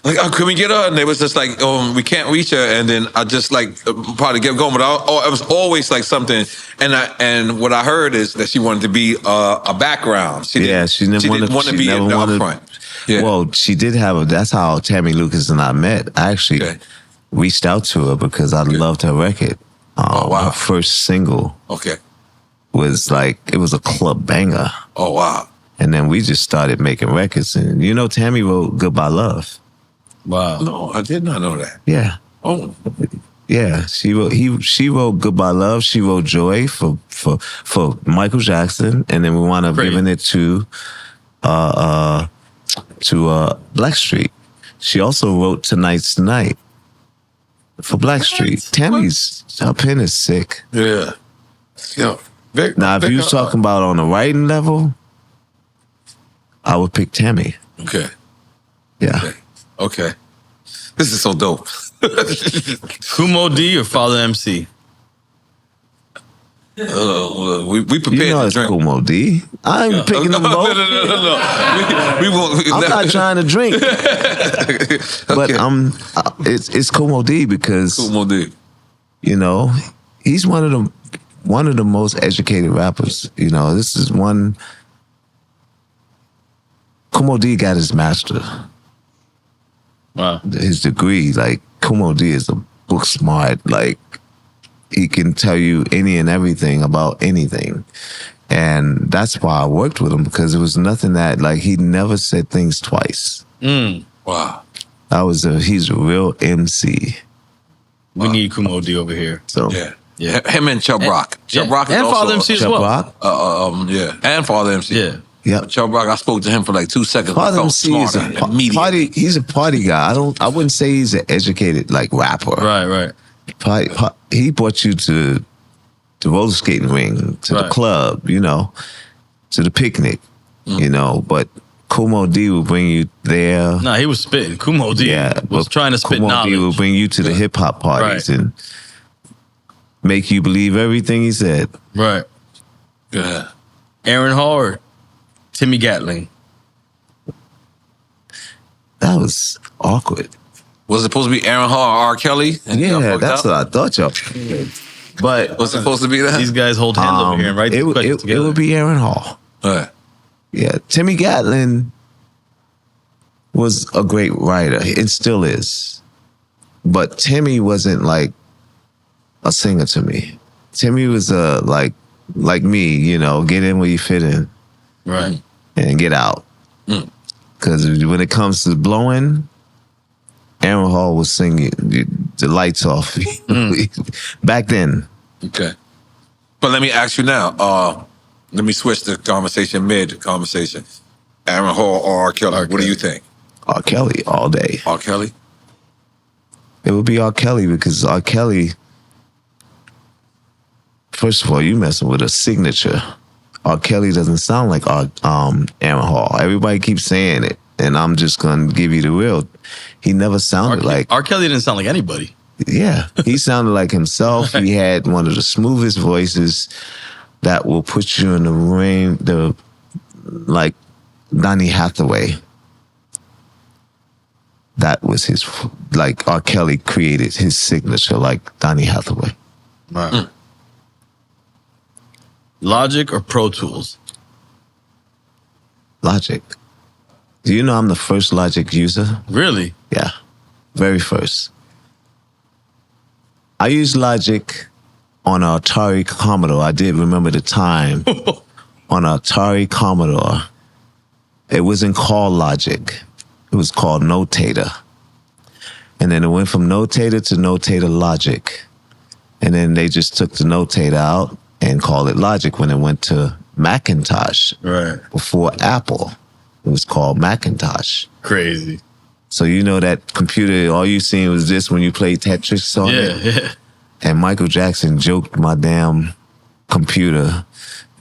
oh, can we get her? And they was just like, we can't reach her. And then I just probably kept going. But it was always like something. And what I heard is that she wanted to be a background. She didn't want to be in the upfront. Yeah. Well, she did have that's how Tammy Lucas and I met. I actually reached out to her because I loved her record. Oh, wow. Her first single Okay. was like, it was a club banger. Oh, wow. And then we just started making records. And you know, Tammy wrote Goodbye Love. Wow. No, I did not know that. Yeah. Oh, Yeah. She wrote Goodbye Love. She wrote Joy for Michael Jackson. And then we wound up Great. giving it to Blackstreet. She also wrote Tonight's the Night for Blackstreet. Tammy's, her pen is sick. yeah. Yeah. Now, if you was talking about on the writing level, I would pick Tammy. Okay. Yeah. Okay. This is so dope. Kumo D or Father MC? We prepared You know to it's drink. Kumo D. I ain't picking them both. No. We won't. I'm not trying to drink. But it's Kumo D because Kumo D. you know, he's one of the most educated rappers. You know, this is one. Kumo D got his master, Wow. his degree. Like Kumo D is a book smart. Like he can tell you any and everything about anything, and that's why I worked with him because it was nothing that like he never said things twice. Wow. He's a real MC. We need Kumo D over here. So Yeah. Yeah. Him and Chubb Rock. Chubb Rock is And also Father MC as Chubb well. Rock, yeah. And Father MC. Yeah. yep. Chubb Rock, I spoke to him for like 2 seconds. I Father felt MC is smarter a immediately. party. He's a party guy. I wouldn't say he's an educated like rapper. Right. He brought you to the roller skating ring, to the Right. club, you know, to the picnic, you know. But Kumo D will bring you there. Nah, he was spitting. Kumo D was but trying to spit Kumo knowledge. D will bring you to the hip hop parties Right. and make you believe everything he said. Right. Yeah. Aaron Hall or Timmy Gatling? That was awkward. Was it supposed to be Aaron Hall or R. Kelly? And y'all Yeah, fucked that's up? what I thought y'all. But Was it supposed to be that? These guys hold hands over here and write these questions it together. would be Aaron Hall. Right. Yeah, Timmy Gatlin was a great writer and still is. But Timmy wasn't like a singer to me. Timmy was like me, you know, get in where you fit in Right. and get out. Because when it comes to blowing, Aaron Hall was singing the lights off back then. Okay. But let me ask you now. Let me switch the conversation mid-conversation. Aaron Hall or R. Kelly? What do you think? R. Kelly all day. R. Kelly? It would be R. Kelly because R. Kelly, first of all, you messing with a signature. R. Kelly doesn't sound like Aaron Hall. Everybody keeps saying it, and I'm just gonna give you the real. He never sounded like R. Kelly didn't sound like anybody. Yeah, he sounded like himself. He had one of the smoothest voices that will put you in the ring. Like Donny Hathaway. That was his, like R. Kelly created his signature like Donny Hathaway. Right. Logic or Pro Tools? Logic. Do you know I'm the first Logic user? Really? Yeah, very first. I used Logic on an Atari Commodore. I did remember the time on an Atari Commodore. It wasn't called Logic. It was called Notator. And then it went from Notator to Notator Logic. And then they just took the Notator out and called it Logic when it went to Macintosh. Right. Before Apple. It was called Macintosh. Crazy. So you know that computer, all you seen was this when you played Tetris on it? Yeah. And Michael Jackson joked my damn computer.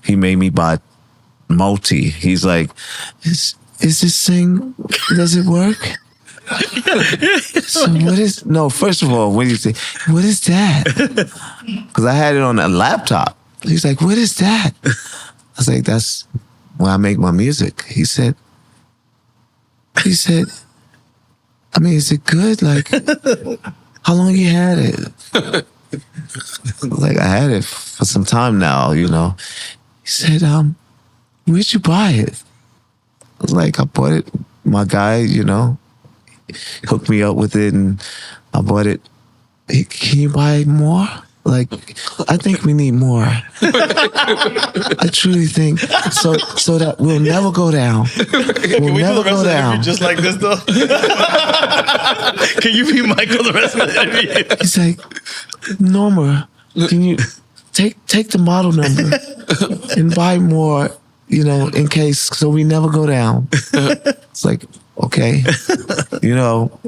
He made me buy multi. He's like, is this thing, does it work? So first of all, when you say, what is that? Because I had it on a laptop. He's like, what is that? I was like, that's where I make my music. He said, I mean, is it good? Like, how long you had it? Like, I had it for some time now, you know. He said, where'd you buy it? I was like, I bought it. My guy, you know, hooked me up with it and I bought it. Hey, can you buy more? Like, I think we need more. I truly think so that we'll never go down. We'll never go down. Just like this though. Can you be Michael the rest of the interview? He's like, Norma, can you take the model number and buy more, you know, in case, so we never go down. It's like, okay, you know,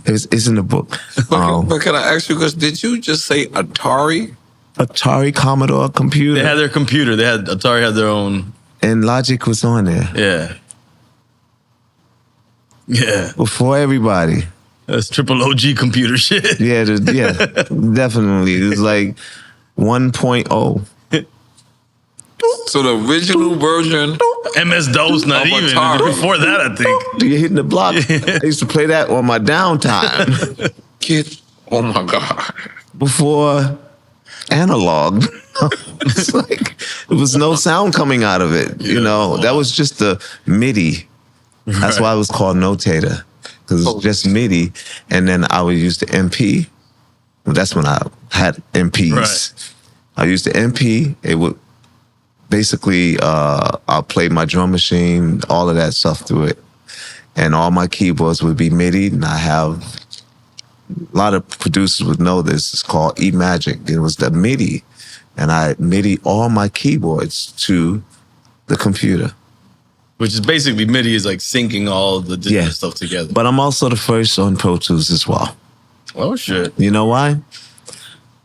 it's in the book. But can I ask you, because did you just say Atari? Atari Commodore computer. They had their computer. Atari had their own. And Logic was on there. Yeah. Yeah. Before everybody. That's triple OG computer shit. Yeah, definitely. It was like 1.0. So the original version, MS-DOS, not even. Atari. Before that, I think. You're hitting the block. I used to play that on my downtime. kid. Oh my God. Before analog. It's like there was no sound coming out of it. You know, that was just the MIDI. That's why it was called Notator, because it was just MIDI. And then I would use the MP. That's when I had MPs. Right. I used the MP. It would basically, I'll play my drum machine, all of that stuff through it. And all my keyboards would be MIDI. And I have, a lot of producers would know this. It's called eMagic. It was the MIDI. And I MIDI all my keyboards to the computer. Which is basically MIDI is like syncing all the digital stuff together. But I'm also the first on Pro Tools as well. Oh, shit. You know why?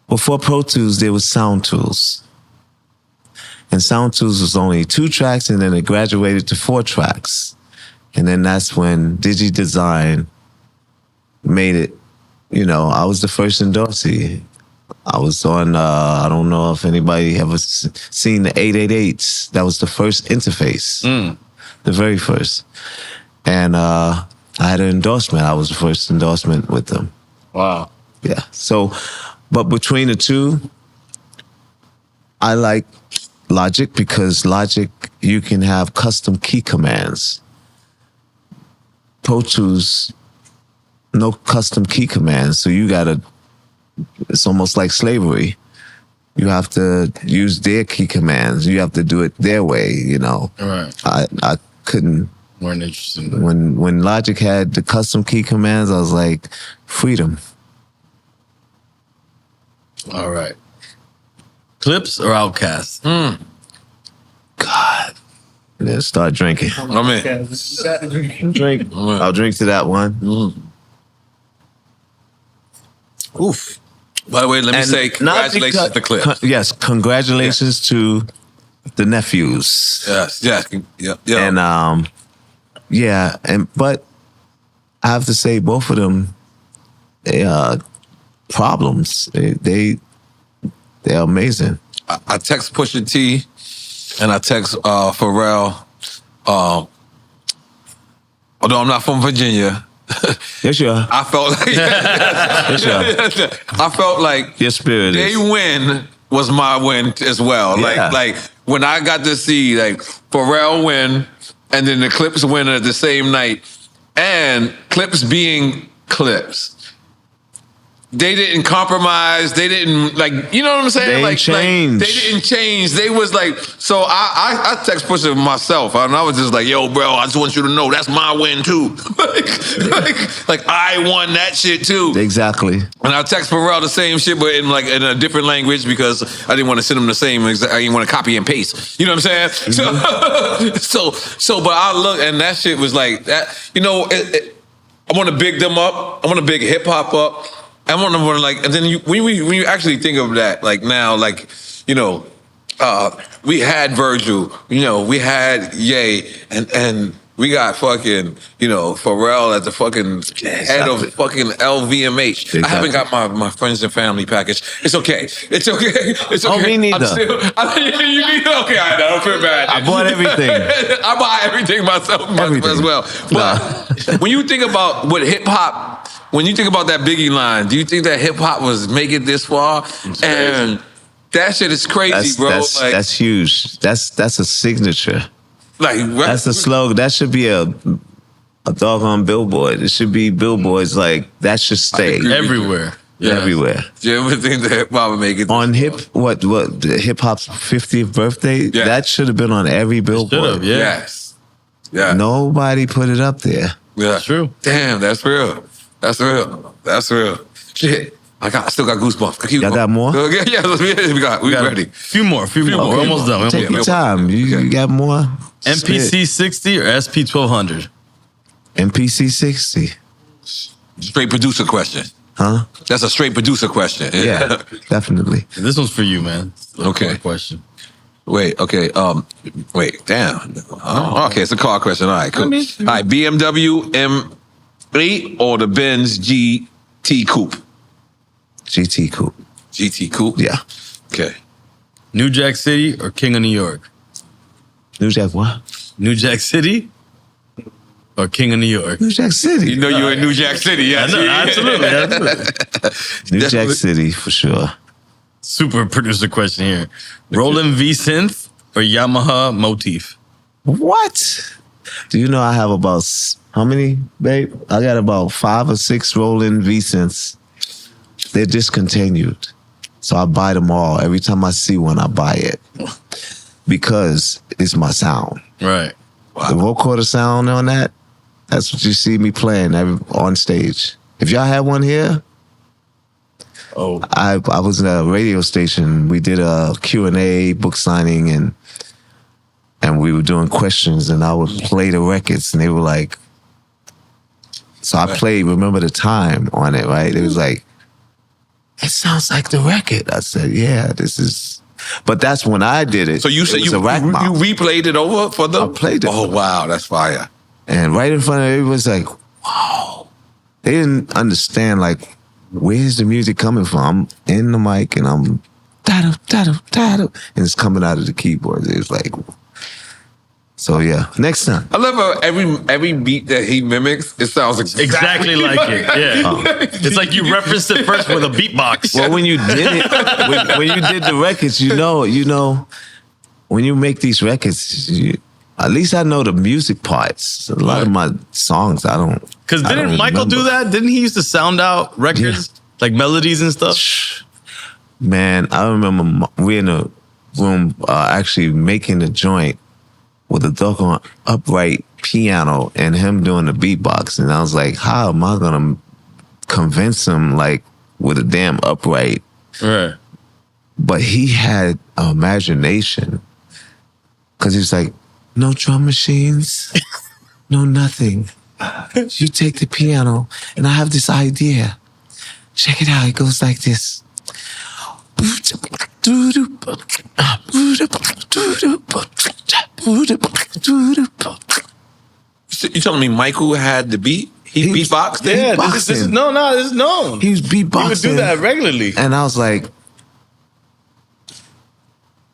Before Pro Tools, there was Sound Tools. And Sound Tools was only 2 tracks, and then it graduated to 4 tracks. And then that's when DigiDesign made it, you know, I was the first endorsee. I was on, I don't know if anybody ever seen the 888s. That was the first interface, the very first. And I had an endorsement. I was the first endorsement with them. Wow. Yeah. So, but between the two, I like Logic because Logic, you can have custom key commands. Pro Tools, no custom key commands. So you gotta, it's almost like slavery. You have to use their key commands. You have to do it their way, you know. Right. I couldn't. Weren't interested. When Logic had the custom key commands, I was like, freedom. All right. Clips or Outkast? God. And then start drinking. I'm in. Drink. I'll drink to that one. Oof. By the way, let me say congratulations to Clips. Yes, congratulations to the nephews. Yes, yeah. And but I have to say both of them, they are problems. They're amazing. I text Pusha T and I text Pharrell. Although I'm not from Virginia. Yes, you are. I felt like Yes, you are. I felt like Your spirit they is. win was my win as well. Yeah. Like when I got to see like Pharrell win and then the Clips win at the same night, and Clips being Clips. They didn't compromise. They didn't you know what I'm saying? They changed. They didn't change. They was like, so I text Pusha myself, and I was just like, yo, bro, I just want you to know that's my win too. like I won that shit too. Exactly. And I text Pharrell the same shit, but in a different language because I didn't want to send him the same. I didn't want to copy and paste. You know what I'm saying? Mm-hmm. So, but I look, and that shit was like that. You know, I want to big them up. I want to big hip hop up. I want to like, and then when you actually think of that, like now, like, you know, we had Virgil, you know, we had Ye, and we got fucking, you know, Pharrell at the fucking head of fucking LVMH. Exactly. I haven't got my friends and family package. It's okay. It's okay. It's okay. Oh, me neither. You neither? Okay, I don't feel bad. I bought everything. I buy everything myself as well. But when you think about what hip hop, when you think about that Biggie line, do you think that hip hop was making this far? And that shit is crazy, bro. That's huge. That's a signature. Like That's a slogan. That should be a doggone billboard. It should be billboards like that should stay everywhere. everywhere. Do you ever think that hip hop would make it On the hip hop's 50th birthday? Yeah. That should have been on every billboard. Yes. Yeah. Nobody put it up there. Yeah. That's true. Damn, that's real. That's real. That's real. Shit. I still got goosebumps. Y'all got more? Yeah, we ready. Few more. We're almost done. Take your time. You got more? MPC 60 or SP 1200? MPC 60. Straight producer question. Huh? That's a straight producer question. Yeah, definitely. This one's for you, man. Okay. Question. Wait, okay. Wait, damn. Oh, okay, it's a car question. All right, cool. All right, BMW M8 or the Benz GT Coupe? GT Coupe. GT Coupe? Yeah. Okay. New Jack City or King of New York? New Jack what? New Jack City or King of New York? New Jack City. You know you're in New Jack City, yeah. Absolutely. New Jack City, for sure. Super producer question here. Roland V Synth or Yamaha Motif? What? Do you know I have about, how many, babe? I got about 5 or 6 Roland V synths. They're discontinued. So I buy them all. Every time I see one, I buy it. Because it's my sound. Right. Wow. The vocoder sound on that, that's what you see me playing on stage. If y'all had one here, I was in a radio station. We did a Q&A, book signing, and we were doing questions, and I would play the records, and they were like, so I played Remember the Time on it, right? It was like, it sounds like the record. I said, yeah, this is, but that's when I did it. So you said you replayed it over for them? I played it. Oh, wow, that's fire. And right in front of everybody was like, wow. They didn't understand, like, where's the music coming from? I'm in the mic and I'm da-da, da-da, da-da, and it's coming out of the keyboard. It was like, so yeah, next time. I love how every beat that he mimics, it sounds exactly like it. Yeah. It's like you referenced it first with a beatbox. Well, when you did it, when you did the records, you know, when you make these records, at least I know the music parts. A lot of my songs, I don't. Because didn't Michael do that? Didn't he used to sound out records, like melodies and stuff? Man, I remember we in a room actually making the joint with a doggone upright piano and him doing the beatbox. And I was like, how am I going to convince him, like, with a damn upright? Right. But he had an imagination. Because he was like, no drum machines, no nothing. You take the piano, and I have this idea. Check it out. It goes like this. You telling me Michael had the beat? He beatboxed? Yeah, this is known. He was beatboxing. He would do that regularly. And I was like,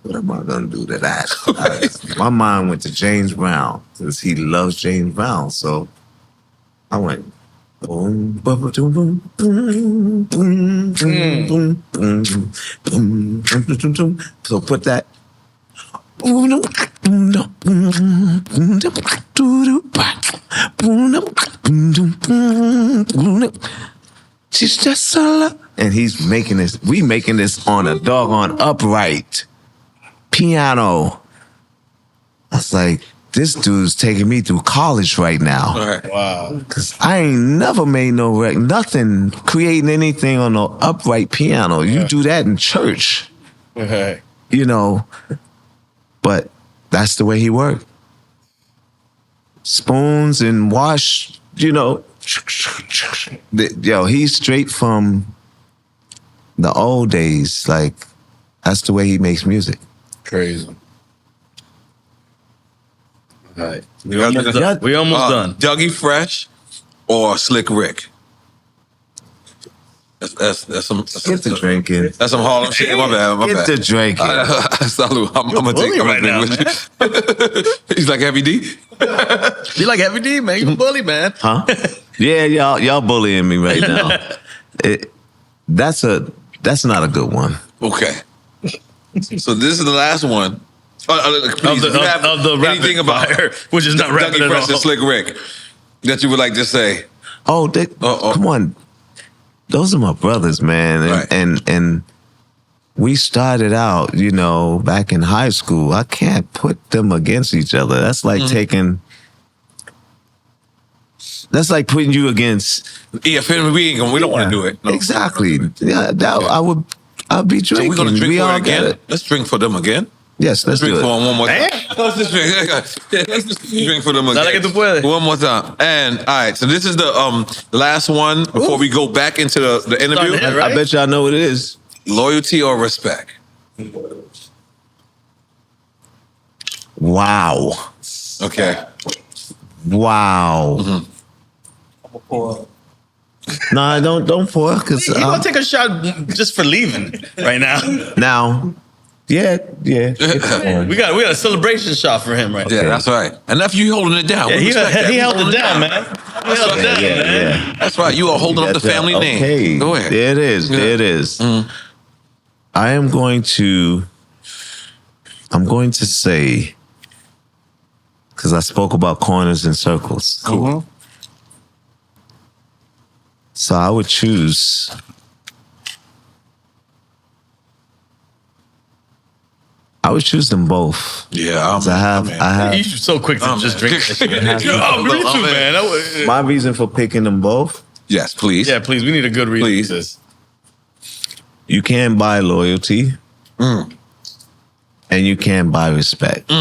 what am I going to do to that? My mind went to James Brown, because he loves James Brown. So I went, boom, boom, boom, boom, boom, boom, boom, boom, boom, boom. So put that. She's just and he's making this. We making this on a doggone upright piano. I was like, this dude's taking me through college right now. Right. Wow. Cause I ain't never made no nothing, creating anything on no upright piano. You do that in church. Right. You know. But that's the way he worked. Spoons and wash, you know. Yo, he's straight from the old days. Like, that's the way he makes music. Crazy. All right. We We almost done. Dougie Fresh or Slick Rick? That's some. Get the drink in. That's some Harlem shit. My bad. Get the drink in. Salute. I'm gonna take right now, with you. He's like Heavy D. You like Heavy D, man? You a bully, man. Huh? Yeah, y'all bullying me right now. That's not a good one. Okay. So this is the last one. Please, Of the anything rapid about fire, which is not rapid Dougie at Fresh all. and Slick Rick that you would like to say? Come on. those are my brothers, man. And we started out, you know, back in high school. I can't put them against each other. That's like that's like putting you against. Yeah, we don't want to do it. No. Exactly. Yeah, I'll be drinking. So we're gonna drink we for all it again. gotta, Let's drink for them again. Yes, let's drink do for it. them one more time. Let's just drink. Yeah, let's just drink for them again. One more time. And all right, so this is the last one before we go back into the interview. I bet y'all know what it is. Loyalty or respect? Wow. Okay. Wow. Nah, don't pour, because You gonna take a shot just for leaving right now? now. Yeah. We got a celebration shot for him right now. Yeah, that's right. And if you holding it down, Yeah, we respect that. he We held holding it down, man. He held it down, man. Yeah. That's right. You are holding up the family name. Okay. Go ahead. There it is. Yeah. There it is. I am going to say, because I spoke about corners and circles. Cool. So I would choose. I would choose them both. Yeah, I have. You're so quick to just drink that shit. Oh, Me too, man. My reason for picking them both. Yes, please. Yeah, please. We need a good reason Please. for this. You can't buy loyalty, and you can't buy respect.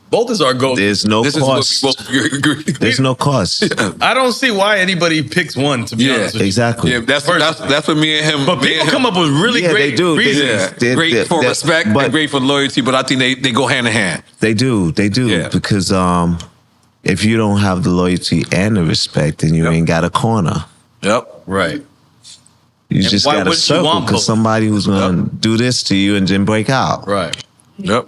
Both is our goal. There's no This cost. is what we both agree. There's no cost. I don't see why anybody picks one, to be honest with you. Exactly. Yeah, that's what me and him. But me people and him- come up with really Yeah, great they do. reasons. great for respect and great for loyalty, but I think they go hand in hand. They do. Yeah. Because if you don't have the loyalty and the respect, then you ain't got a corner. Yep. Right. You And just why got a wouldn't you circle want both? because somebody who's going to do this to you and then break out. Right. Yep.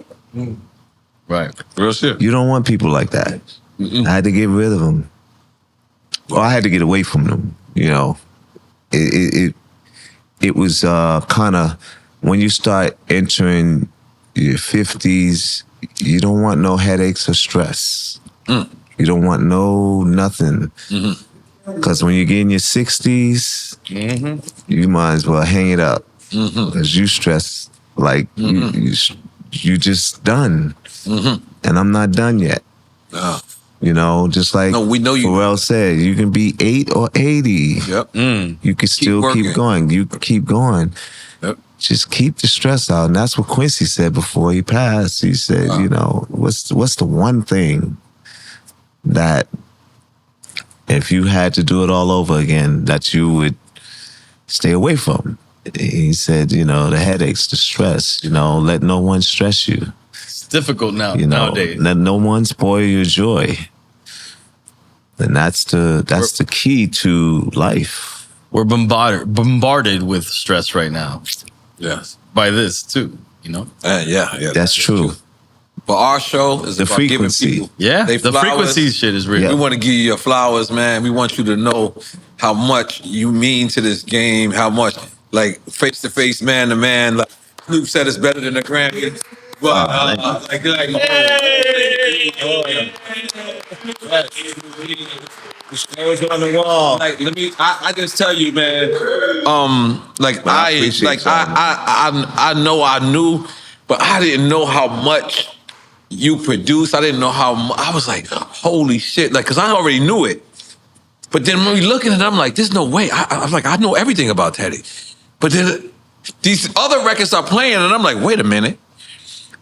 Right. Real shit. You don't want people like that. I had to get rid of them. Or I had to get away from them. You know, it was kind of, when you start entering your 50s, you don't want no headaches or stress. You don't want nothing. Because when you get in your 60s, you might as well hang it up. Because you stress like you just done. And I'm not done yet. You know, just like we know you. Pharrell said, you can be 8 or 80. Yep. You can still working. keep going. You can keep going. Yep. Just keep the stress out. And that's what Quincy said before he passed. He said, you know, what's the one thing that if you had to do it all over again, that you would stay away from? He said, you know, the headaches, the stress, you know, let no one stress you. It's difficult now, You know, nowadays. let no one spoil your joy. And that's the key to life. We're bombarded with stress right now Yes. by this too, you know? Yeah. That's true. But our show is The about frequency. giving people Yeah, they the flowers. frequency shit is real. Yeah. We want to give you your flowers, man. We want you to know how much you mean to this game, how much, like, face-to-face, man-to-man. Like, Snoop said it's better than the Grammys. But, like, let me. I just tell you, man. Like I appreciate I know I knew, but I didn't know how much you produce. I didn't know how. I was like, holy shit! Like, cause I already knew it. But then when we looking at it, I'm like, there's no way. I'm like, I know everything about Teddy. But then these other records are playing, and I'm like, wait a minute.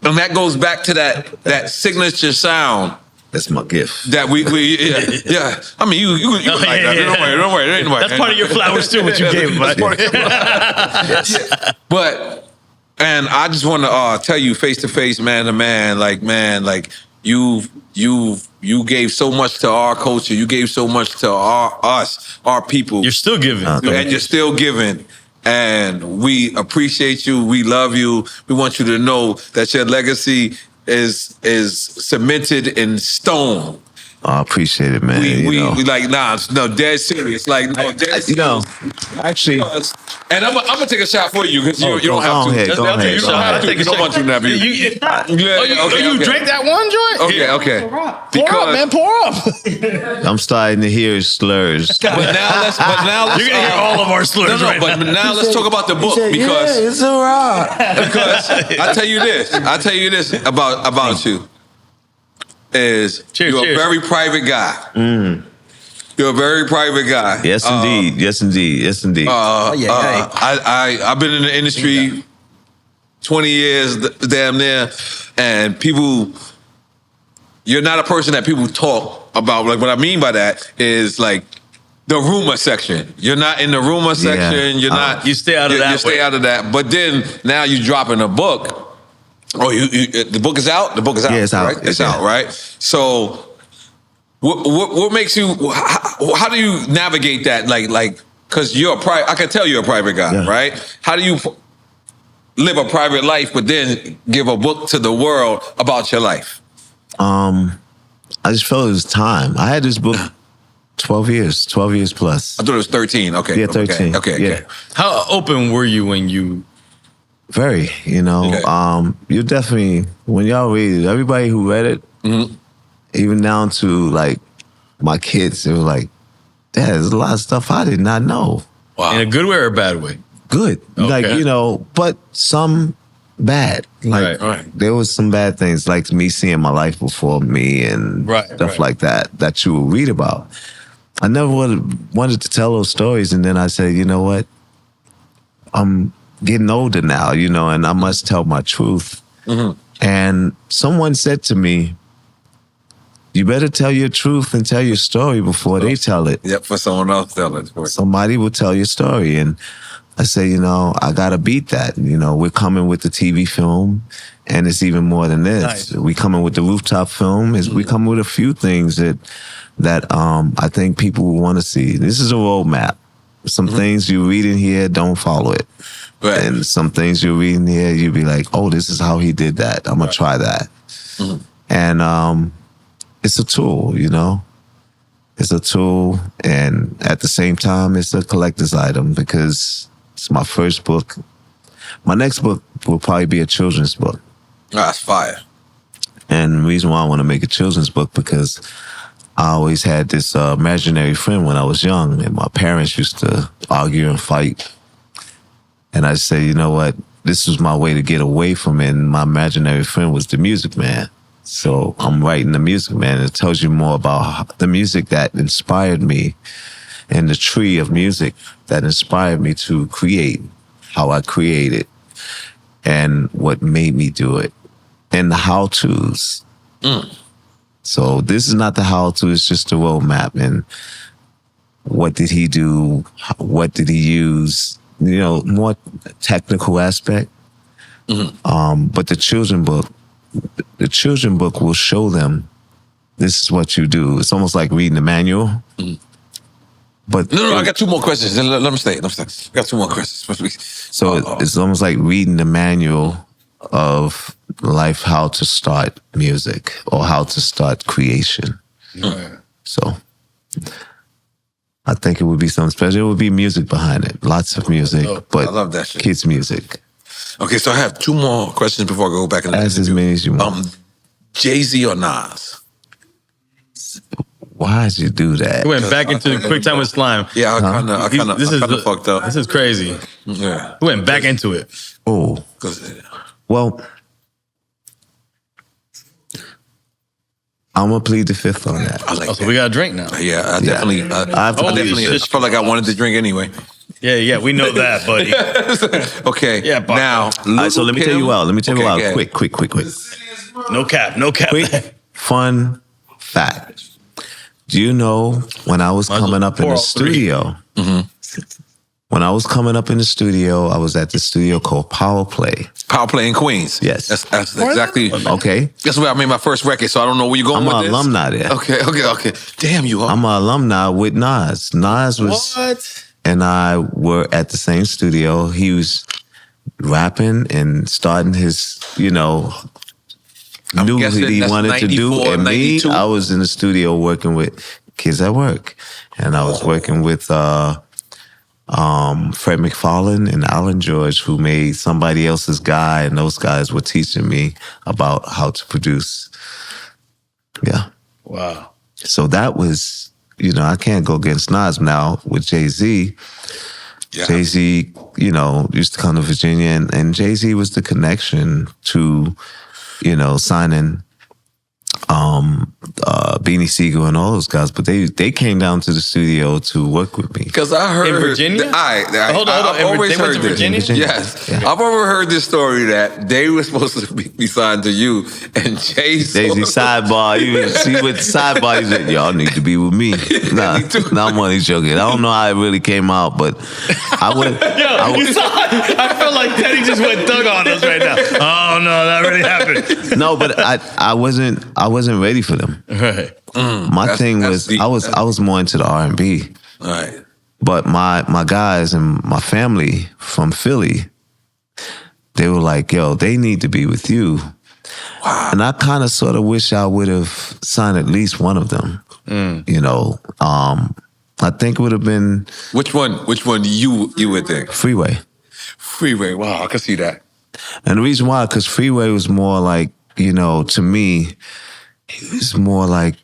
And that goes back to that signature sound. That's my gift. That we yeah. I mean, you like that. Don't worry. Ain't nobody. That's part of your flowers too, what you gave him. But, and I just want to tell you face to face, man to man, like you gave so much to our culture. You gave so much to our people. You're still giving. And you're still giving. And we appreciate you. We love you. We want you to know that your legacy is cemented in stone. I appreciate it, man. We like, no, dead serious. Like, no, dead serious. You know, actually, And I'm gonna take a shot for you because you don't have to. Go ahead. You don't have to. You don't want to, nephew. You drank that one joint? Okay. Pour up, man. Pour up. I'm starting to hear slurs. But now let's. You're gonna hear all of our slurs. But now let's talk about the book because it's a rock. because I tell you this about you is you're a very private guy. You're a very private guy. Yes, indeed. Yes, indeed. Yes, indeed. I've been in the industry 20 years, damn near, and people. You're not a person that people talk about. Like what I mean by that is like the rumor section. You're not in the rumor section. You're not. You stay out of that. You stay out of that. But then now you dropping a book. Oh, the book is out. The book is out. Yeah, it's out. Right? It's out. Right. So. What makes you? How do you navigate that? Like, because you're a private. I can tell you're a private guy, right? How do you live a private life, but then give a book to the world about your life? I just felt it was time. I had this book 12 years plus. I thought it was 13. Okay. Yeah, 13. Okay. How open were you when you? Very. You definitely when y'all read it, everybody who read it. Even down to like my kids, they were like, "Dad, there's a lot of stuff I did not know." Wow. In a good way or a bad way? Good. Okay. Like, but some bad. Like there was some bad things, like me seeing my life before me and stuff like that you will read about. I never wanted to tell those stories, and then I said, you know what? I'm getting older now, and I must tell my truth. And someone said to me, you better tell your truth and tell your story before they tell it. Yep, for someone else tell it. Somebody will tell your story. And I say, I got to beat that. We're coming with the TV film, and it's even more than this. Nice. We coming with the rooftop film. We coming with a few things that I think people will want to see. This is a roadmap. Some things you read in here, don't follow it. Right. And some things you read in here, you'll be like, oh, this is how he did that. I'm going to try that. And it's a tool, It's a tool, and at the same time, it's a collector's item because it's my first book. My next book will probably be a children's book. That's fire. And the reason why I want to make a children's book because I always had this imaginary friend when I was young, and my parents used to argue and fight. And I say, you know what? This was my way to get away from it, and my imaginary friend was the Music Man. So I'm writing The Music Man. It tells you more about the music that inspired me and the tree of music that inspired me to create, how I created, and what made me do it, and the how-tos. So this is not the how-to, it's just the roadmap. And what did he do? What did he use? More technical aspect. But the children book will show them this is what you do. It's almost like reading the manual. But no, I got two more questions. Let me stay. I got two more questions. So it's almost like reading the manual of life, how to start music or how to start creation. So I think it would be something special. It would be music behind it. Lots of music, but I love that shit. Kids' music. Okay, so I have two more questions before I go back in the Ask as many as you want. Jay-Z or Nas? Why'd you do that? We went back into Quick Time with Slime. Yeah, I kind of fucked up. This is crazy. Yeah. We went back into it. Oh. Well, I'm going to plead the fifth on that. I like that. So we got a drink now. Yeah, I definitely felt like I wanted to drink anyway. Yeah, we know that, buddy. Okay. Yeah, now, all right, so let me tell you out. Okay. Quick. No cap. Quick, fun fact. Do you know when I was coming up in the studio? When I was coming up in the studio, I was at the studio called Power Play. Power Play in Queens. Yes. That's exactly. Okay. That's where I made my first record, so I don't know where you're going with this. I'm an alumni there. Okay. Damn, you are. I'm an alumni with Nas. Nas was... What? And I were at the same studio. He was rapping and starting his, knew what he wanted to do. And 92? Me, I was in the studio working with kids at work. And I was working with Fred McFarlane and Alan George, who made Somebody Else's Guy, and those guys were teaching me about how to produce. Yeah. Wow. So that was, I can't go against Nas now with Jay-Z. Yeah. Jay-Z, used to come to Virginia, and Jay-Z was the connection to, signing Beanie Siegel and all those guys, but they came down to the studio to work with me. Because I heard in Virginia. Hold on. I've always heard this. Virginia? Yes, yeah. I've overheard this story that they were supposed to be signed to you, and Jay-Z sidebar. You see with sidebar, he said, "Y'all need to be with me." Nah, I'm only joking. I don't know how it really came out, but I would. You saw it. I feel like Teddy just went Doug on us right now. Oh no, that really happened. No, but I wasn't ready for them. Right. My thing was deep. I was more into the R&B. Right. But my guys and my family from Philly, they were like, "Yo, they need to be with you." Wow. And I kind of sort of wish I would have signed at least one of them. I think it would have been Which one you would think? Freeway. Freeway. Wow, I can see that. And the reason why, because Freeway was more like, to me, he was more like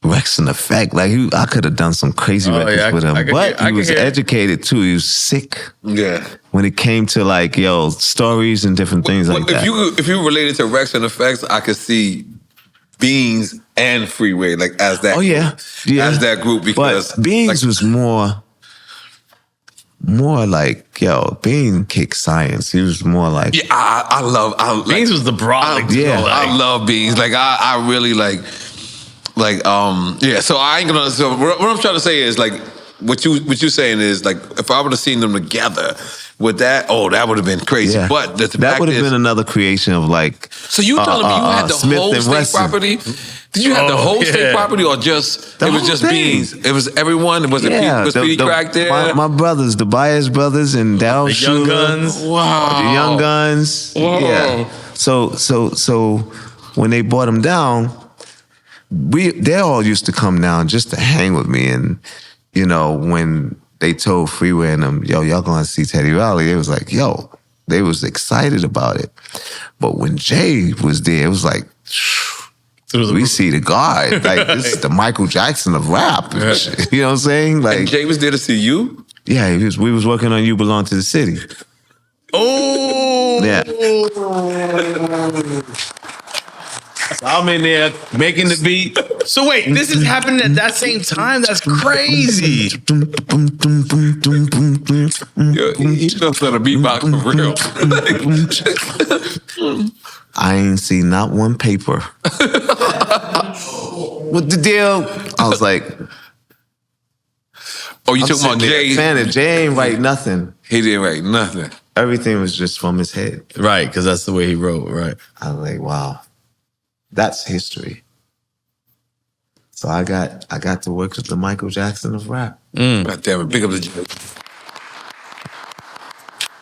Rex in Effect. Like I could have done some crazy records with him, but he was educated too. He was sick. Yeah. When it came to like stories and different things like that. If you related to Rex and Effects, I could see Beans and Freeway like as that. Oh yeah, as that group, because but Beans was more like, Bean kicked science. He was more like, yeah, I love Beans was the broad. I love Beans. Like I really like yeah. So I ain't gonna. So what I'm trying to say is like what you saying is like if I would have seen them together with that, that would have been crazy. Yeah. But that would have been another creation of like. So you telling me you had the Smith whole and state Wesson. property? Did you have the whole state property, or just it was just Beans? It was everyone. Was Petey Crack there? My brothers, the Baez brothers, and Darryl Young Schuler. Guns. Wow. The Young Guns. Whoa. Yeah. So when they brought them down, they all used to come down just to hang with me, and when they told Freeway and them, y'all gonna see Teddy Riley, they was like, they was excited about it. But when Jay was there, it was like, we see the God. Like, this is the Michael Jackson of rap. You know what I'm saying? Like, and Jay was there to see you? Yeah, we was working on You Belong to the City. Oh! Yeah. I'm in there making the beat. So wait, this is happening at that same time? That's crazy. He knows how to beatbox for real. I ain't seen not one paper. What the deal? I was like, oh, you talking about Jay? Jay ain't write nothing. He didn't write nothing. Everything was just from his head. Right, because that's the way he wrote, right. I was like, wow, that's history. So I got to work with the Michael Jackson of rap. God damn it, big up the Jay.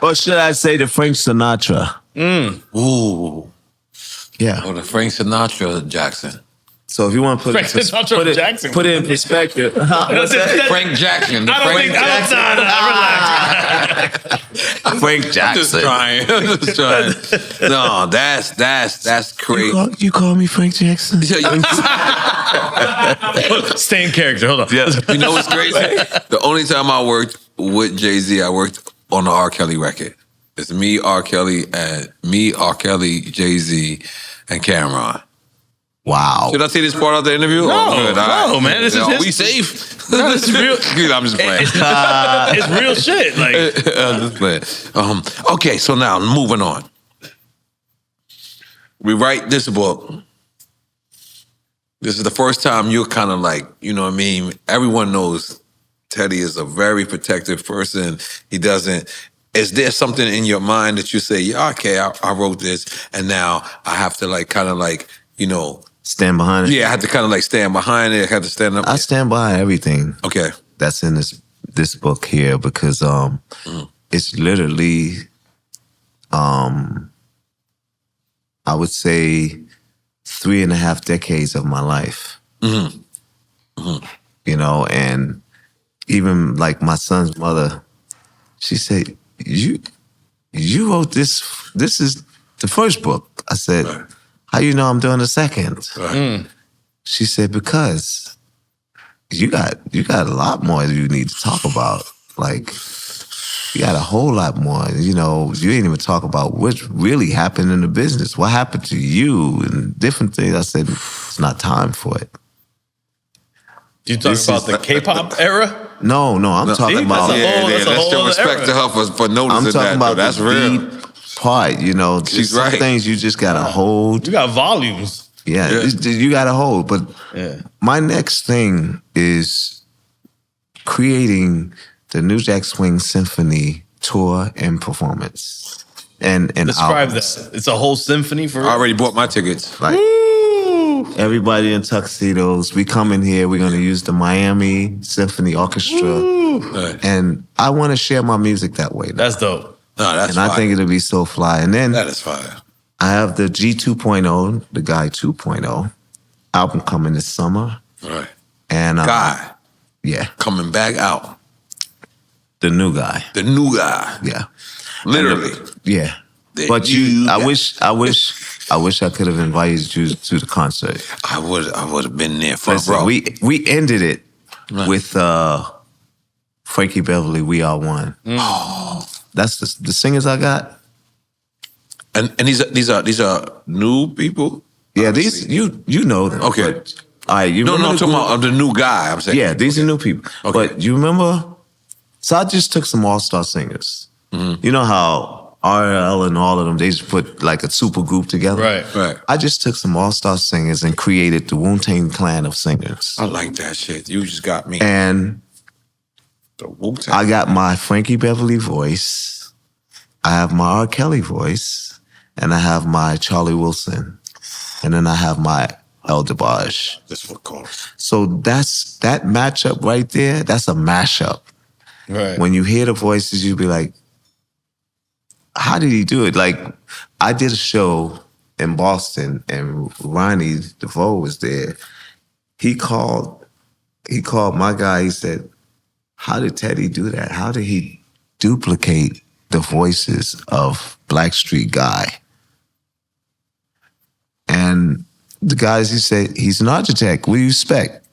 Or should I say the Frank Sinatra? Ooh. Yeah. Oh, the Frank Sinatra Jackson. So if you want to put it in perspective. Frank Jackson. Frank Jackson. I'm just trying. No, that's crazy. You call me Frank Jackson? Stay in character. Hold on. Yeah. You know what's crazy? The only time I worked with Jay-Z, I worked on the R. Kelly record. It's me, R. Kelly, Jay-Z, and Cameron. Wow. Should I see this part of the interview? No, man. This is we safe. No, this is real. Dude, I'm just playing. It's real shit. Like, I'm just playing. Okay, so now moving on. We write this book. This is the first time you're kind of like, you know what I mean? Everyone knows Teddy is a very protective person. He doesn't. Is there something in your mind that you say, yeah, okay, I wrote this, and now I have to like kind of like, you know, stand behind it? Yeah, I had to kind of like stand behind it. I had to stand up. I stand behind everything. Okay. That's in this book here because it's literally, I would say 3.5 decades of my life. Mm-hmm. Mm-hmm. You know, and even like my son's mother, she said, you wrote this. This is the first book. I said, how you know I'm doing the second? She said, because you got a lot more you need to talk about. Like, you got a whole lot more. You know, you ain't even talk about what really happened in the business. What happened to you and different things. I said, it's not time for it. Do you talk about the K-pop era? No, I'm talking about. Let's show respect to her for noticing I'm talking about that's the real. deep part. You know, She's some right. things you just gotta hold. You got volumes. Yeah, you gotta hold. But my next thing is creating the New Jack Swing Symphony tour and performance. And describe albums. that. It's a whole symphony for real? I already bought my tickets. Like, everybody in tuxedos. We come in here. We're gonna use the Miami Symphony Orchestra, and I want to share my music that way. Now. That's dope. No, that's and fire. I think it'll be so fly. And then that is fire. I have the G 2.0, the Guy 2.0 album coming this summer. Right. And Guy. Yeah. Coming back out. The new guy. The new guy. Yeah. Literally. Yeah. But I wish I could have invited you to the concert. I would have been there for Listen, bro. We ended it with Frankie Beverly, We Are One. That's the singers I got. And these are new people? Yeah, obviously. these you know them. Okay. But, all right, you No, remember I'm talking about the new guy. I'm saying. Yeah, these are new people. Okay. But you remember? So I just took some all-star singers. You know how RL and all of them, they just put like a super group together? Right. I just took some all-star singers and created the Wu-Tang Clan of singers. I like that shit. You just got me. And the Wu-Tang. I got my Frankie Beverly voice. I have my R. Kelly voice. And I have my Charlie Wilson. And then I have my El DeBarge. That's what called. So that's that matchup right there. That's a mashup. Right. When you hear the voices, you'll be like, how did he do it? Like, I did a show in Boston and Ronnie DeVoe was there. He called my guy. He said, how did Teddy do that? How did he duplicate the voices of Blackstreet Guy? And the guys, he said, he's an architect. What do you expect?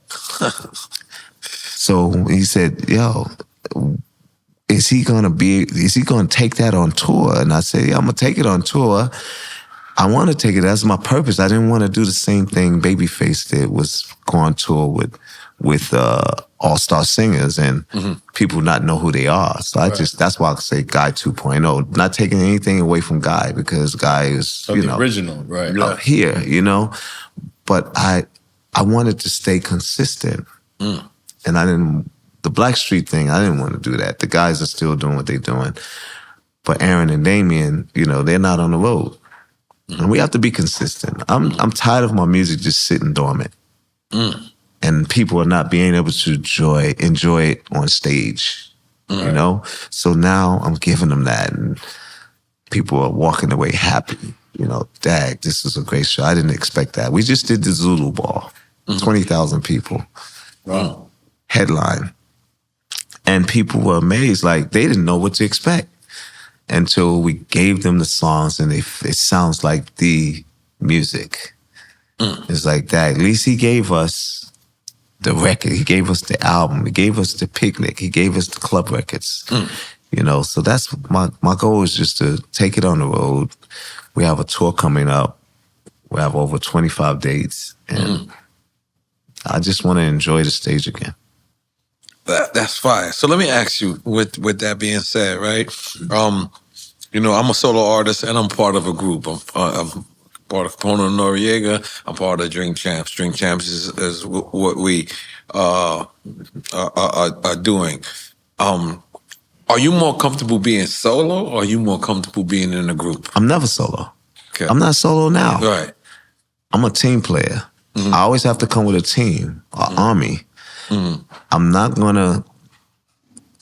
So he said, yo, is he gonna take that on tour? And I said, yeah, I'm gonna take it on tour. I want to take it. That's my purpose. I didn't want to do the same thing Babyface did, was go on tour with all-star singers and people not know who they are. So that's why I say Guy 2.0. Not taking anything away from Guy, because Guy is, the original, right? Up here, you know. But I wanted to stay consistent. And the Blackstreet thing, I didn't want to do that. The guys are still doing what they're doing. But Aaron and Damien, you know, they're not on the road. And we have to be consistent. I'm tired of my music just sitting dormant. And people are not being able to enjoy it on stage, you know? So now I'm giving them that, and people are walking away happy. You know, dag, this was a great show. I didn't expect that. We just did the Zulu Ball, 20,000 people. Wow. Headline. And people were amazed, like they didn't know what to expect until we gave them the songs, and it sounds like the music. It's like that. At least he gave us the record. He gave us the album. He gave us the picnic. He gave us the club records. You know, so that's my goal is just to take it on the road. We have a tour coming up. We have over 25 dates. And I just want to enjoy the stage again. That's fire. So let me ask you, with that being said, right? You know, I'm a solo artist and I'm part of a group. I'm part of Kona Noriega. I'm part of Drink Champs. Drink Champs is what we are doing. Are you more comfortable being solo, or are you more comfortable being in a group? I'm never solo. Okay. I'm not solo now. Right. I'm a team player. I always have to come with a team, an army. I'm not gonna.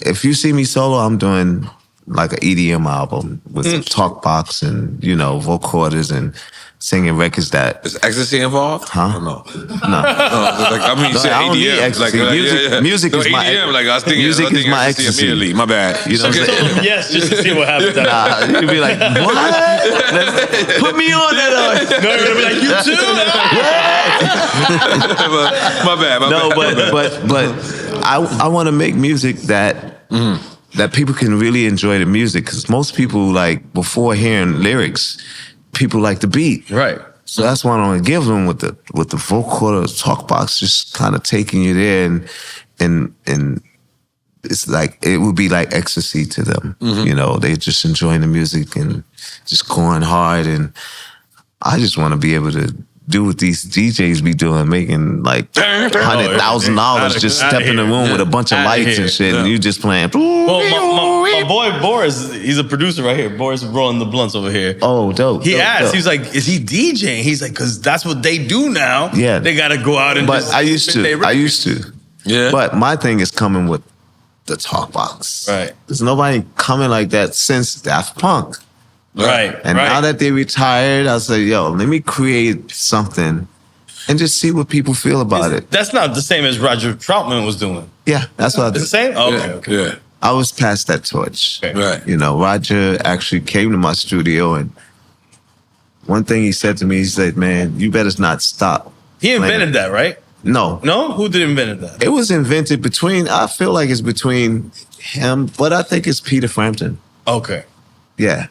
If you see me solo, I'm doing like an EDM album with some talk box and, you know, vocoders and singing records that... Is ecstasy involved? Huh? No. No. Like, I mean, you said I don't need ADM. ecstasy. Music No, is my... EDM, like, I was thinking, music is my ecstasy ecstasy. immediately. My bad. You know what I'm saying? Yes, just to see what happens. Nah, you'd be like, what? Put me on that. No, you're gonna be like, you too. My bad. No, but I want to make music that that people can really enjoy the music, because most people, like, before hearing lyrics, people like the beat. Right. So that's why I want to give them with the vocoder talk box, just kind of taking you there, and it's like, it would be like ecstasy to them. You know, they just enjoying the music and just going hard, and I just want to be able to do what these DJs be doing, making like $100,000 just step in the room with a bunch of lights and shit, and you just playing. Well, my boy Boris, he's a producer right here. Boris rolling the blunts over here. Oh, dope. He dope, asked, dope. he was like, is he DJing? He's like, because that's what they do now. Yeah. They got to go out and But just I used to. Yeah. But my thing is coming with the talk box. Right. There's nobody coming like that since Daft Punk. Right. And now that they retired, I say, yo, let me create something and just see what people feel about it. That's not the same as Roger Troutman was doing. Yeah, that's what I did. It's the same? Okay. Yeah. I was past that torch. Okay. Right. You know, Roger actually came to my studio, and one thing he said to me, he said, man, you better not stop. He invented that, right? No. No? Who did invent that? It was invented between, I feel like it's between him, but I think it's Peter Frampton. Okay. Yeah.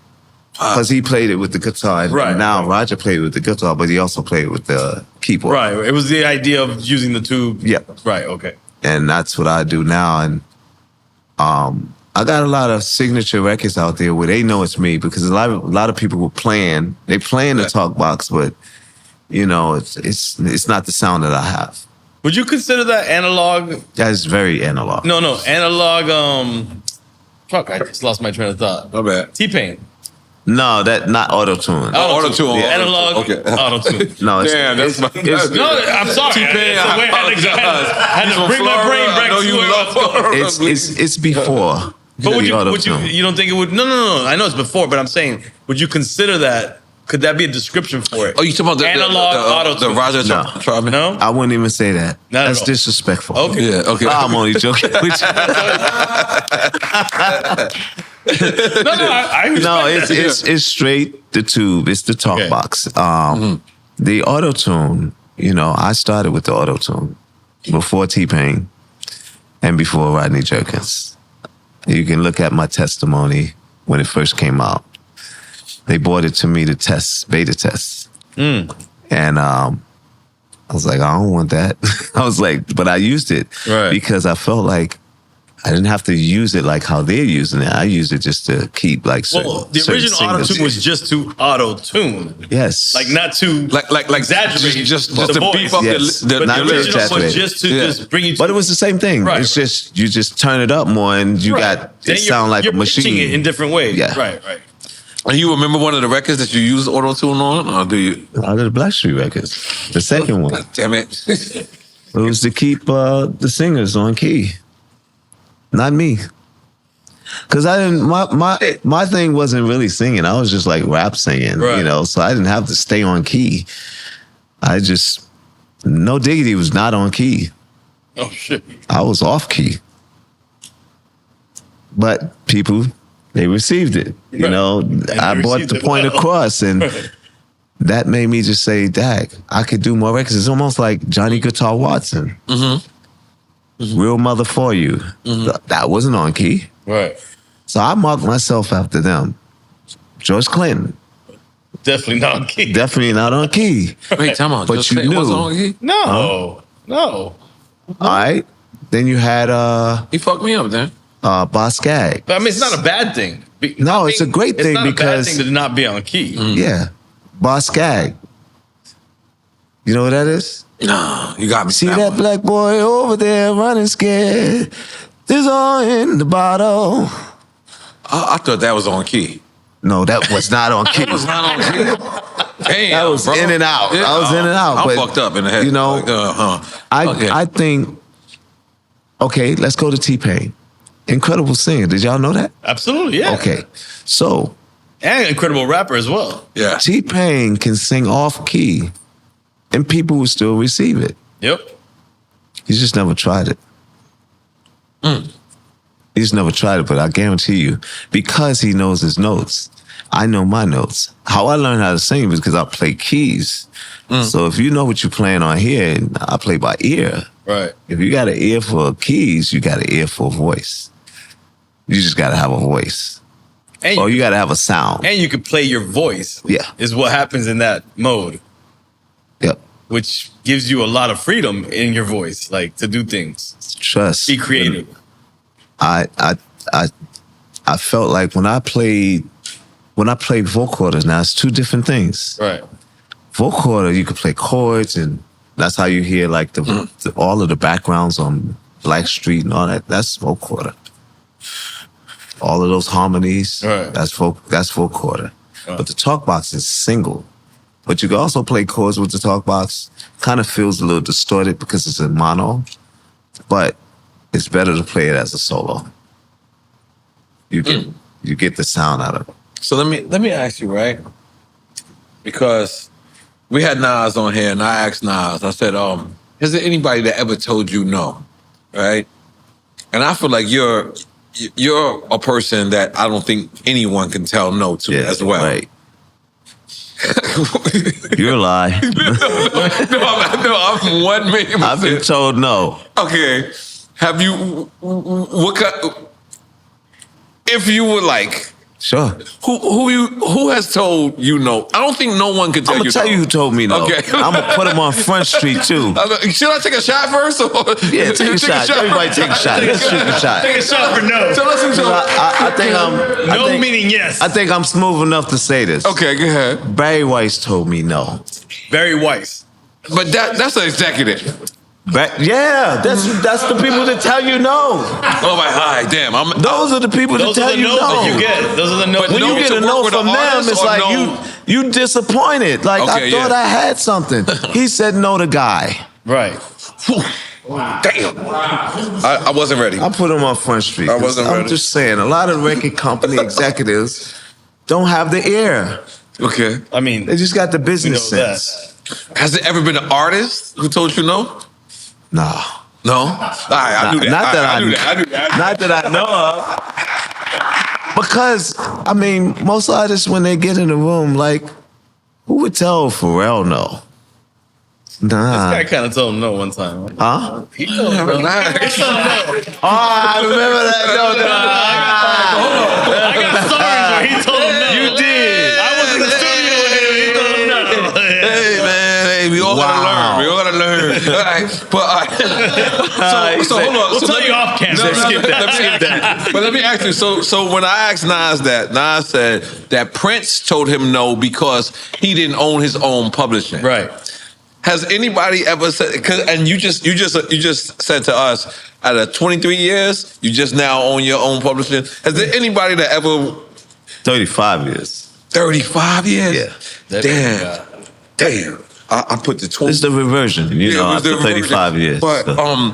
Because he played it with the guitar. And Right. now Roger played it with the guitar, but he also played it with the keyboard. Right. It was the idea of using the tube. Yeah. Right. Okay. And that's what I do now. And I got a lot of signature records out there where they know it's me, because a lot of people were playing. They playing the talk box, but you know, it's not the sound that I have. Would you consider that analog? That is very analog. No, analog. Fuck, I just lost my train of thought. My bad. T-Pain. No, that not auto-tune. Auto-tune. Yeah. Analog. Okay. Auto-tune. No, it's, Damn, that's my... No, I'm sorry. T-Pain, I had to bring my brain back to where it's before. But would you auto-tune. you don't think it would? No. I know it's before, but I'm saying, would you consider that? Could that be a description for it? Oh, you talking about the analog auto-tune? the Roger Troutman? No, I wouldn't even say that. Not at That's all. disrespectful. Okay. Yeah, okay. I'm only joking with you. no. I respect No, that. it's straight the tube. It's the talk Okay. box. The auto-tune, you know, I started with the auto-tune before T-Pain and before Rodney Jerkins. You can look at my testimony when it first came out. They brought it to me to test, beta test. And I was like, I don't want that. I was like, but I used it because I felt like I didn't have to use it like how they're using it. I used it just to keep like certain, Well, the original auto-tune was just to auto-tune. Yes. Like not to like exaggerate. just the to voice. beef up Yes. the But Not the to original exaggerate. was just to just bring you to... But it was the same thing. Right, It's just, you just turn it up more and you got, Then it sound like a you're pitching machine. it in different ways. Yeah. Right. And you remember one of the records that you used auto-tune on? Or do you? Out of the Blackstreet records. The second one. Damn it. It was to keep the singers on key. Not me. Cause I didn't, my thing wasn't really singing. I was just like rap singing, Right. you know, so I didn't have to stay on key. I just, No Diggity was not on key. Oh, shit. I was off key. But people, they received it. You Right. know, I brought received the it point well. across, and that made me just say, dag, I could do more records. It's almost like Johnny Guitar Watson. Real Mother For You. That wasn't on key. Right. So I marked myself after them. George Clinton, Definitely not on key. definitely not on key. Wait, time out. But Just you say it knew. wasn't on key? No. All right. Then you had He fucked me up then. Boss Gag. But I mean, it's not a bad thing. No, it's a great thing it's not because- a bad thing to not be on key. Yeah. Boss Gag. You know what that is? No, you got me. See that black boy over there running scared. There's all in the bottle. I thought that was on key. No, that was not on key. It was not on key. Damn, That was bro. in and out. I was in and out. I'm but, fucked up in the head. You know, Like, I think, okay, let's go to T-Pain. Incredible singer. Did y'all know that? Absolutely, yeah. Okay. So. And incredible rapper as well. Yeah. T-Pain can sing off key and people will still receive it. Yep. He's just never tried it. He's never tried it, but I guarantee you, because he knows his notes, I know my notes. How I learned how to sing is because I play keys. So if you know what you're playing on here, I play by ear. Right. If you got an ear for keys, you got an ear for voice. You just got to have a voice. And you got to have a sound. And you can play your voice. Yeah. Is what happens in that mode. Yep. Which gives you a lot of freedom in your voice, like to do things. Trust. Be creative. I felt like when I played vocoders, now it's two different things. Right. Vocoder, you could play chords, and that's how you hear like all of the backgrounds on Black Street and all that. That's vocoder. All of those harmonies, right. That's vocoder. Right. But the talk box is single. But you can also play chords with the talk box. Kind of feels a little distorted because it's in mono, but it's better to play it as a solo. You get the sound out of it. So let me ask you, right? Because we had Nas on here, and I asked Nas. I said, "Is there anybody that ever told you no?" Right? And I feel like you're a person that I don't think anyone can tell no to as well. Right. You're a lie. No, I'm 1 million. I've been told no. Okay. Have you? If you were like, sure. Who has told you no? I don't think no one can tell you. I'm gonna tell you who told me no. Okay. I'm gonna put him on Front Street too. Should I take a shot first? Or? Yeah, take a shot. Everybody take a shot. Let's shoot a shot. Take a shot for no. So listen. I think I'm. No meaning yes. I think I'm smooth enough to say this. Okay, go ahead. Barry Weiss told me no. Barry Weiss. But that's an executive. Yeah, that's the people that tell you no. Oh my God, damn! Those are the people that tell you no. That you get. Those are the no's. When you get a no from them, it's like you disappointed. Like I thought I had something. He said no to Guy. Right. Damn. I wasn't ready. I put him on Front Street. I wasn't ready. I'm just saying, a lot of record company executives don't have the ear. Okay. I mean, they just got the business sense. Has there ever been an artist who told you no? No. No? All right, I knew that. Not that I know of. Because, I mean, most artists, when they get in the room, like, who would tell Pharrell no? Nah. This guy kind of told him no one time. Right? Huh? He told him no. Oh, I remember that. I got stories where he told him no. You did. I was in the studio with him. He told him no. Hey, man. We all gotta learn. We all gotta learn. All right. But, so hold on. We'll tell you off camera. Skip that. But let me ask you. So when I asked Nas that, Nas said that Prince told him no because he didn't own his own publishing. Right. Has anybody ever said? And you just said to us, out of 23 years, you just now own your own publishing. Has there anybody that ever? 35 years. 35 years. Yeah. Damn. I put the 20. It's the reversion, after 35 years. But,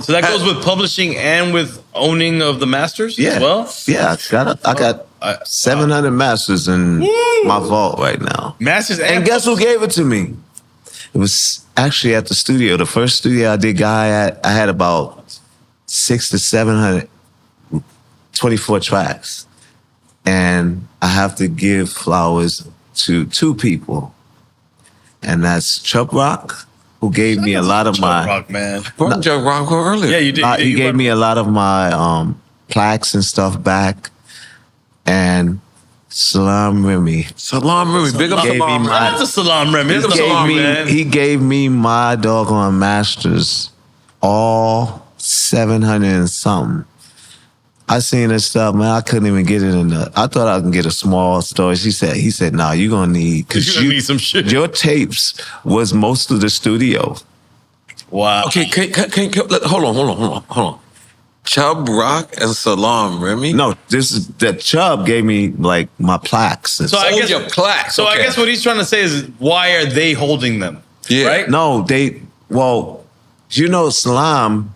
so that goes with publishing and with owning of the masters as well? Yeah, I got 700 masters in my vault right now. Masters and guess who gave it to me? It was actually at the studio. The first studio I did, Guy, I had about 600 to 700, 24 tracks. And I have to give flowers to two people. And that's Chubb Rock, who gave me a lot of my... Rock, man. Chubb Rock earlier. Yeah, you did. He gave me a lot of my plaques and stuff back. And Salam Remy. Salam Remy. Big up Salam Remy. That's a Salam Remy. He gave me my doggone masters, all 700 and something. I seen this stuff, man. I couldn't even get it in the. I thought I could get a small storage. He said, "Nah, you're gonna need because you need some shit. Your tapes was most of the studio." Wow. Okay, hold on. Chubb Rock and Salam Remy. No, that Chubb gave me like my plaques. So I guess your plaques. So I guess what he's trying to say is, why are they holding them? Yeah. Right? No, Salam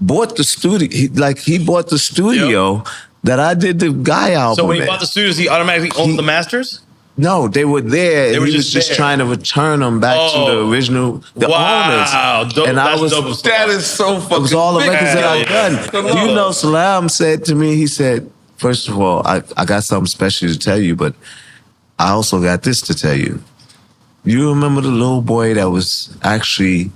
bought the studio. He bought the studio that I did the Guy album. So when he bought the studios, he automatically owned the masters? No, they were there. They were he was just there. trying to return them back to the original, the owners. Dope. And That's dope. That is so fucking. It was all the records that I bad. done. You know, Salam said to me, he said, first of all, I got something special to tell you, but I also got this to tell you. You remember the little boy that was actually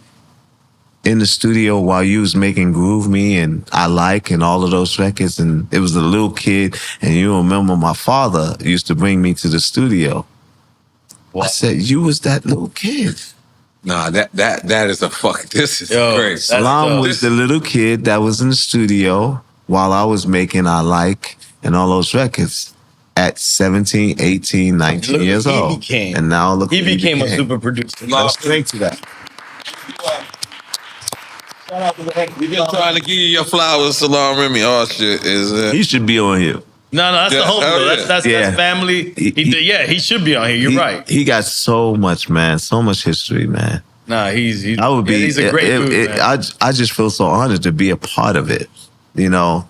in the studio while you was making Groove Me and I Like and all of those records, and it was a little kid, and you remember my father used to bring me to the studio. What? I said, you was that little kid. Nah, that is a fuck. This is crazy. Salam was the little kid that was in the studio while I was making I Like and all those records at 17, 18, 19 years old. And now look, he became a super producer. Let's drink to that. Shout out to the heck. We've been trying to give you your flowers, Salam Remy. Oh shit, is it? He should be on here. No, that's the whole deal. That's family. He should be on here. You're right. He got so much, man. So much history, man. Nah, he's he's a great dude, man. I just feel so honored to be a part of it, you know,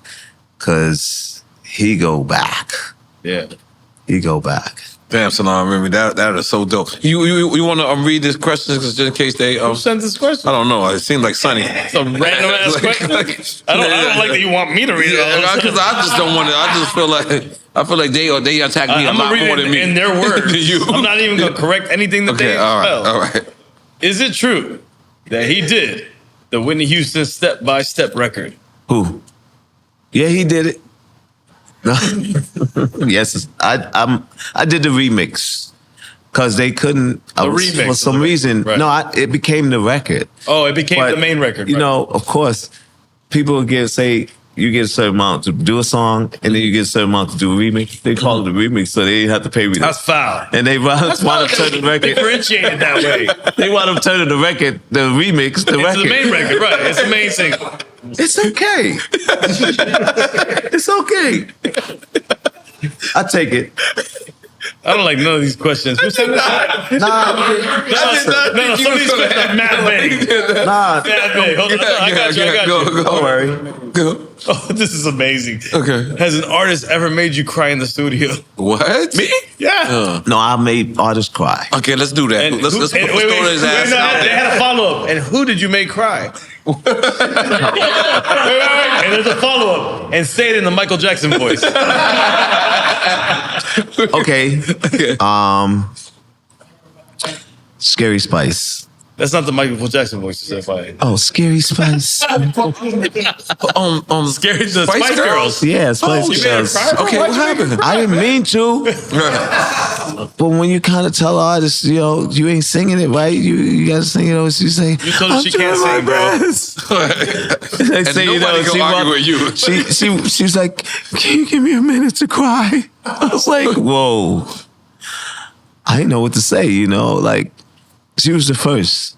because he go back. Yeah. He go back. Damn, Salam Remy, that is so dope. You want to read this question just in case they Who sent this question? I don't know. It seems like Sonny. Some random ass question. I don't like that you want me to read it. Because I just don't want to. I just feel like they attack me a lot more than me. In their words. than you. I'm not even gonna correct anything that they spell. All right. Is it true that he did the Whitney Houston Step by Step record? Who? Yeah, he did it. Yes, I did the remix because they couldn't. Remix for some reason. Right. No, it became the record. Oh, it became the main record. You know, of course, people say you get a certain amount to do a song, and then you get a certain amount to do a remix. They call it a remix, so they didn't have to pay me. That's foul. And they want to turn the record differentiated that way. They want to turn the record, the remix, the record. It's the main record, right? It's the main single. It's okay. It's okay. I take it. I don't like none of these questions. Who said that? No, some of these questions are mad vague. Nah. Mad vague. Hold on. I got you. Go. Don't worry. Go. Oh, this is amazing. Okay. Has an artist ever made you cry in the studio? What? Me? Yeah. No, I made artists cry. Okay, let's do that. Let's put his ass out They there. had a follow-up. And who did you make cry? wait. And there's a follow-up. And say it in the Michael Jackson voice. Okay. Scary Spice. That's not the Michael Jackson voice. Oh, Scary Spice. Scary, the Spice Girls. Yeah, Spice You made her Girls. cry? Okay, what happened? I didn't mean to. But when you kind of tell artists, you ain't singing it right, you gotta sing it. You say, You told her she can't sing, bro. They And say, nobody gonna argue with you. She's like, can you give me a minute to cry? I was like, whoa. I didn't know what to say, like she was the first.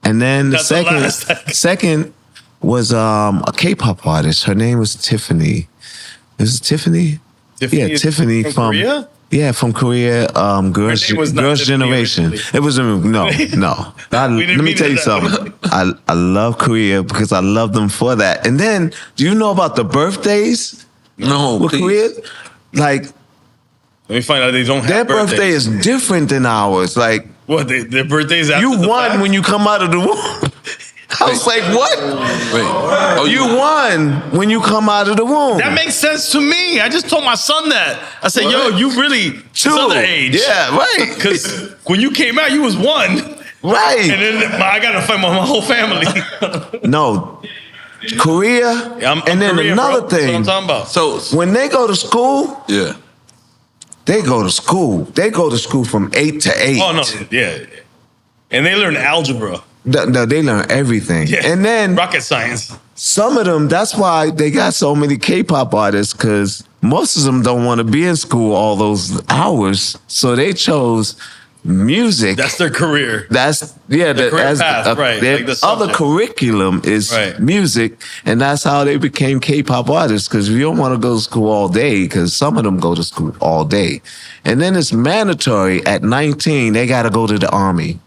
And then the second was a K-pop artist. Her name was Tiffany. Is it Tiffany? Yeah, Tiffany from Korea? Yeah, from Korea. Girls Generation. It was no. Let me tell you something. I love Korea because I love them for that. And then, do you know about the birthdays? No, with Korea, like. Let me find out they don't have their birthdays. birthday is different than ours. Like what? Their birthdays after you the won fact? when you come out of the womb. I was like, what? Wait. Oh, you won when you come out of the womb. That makes sense to me. I just told my son that. I said, yo, you really True. underage. Yeah, right. Because when you came out, you was one. Right. And then I got to fight my whole family. No. Korea. And then Korean, another bro. thing. That's what I'm talking about. So when they go to school, yeah. They go to school. They go to school from 8 to 8. Oh, no. Yeah. And they learn algebra. No, they learn everything. Yeah. And then rocket science. Some of them, that's why they got so many K-pop artists, because most of them don't want to be in school all those hours. So they chose music. That's their career. That's career path, right. Their Like the other subject. curriculum is music, and that's how they became K-pop artists. Because you don't want to go to school all day, because some of them go to school all day, and then it's mandatory at 19 they got to go to the army.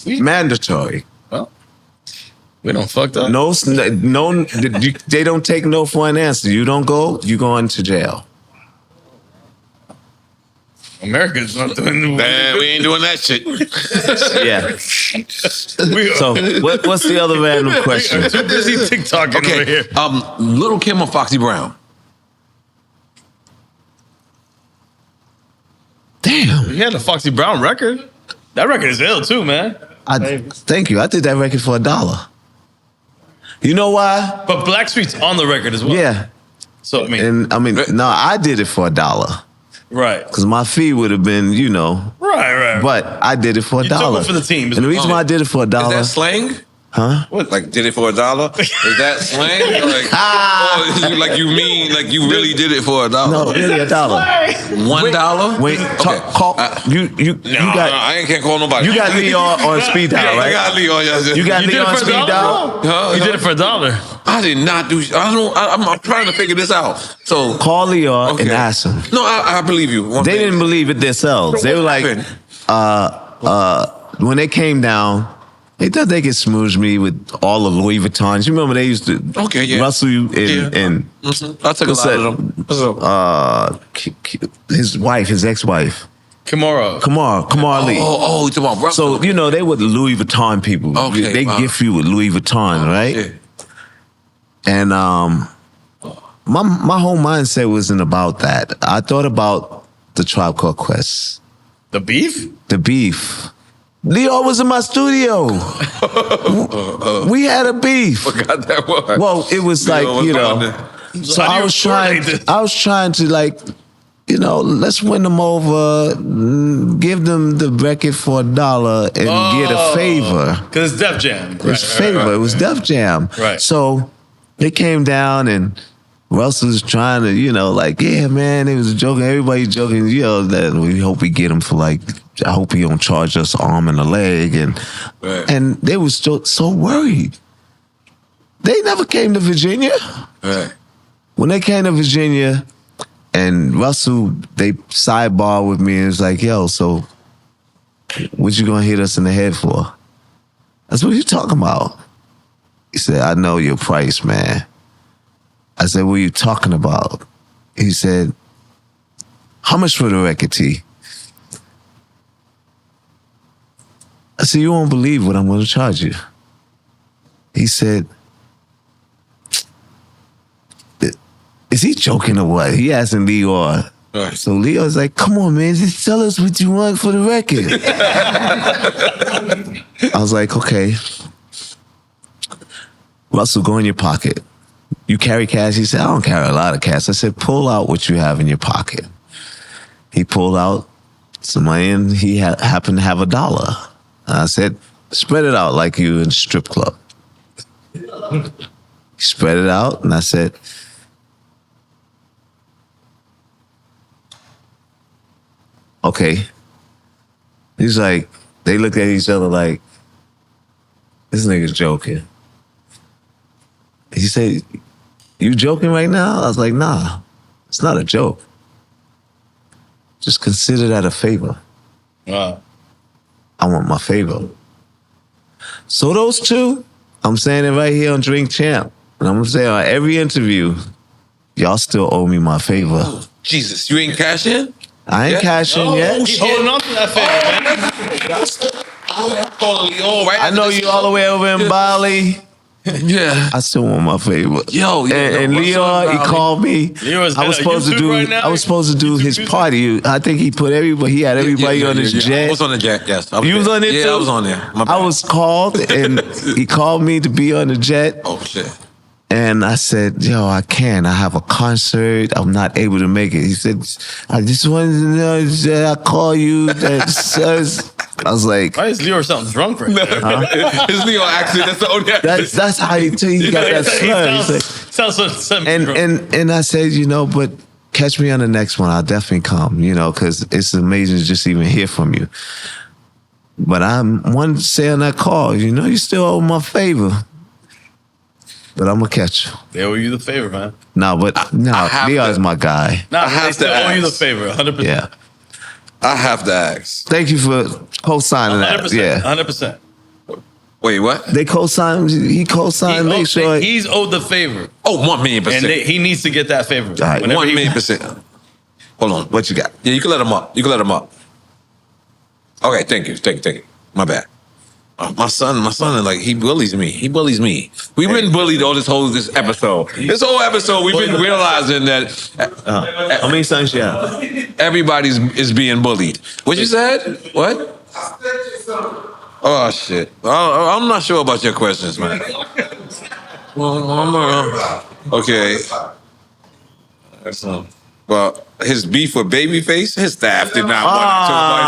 Mandatory. Well, We don't fucked up. No, they don't take no for an answer. You don't go, you go into jail. America's not doing Man, we ain't doing that shit. Yeah. So, what's the other random question? Too busy TikToking over here. Little Kim or Foxy Brown? Damn. You had a Foxy Brown record. That record is ill too, man. Thank you. I did that record for $1. You know why? But Blackstreet's on the record as well. Yeah. So I mean, no, I did it for $1. Right. Because my fee would have been, Right. But I did it for $1. You took it for the team. And the reason why I did it for $1. Is that slang? Huh? What? Like did it for $1? Is that slang? Like you mean like you really did it for $1? No, really $1. $1? Wait, call you got. I can't call nobody. You got Leon on speed dial, right? I got Leon. You got Leon on speed dial. You did it for $1. I did not do. I'm trying to figure this out. So call Leon and ask him. No, I believe you. They didn't believe it themselves. They were like, when they came down. They thought they could smooch me with all the Louis Vuittons. You remember they used to Russell and I took a lot of them. His ex-wife. Kamara Lee. Oh, you talking about Russell? So, they were the Louis Vuitton people. Okay, they gift you with Louis Vuitton, right? Yeah. And my whole mindset wasn't about that. I thought about the Tribe Called Quest. The beef? The beef. Leo was in my studio. We had a beef. Forgot that one. Well, it was like, so I was trying to like, let's win them over, give them the record for $1 and get a favor. Because it's Def Jam. It was Def Jam. Right. So they came down and Russell was trying to, yeah, man, it was joking. Everybody joking, that we hope we get him for like, I hope he don't charge us arm and a leg. And they was so worried. They never came to Virginia. Right. When they came to Virginia and Russell, they sidebar with me and was like, yo, so what you gonna hit us in the head for? That's what you talking about. He said, I know your price, man. I said, what are you talking about? He said, how much for the record, T? I said, you won't believe what I'm going to charge you. He said, is he joking or what? He asking Leo. Right. So Leo's like, come on, man, just tell us what you want for the record. I was like, okay. Russell, go in your pocket. You carry cash? He said, I don't carry a lot of cash. I said, pull out what you have in your pocket. He pulled out some money and he happened to have $1. I said, spread it out like you in a strip club. He spread it out and I said, okay. He's like, they looked at each other like, this nigga's joking. He said, you joking right now? I was like, nah, it's not a joke. Just consider that a favor. I want my favor. So those two, I'm saying it right here on Drink Champ. And I'm going to say on every interview, y'all still owe me my favor. Oh, Jesus, you ain't cash in? I ain't cashing yet. He's holding on to that favor, man. I know you all the way over in Bali. Yeah, I still want my favor. Yo, and Leon, he called me. I was supposed to do his party. I think he put everybody. He had everybody on his jet. I was on the jet. Yes, You was on it too? Yeah, I was on there. I was called, and he called me to be on the jet. Oh shit. And I said, yo, I can't. I have a concert. I'm not able to make it. He said, I just wanted to know that I call you. I was like, why is Leo something drunk right now? It's Leo accent. That's the only accent. That's how he got that slur. Sounds and I said, but catch me on the next one. I'll definitely come, because it's amazing to just even hear from you. But I'm one to say on that call, you still owe my favor. But I'm going to catch you. They owe you the favor, man. Leon's my guy. I have to owe you the favor, 100%. Yeah. I have to ask. Thank you for co-signing that. 100%. Yeah. 100%. Wait, what? They co-signed. He co-signed. Make sure he's owed the favor. Oh, 1,000,000%. And he needs to get that favor. All right. 1,000,000%. Hold on. What you got? Yeah, you can let him up. You can let him up. Okay, thank you. My bad. My son, like, he bullies me. We've been bullied all this episode. This whole episode, we've been realizing that how many sons you have? Everybody's is being bullied. What you said? What? Oh shit! I'm not sure about your questions, man. Okay. Well, his beef with Babyface, his staff did not want to talk about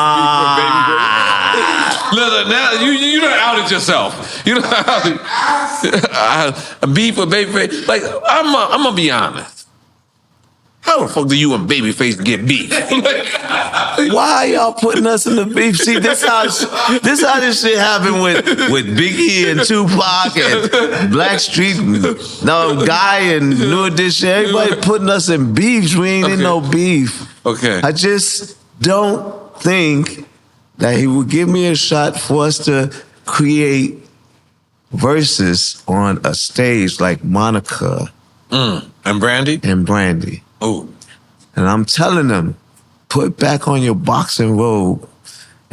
his beef with Babyface. Listen, now you done outed yourself. You done outed. Beef with Babyface. Like, I'm gonna be honest. How the fuck do you and Babyface get beef? Why y'all putting us in the beef? See, this how this shit happened with Biggie and Tupac and Blackstreet, Guy and New Edition. Everybody putting us in beefs. We ain't in no beef. Okay. I just don't think that he would give me a shot for us to create verses on a stage like Monica and Brandy. Oh. And I'm telling them, put back on your boxing robe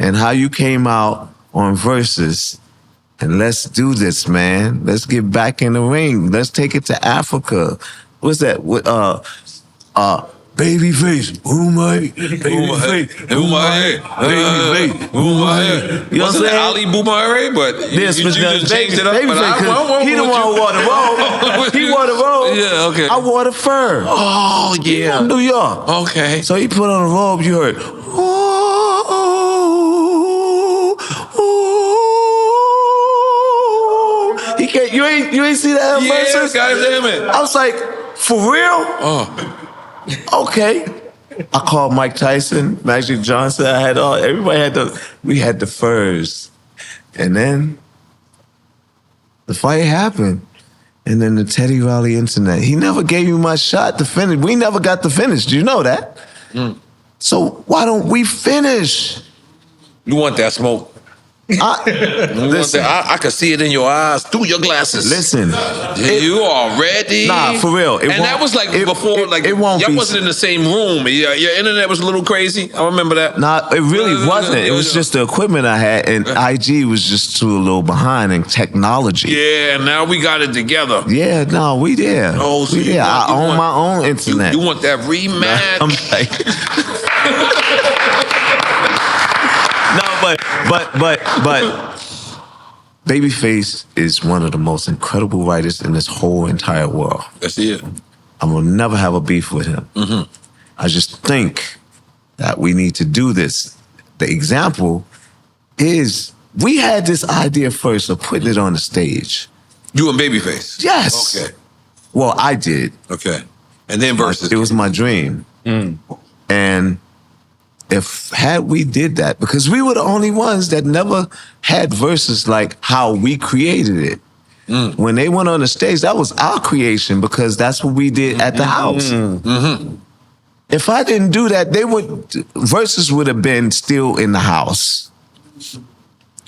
and how you came out on Versus, and let's do this, man. Let's get back in the ring. Let's take it to Africa. What's that? Babyface, Babyface, Babyface. You know what I'm saying? Ali Boumare, but you just changed it up. He the one who wore the robe. He wore the robe. Yeah, okay. I wore the fur. Oh, yeah. From New York. Okay. So he put on the robe, you heard, he can't, you ain't see that versus? God damn it. I was like, for real? Oh. Okay. I called Mike Tyson, Magic Johnson. We had the furs. And then the fight happened. And then the Teddy Riley internet. He never gave me my shot to finish. We never got to finish. Do you know that? So why don't we finish? You want that smoke? I can see it in your eyes through your glasses. Listen, you are ready. Nah, for real. And that was like before, y'all wasn't in the same room. Your internet was a little crazy. I remember that. Nah, it really wasn't. It was just the equipment I had, and IG was just too a little behind in technology. Yeah, now we got it together. Yeah, no, we there. Oh, so we there. I own my own internet. You want that rematch? I'm like, no, but Babyface is one of the most incredible writers in this whole entire world. That's it. I will never have a beef with him. I just think that we need to do this. The example is we had this idea first of putting it on the stage. You and Babyface? Yes. Okay. Well, I did. Okay. And then Versus. It was my dream. And had we did that, because we were the only ones that never had verses like how we created it. When they went on the stage, that was our creation because that's what we did at the house. If I didn't do that, verses would have been still in the house.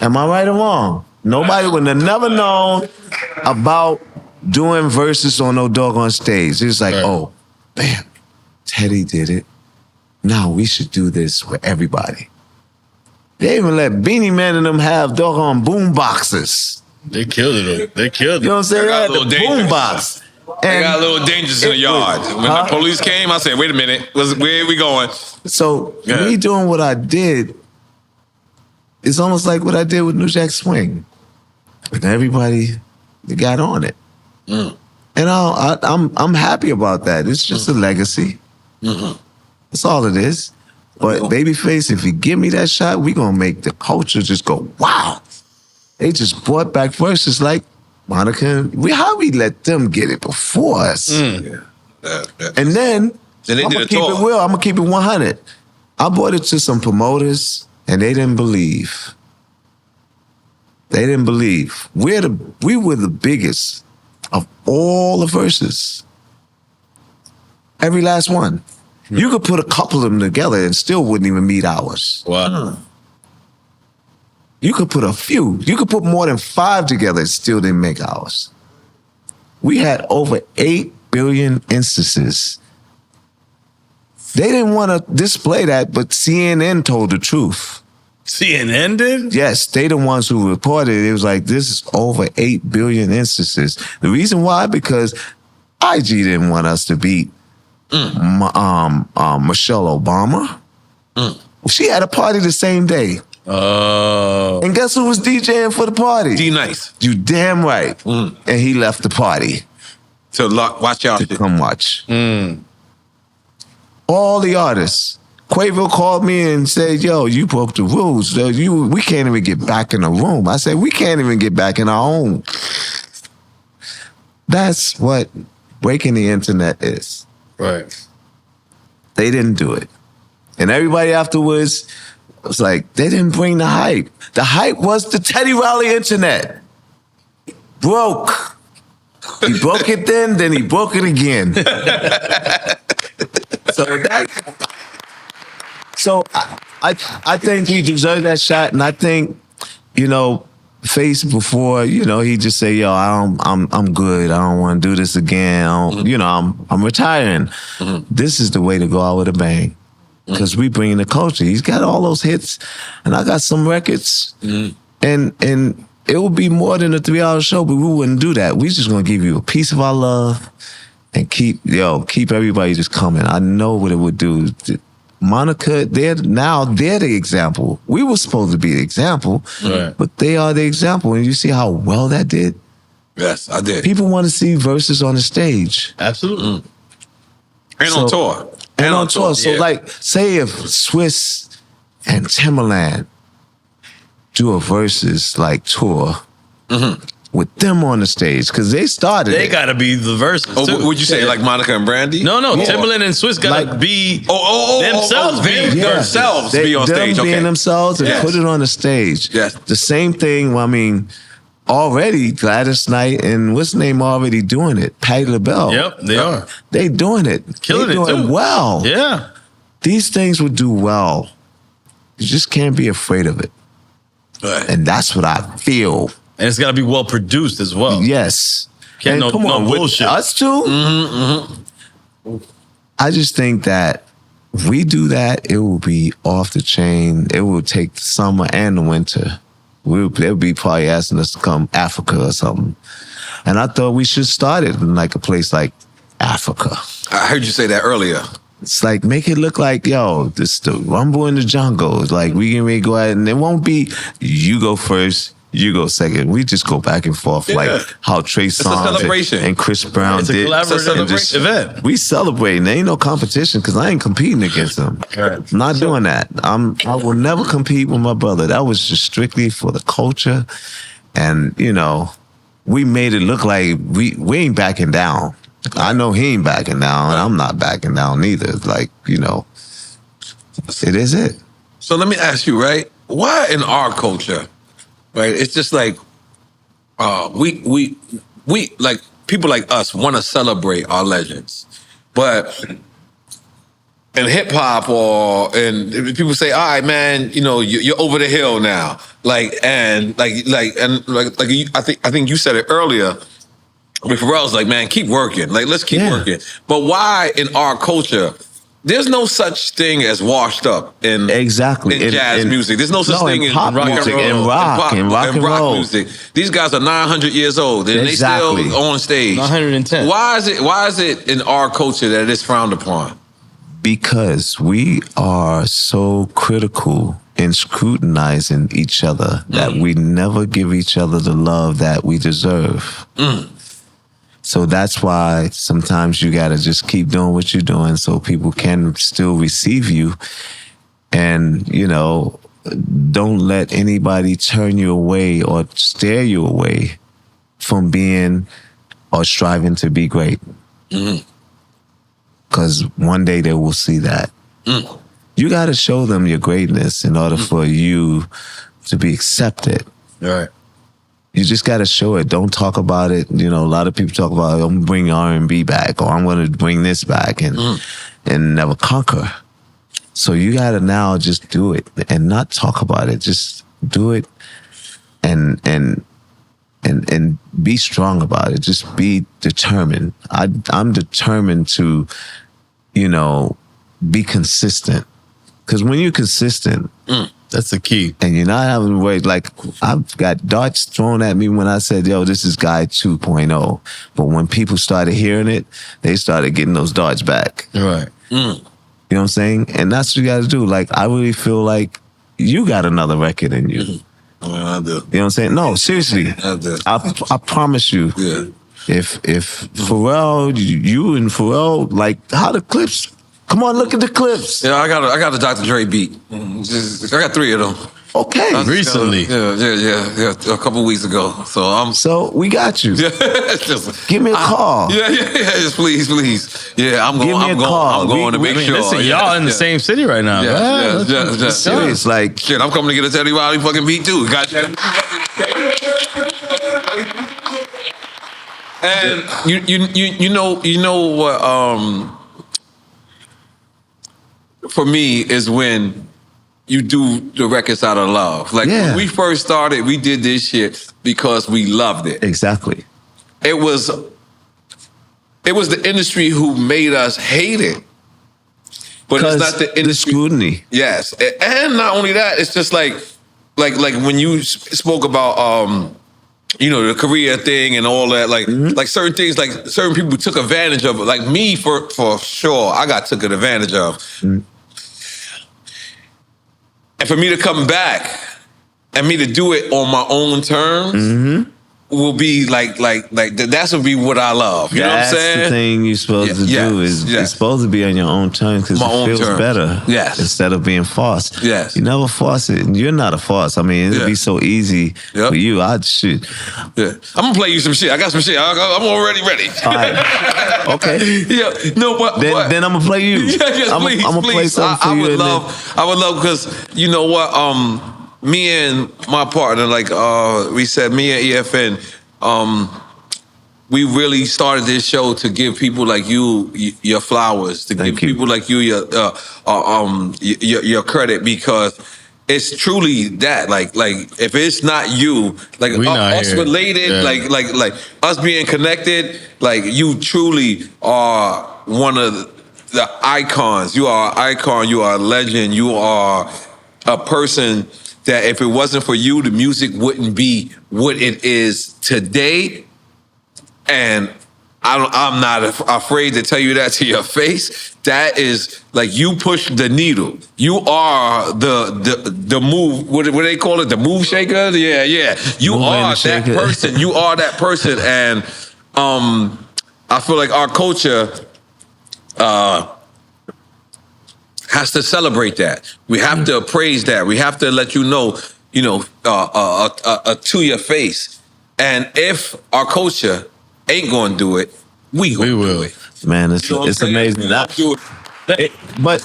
Am I right or wrong? Nobody would have never known about doing verses on no doggone stage. It's like, oh, bam, Teddy did it. Now we should do this with everybody. They even let Beanie Man and them have doggone boom boxes. They killed it. They killed it. You know what I'm saying? They had the boom box. They got a little dangerous in the yard. When the police came, I said, wait a minute, where are we going? So me doing what I did is almost like what I did with New Jack Swing. And everybody got on it. And I'm happy about that. It's just a legacy. That's all it is. But Babyface, if you give me that shot, we gonna make the culture just go, wow. They just brought back verses like Monica. How we let them get it before us? And then I'm gonna keep it real. I'm gonna keep it 100. I brought it to some promoters, and they didn't believe. They didn't believe. We were the biggest of all the verses. Every last one. You could put a couple of them together and still wouldn't even meet ours. Wow. You could put a few. You could put more than 5 together and still didn't make ours. We had over 8 billion instances. They didn't want to display that, but CNN told the truth. CNN did? Yes, they the ones who reported it. It was like, this is over 8 billion instances. The reason why, because IG didn't want us to beat Michelle Obama. She had a party the same day. And guess who was DJing for the party? D-Nice. You damn right. And he left the party. To watch y'all. To come watch. All the artists. Quavo called me and said, yo, you broke the rules. We can't even get back in the room. I said, we can't even get back in our own. That's what breaking the internet is. Right. They didn't do it. And everybody afterwards was like, they didn't bring the hype. The hype was the Teddy Riley internet. Broke. He broke it then he broke it again. So I think he deserved that shot, and I think, Face before, he just say, yo, I'm good. I don't want to do this again. I'm retiring. This is the way to go out with a bang. Because we bring in the culture. He's got all those hits, and I got some records, and it would be more than a 3-hour show, but we wouldn't do that. We just gonna give you a piece of our love and keep everybody just coming. I know what it would do. Monica, they're the example. We were supposed to be the example, right, but they are the example. And you see how well that did? Yes, I did. People want to see verses on the stage. Absolutely. And on tour. And on tour. So yeah. Say if Swiss and Timbaland do a versus tour with them on the stage, because they started They gotta be the verses too. Would you say like Monica and Brandy? No, Timbaland and Swiss gotta be themselves. Themselves be on stage. Them being themselves and put it on the stage. Yes. The same thing, already Gladys Knight and what's the name already doing it? Patti LaBelle. Yep, they are. They doing it. Killing they it doing too. Well. Yeah. These things would do well. You just can't be afraid of it. Right. And that's what I feel. And it's gotta be well produced as well. Yes. Can't and come on, bullshit. Us too. I just think that if we do that, it will be off the chain. It will take the summer and the winter. They'll be probably asking us to come Africa or something. And I thought we should start it in a place like Africa. I heard you say that earlier. It's make it look like, yo, this the rumble in the jungle. It's we can go ahead, and it won't be you go first, you go second. We just go back and forth how Trey Songz and Chris Brown it's did. A collaborative event. We celebrating. There ain't no competition because I ain't competing against them. Right. I'm not doing that. I will never compete with my brother. That was just strictly for the culture. And, we made it look like we ain't backing down. I know he ain't backing down, and I'm not backing down either. It is it. So let me ask you, right? Why in our culture, right? It's just we people like us want to celebrate our legends, but in hip hop and people say, all right, man, you're over the hill now. I think you said it earlier. Pharrell's man, keep working. Let's keep working. But why in our culture, there's no such thing as washed up in jazz music. There's no such thing in pop music, in rock and roll music. These guys are 900 years old and they still on stage. 110. Why is it in our culture that it is frowned upon? Because we are so critical in scrutinizing each other that we never give each other the love that we deserve. So that's why sometimes you gotta just keep doing what you're doing so people can still receive you. And, don't let anybody turn you away or steer you away from being or striving to be great. Because one day they will see that. You gotta show them your greatness in order for you to be accepted. Right. You just got to show it. Don't talk about it. A lot of people talk about, I'm going to bring R&B back, or I'm going to bring this back and never conquer. So you got to now just do it and not talk about it. Just do it and be strong about it. Just be determined. I'm determined to, be consistent. Because when you're consistent, that's the key. And you're not having to wait. Like, I've got darts thrown at me when I said, yo, this is Guy 2.0. But when people started hearing it, they started getting those darts back. Right. You know what I'm saying? And that's what you got to do. Like, I really feel like you got another record in you. I do. You know what I'm saying? No, seriously. I do. I promise you. Yeah. If Pharrell, you and Pharrell, like, how the clips? Come on, look at the clips. Yeah, I got the Dr. Dre beat. I got 3 of them. Okay. Recently. Yeah. A couple weeks ago. So we got you. Give me a call. Yeah. Just please. Yeah, I'm going. Give me a call. I'm going to make sure. Listen, y'all in the same city right now. Yeah. Serious, like shit. I'm coming to get a Teddy Riley fucking beat too. Got that. And you know what? For me, is when you do the records out of love. Like when we first started, we did this shit because we loved it. Exactly. It was the industry who made us hate it. But it's not the industry. The scrutiny. Yes. And not only that, it's just like when you spoke about the Korea thing and all that, like certain things, like certain people took advantage of it. Like me, for sure, I got taken advantage of. And for me to come back and me to do it on my own terms will be like that's would be what I love. You know what I'm saying? That's the thing you're supposed to do is it's supposed to be on your own terms because it feels better. Yes. Instead of being forced. Yes. You never force it. And you're not a force. I mean, it'd be so easy for you. I'd shoot. Yeah. I'm gonna play you some shit. I got some shit. I'm already ready. All right. Okay. Yeah. No, but then I'm gonna play you. Yes, I'm gonna play something for you. I would love because you know what? Me and my partner, we said, me and EFN, we really started this show to give people like you your flowers, to give people like you your credit, because it's truly that. Like if it's not you, like us here. Related, like us being connected, like you truly are one of the icons. You are an icon. You are a legend. You are a person that if it wasn't for you, the music wouldn't be what it is today. And I'm not afraid to tell you that to your face. That is like you push the needle. You are the move. What do they call it? The move shaker. Yeah. You are that person. You are that person. And I feel like our culture has to celebrate that. We have to praise that. We have to let you know, to your face. And if our culture ain't gonna do it, we will do it. Man, it's amazing. But you want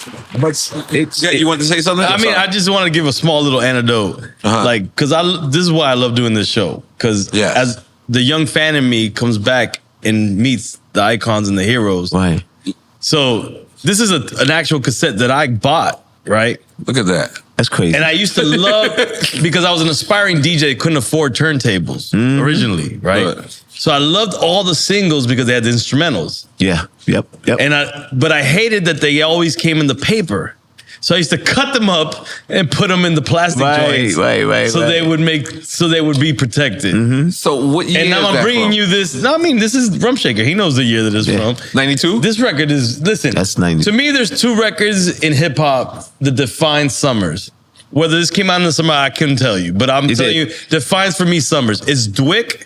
to say something? I mean, I just want to give a small little anecdote, because this is why I love doing this show. Because as the young fan in me comes back and meets the icons and the heroes, right? So this is an actual cassette that I bought, right? Look at that. That's crazy. And I used to love, because I was an aspiring DJ, couldn't afford turntables originally, right? So I loved all the singles because they had the instrumentals. Yeah. Yep. But I hated that they always came in the paper. So I used to cut them up and put them in the plastic joints. Right. So they would be protected. So what year? And now I'm bringing you this. No, I mean, this is Rum Shaker. He knows the year that it's from. 92? This record is, listen. That's 90. To me, there's 2 records in hip hop that define summers. Whether this came out in the summer, I couldn't tell you. But I'm telling you, defines for me summers. It's Dwick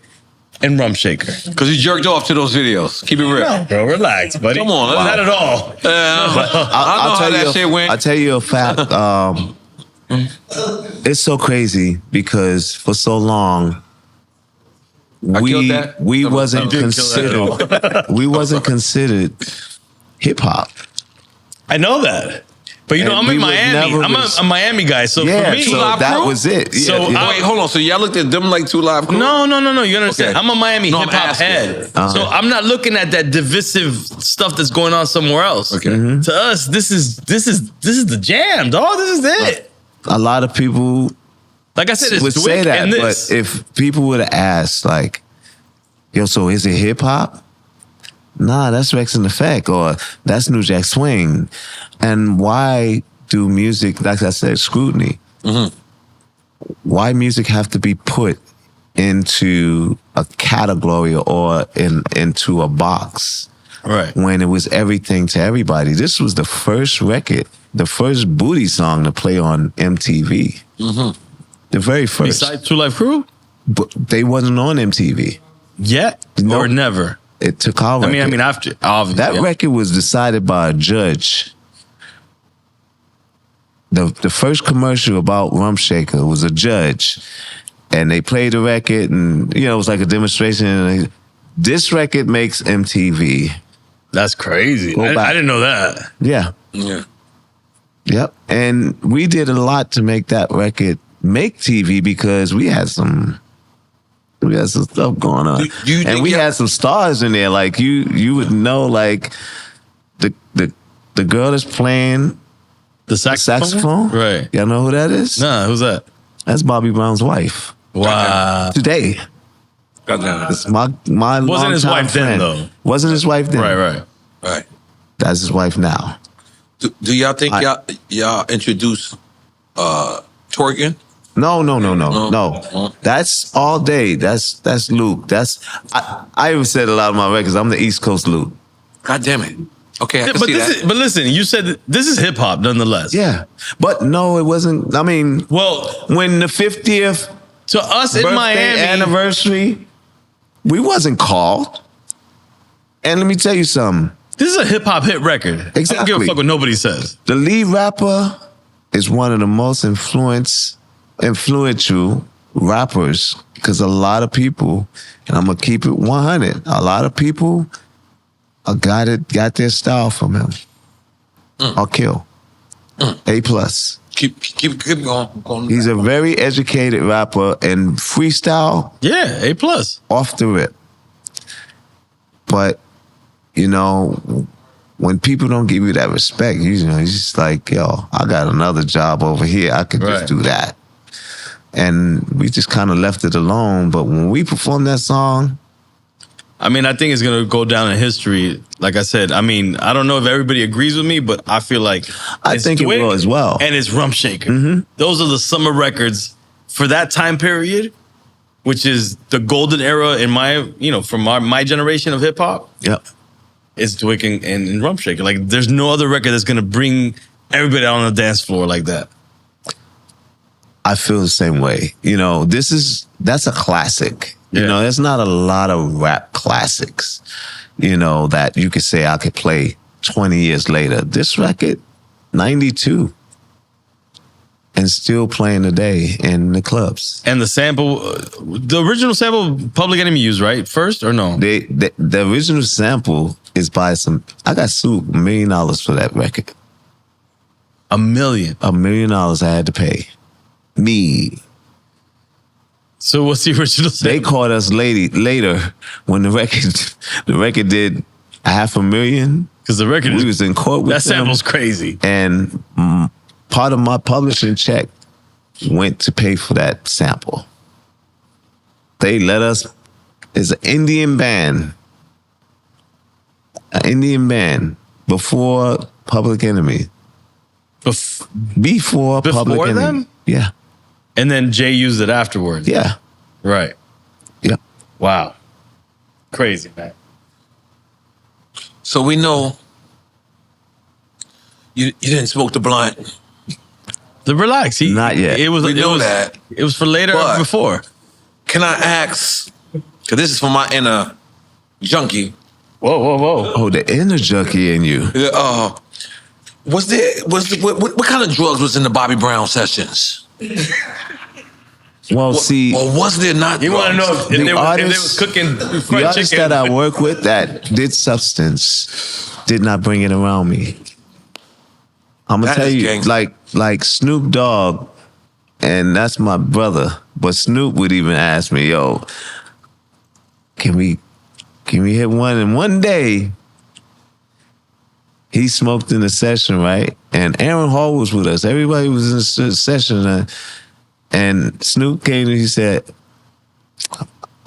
and Rum Shaker. Because you jerked off to those videos. Keep it real. No, bro, relax, buddy. Come on. Not at all. I'll tell you that shit went. I'll tell you a fact. It's so crazy because for so long we wasn't considered hip hop. I know that. But I'm in Miami. I'm a Miami guy, so for me, that was it. So wait, hold on. So y'all looked at them like 2 Live Crew? No. You understand? Okay. I'm a Miami hip hop head, so I'm not looking at that divisive stuff that's going on somewhere else. Okay. To us, this is the jam, dog. This is it. A lot of people Like I said, it's would Dwick say that, and this. but if people would have asked, like, yo, so is it hip hop? Nah, that's Rex and Effect, or that's New Jack Swing. And why do music, like I said, scrutiny? Mm-hmm. Why music have to be put into a category or into a box? Right. When it was everything to everybody. This was the first record, the first booty song to play on MTV. Mm-hmm. The very first. Besides Two Life Crew? But they wasn't on MTV. Yet? Nope. Or never? It took our record. I mean, after, obviously. That record was decided by a judge. The first commercial about Rump Shaker was a judge. And they played the record, and, you know, it was like a demonstration. And this record makes MTV. That's crazy. Go back. I didn't know that. Yeah. Yeah. Yep. And we did a lot to make that record make TV because we had some stuff going on. Do you think we had some stars in there. Like you would know, like the girl that's playing The saxophone? Right. Y'all know who that is? Nah, who's that? That's Bobby Brown's wife. Wow. Today. It's my Wasn't his longtime wife then, friend. though. Wasn't his wife then. Right. That's his wife now. Do y'all think y'all introduce twerking? No. That's all day. That's Luke. I even said a lot of my records. I'm the East Coast Luke. God damn it. Okay, I can But see that. but listen, you said that this is hip hop nonetheless. Yeah. But no, it wasn't. I mean, well, when the 50th to us in birthday Miami anniversary, we wasn't called. And let me tell you something. This is a hip hop hit record. Exactly. I don't give a fuck what nobody says. The lead rapper is one of the most influential rappers because a lot of people, and I'm gonna keep it 100, a lot of people got their style from him. I'll kill. A+. Keep going. He's a very educated rapper and freestyle. Yeah, A+. Off the rip. But, you know, when people don't give you that respect, you know, it's just like, yo, I got another job over here. I could just do that. And we just kind of left it alone. But when we performed that song, I mean, I think it's going to go down in history. Like I said, I mean, I don't know if everybody agrees with me, but I feel like I think it will as well. And it's Rump Shaker. Those are the summer records for that time period, which is the golden era in my, you know, from my generation of hip hop. Yep. It's Dwick and Rump Shaker. Like, there's no other record that's going to bring everybody out on the dance floor like that. I feel the same way. You know, that's a classic. You know, there's not a lot of rap classics, you know, that you could say I could play 20 years later. This record, 92, and still playing today in the clubs. And the sample, the original sample, Public Enemy used, right? First or no? The original sample is by I got sued $1 million for that record. $1 million? $1 million I had to pay. Me. So what's the original sample? They called us later when the record did $500,000. Because the record we was in court with that them, sample's crazy. And part of my publishing check went to pay for that sample. They let us. It's an Indian band. An Indian band before Public Enemy. Before Public Enemy. Them? Yeah. And then Jay used it afterwards. Yeah. Right. Yeah. Wow. Crazy, man. So we know you didn't smoke the blunt. Relax. Not yet. It was that. It was for later or before. Can I ask, because this is for my inner junkie. Whoa. Oh, the inner junkie in you. What kind of drugs was in the Bobby Brown sessions? Well, see, or was there not? You want to know if they was cooking the fried artists chicken? that I work with that did substance did not bring it around me. I'm gonna tell you, like Snoop Dogg, and that's my brother. But Snoop would even ask me, "Yo, can we hit one?" And one day, he smoked in the session, right? And Aaron Hall was with us. Everybody was in the session. And Snoop came and he said,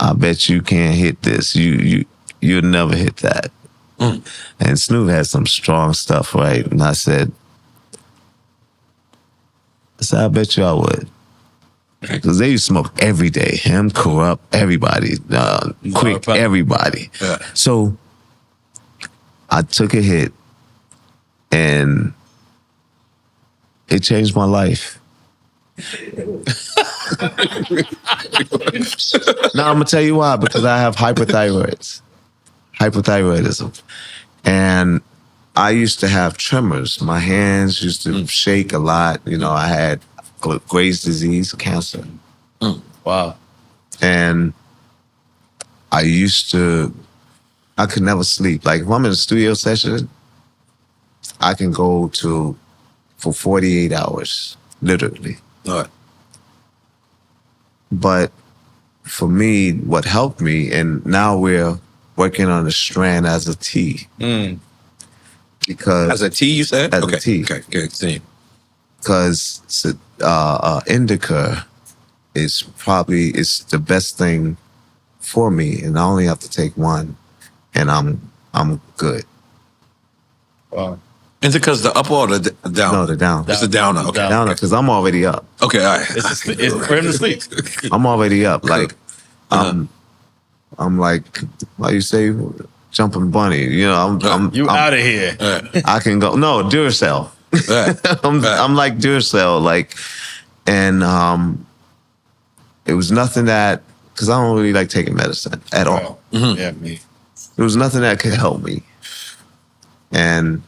I bet you can't hit this. You'll never hit that. And Snoop had some strong stuff, right? And I said, I bet you I would. Because they used to smoke every day. Him, Corrupt, everybody. Quick, everybody. Yeah. So I took a hit and it changed my life. Now I'm gonna tell you why, because I have hypothyroidism. And I used to have tremors. My hands used to shake a lot. You know, I had Graves' disease, cancer. Wow. And I could never sleep. Like if I'm in a studio session, I can go for 48 hours, literally. All right. But for me, what helped me, and now we're working on a strand as a tea. Because As a tea, you said? As a tea. Okay, good. See. Because indica is the best thing for me, and I only have to take one, and I'm good. Wow. Indica's the up or the down? No, the down. It's the downer. Okay. Downer, because I'm already up. Okay, all right. It's for him to sleep. I'm already up. Like I'm like, how you say, jumping bunny. You know, I'm out of here. I can go. No, Duracell. I'm like Duracell. Like, and it was nothing that, because I don't really like taking medicine at all. Yeah, me. There was nothing that could help me. And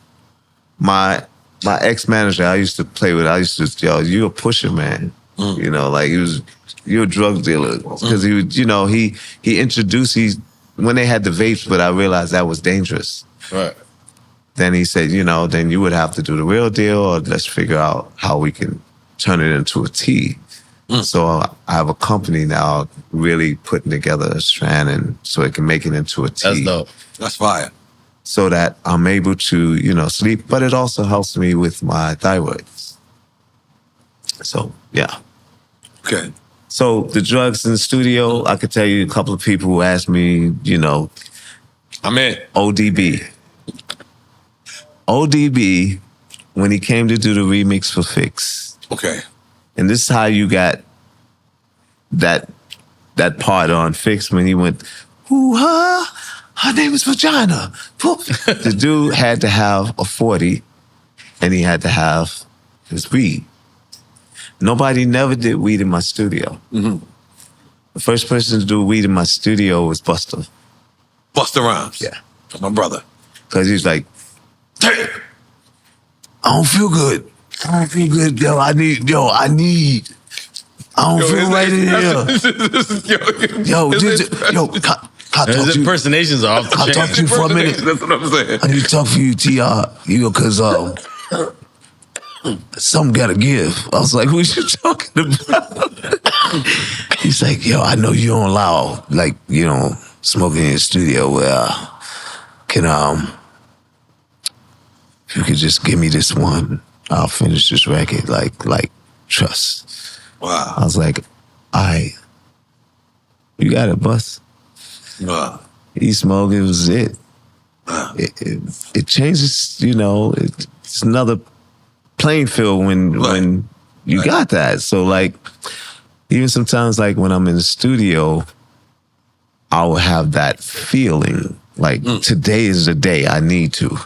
my ex-manager I used to play with, I used to yell, "You a pusher, man." You know, like you're a drug dealer. Because he would, you know, he introduced, when they had the vapes, but I realized that was dangerous. Right. Then he said, you know, then you would have to do the real deal, or let's figure out how we can turn it into a tea. So I have a company now really putting together a strand, and so it can make it into a tea. That's dope. That's fire. So that I'm able to, you know, sleep, but it also helps me with my thyroid. So, yeah. Okay. So the drugs in the studio, I could tell you a couple of people who asked me, you know, I'm in. ODB, when he came to do the remix for Fix. Okay. And this is how you got that part on Fix when he went, "Ooh-ha, her name is Vagina." The dude had to have a 40 and he had to have his weed. Nobody never did weed in my studio. The first person to do weed in my studio was Busta. Busta Rhymes. Yeah. My brother. Because he's like, "Damn, I don't feel good. I don't feel good, yo. I don't feel right in here. His impersonations are off the I'll chain. talk to you for a minute. That's what I'm saying. I need to talk to you, T.R. You know, because something gotta give." I was like, "What you talking about?" He's like, "Yo, I know you don't allow, like, you know, smoking in the studio. Where can if you could just give me this one, I'll finish this record. Like trust." Wow. I was like, "All right, you got it, Bus." Wow. He smoked. It was it. It changes, you know. It's another playing field when you got that. So like, even sometimes like when I'm in the studio, I will have that feeling like today is the day I need to,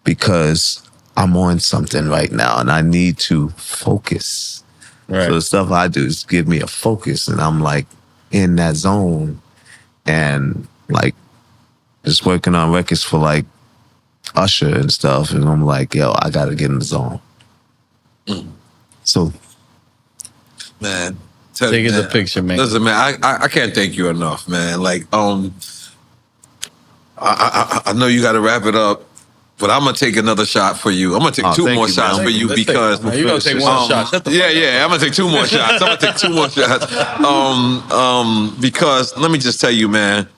because I'm on something right now and I need to focus. Right. So the stuff I do is give me a focus, and I'm like in that zone, and like just working on records for like Usher and stuff, and I'm like, yo, I gotta get in the zone. So, Man. Take the picture, man. Listen, man, I can't thank you enough, man. Like, I know you got to wrap it up, but I'm gonna take another shot for you. I'm gonna take two more shots for you because you're gonna take one shot. Shut the fuck up. yeah, I'm gonna take two more shots. I'm gonna take two more shots. Because let me just tell you, man.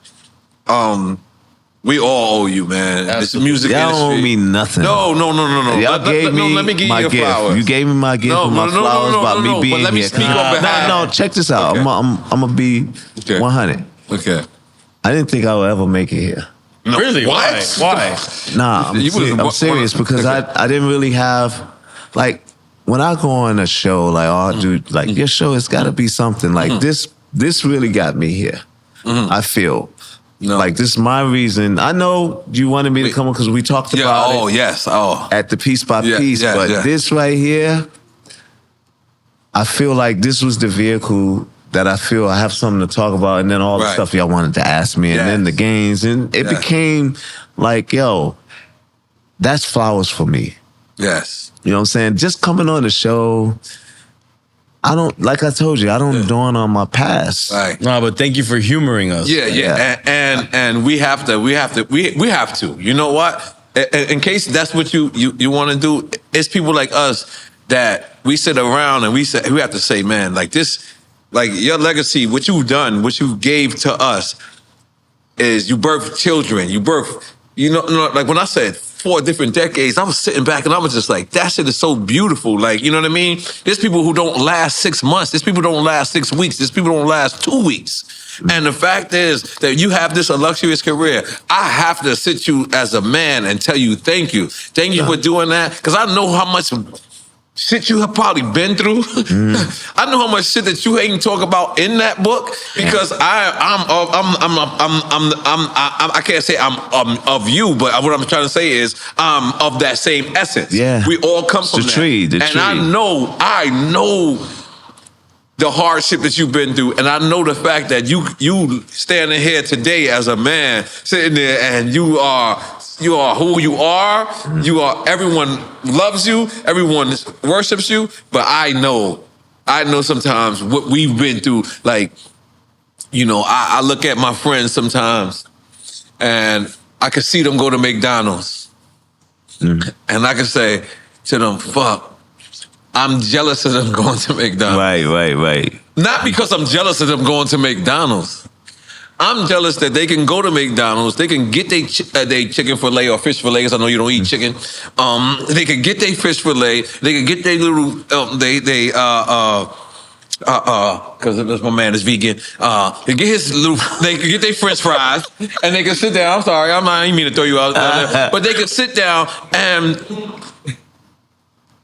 We all owe you, man. This music Y'all industry. don't owe me nothing. No. Y'all gave me let me give my you gift. flowers. You gave me my gift for my flowers about me being But let me here. speak on behalf. No, check this out. Okay. I'm gonna be 100. Okay. I didn't think I would ever make it here. No. Really? What? Why? Nah, I'm serious because I didn't really have, like, when I go on a show, like, oh, dude, like, your show has got to be something. Like, this really got me here. I feel. No. Like, this is my reason. I know you wanted me to come on because we talked about it. Yes. At the Piece by Piece. Yeah, but this right here, I feel like this was the vehicle that I feel I have something to talk about, and then all the stuff y'all wanted to ask me, and then the games, and it became like, yo, that's flowers for me. Yes. You know what I'm saying? Just coming on the show, I don't, like I told you, I don't dawn on my past. Right. No, but thank you for humoring us. Yeah. And we have to. You know what? In case that's what you want to do, it's people like us that we sit around and we have to say, man, like this, like your legacy, what you've done, what you gave to us, is you birthed children. You birthed, like when I said 4 different decades, I was sitting back and I was just like, that shit is so beautiful. Like, you know what I mean? There's people who don't last 6 months. There's people who don't last 6 weeks. There's people who don't last 2 weeks. And the fact is that you have this illustrious career. I have to sit you as a man and tell you thank you. Thank you for doing that. Because I know how much shit you have probably been through. I know how much shit that you ain't talk about in that book because I can't say I'm of you, but what I'm trying to say is I'm of that same essence. Yeah, we all come from that. And I know the hardship that you've been through, and I know the fact that you standing here today as a man, sitting there, and you are who you are. You are. Everyone loves you. Everyone worships you. But I know sometimes what we've been through. Like, I look at my friends sometimes, and I can see them go to McDonald's, and I can say to them, "Fuck, I'm jealous of them going to McDonald's." Right. Not because I'm jealous of them going to McDonald's. I'm jealous that they can go to McDonald's, they can get their chicken fillet or fish fillet, because I know you don't eat chicken. They can get their fish fillet, they can get their little, because my man is vegan, they can get their French fries, and they can sit down. I'm sorry, I didn't mean to throw you out there, but they can sit down and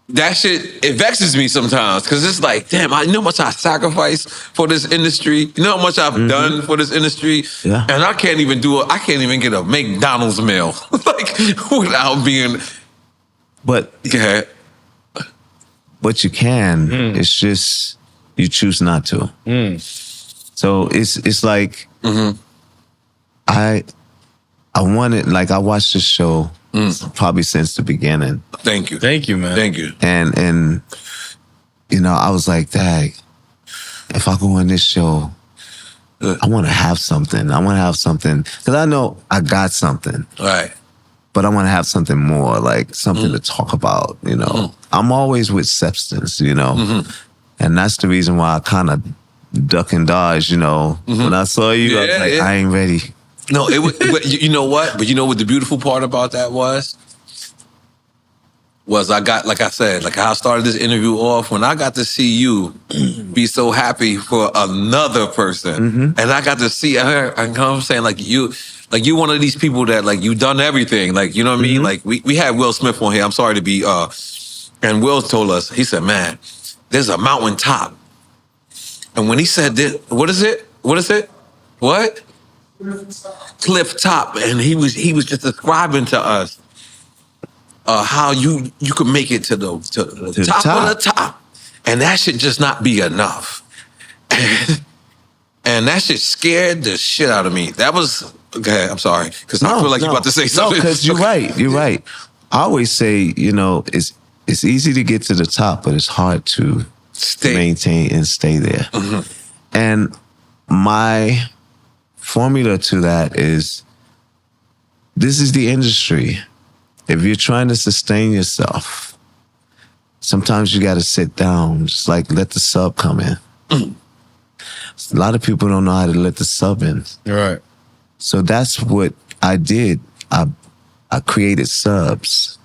that shit, it vexes me sometimes because it's like, damn, I know how much I sacrificed for this industry. You know how much I've done for this industry, and I can't even get a McDonald's meal like without being. But you can. It's just you choose not to. So it's like I wanted, like, I watched this show probably since the beginning. Thank you, man. Thank you. And I was like, dang, if I go on this show, I want to have something. Because I know I got something. Right. But I want to have something more, like something to talk about, I'm always with substance, And that's the reason why I kind of duck and dodge, When I saw you, I was like, I ain't ready. No, but you know what? But you know what the beautiful part about that was I got, like I said, like how I started this interview off, when I got to see you be so happy for another person, and I got to see her, I know what I'm saying, like you one of these people that, like, you done everything, like, you know what I mean? Like we had Will Smith on here. I'm sorry to be, and Will told us, he said, man, there's a mountain top, and when he said this, what is it? What? Cliff top, and he was just describing to us how you could make it to the top of the top, and that should just not be enough, and that shit scared the shit out of me. That was okay. I'm sorry, because I feel like you're about to say something. No, because you're right. I always say, it's easy to get to the top, but it's hard to maintain and stay there. And my formula to that is, this is the industry. If you're trying to sustain yourself, sometimes you got to sit down, just like let the sub come in. A lot of people don't know how to let the sub in. Right. So that's what I did. I created subs.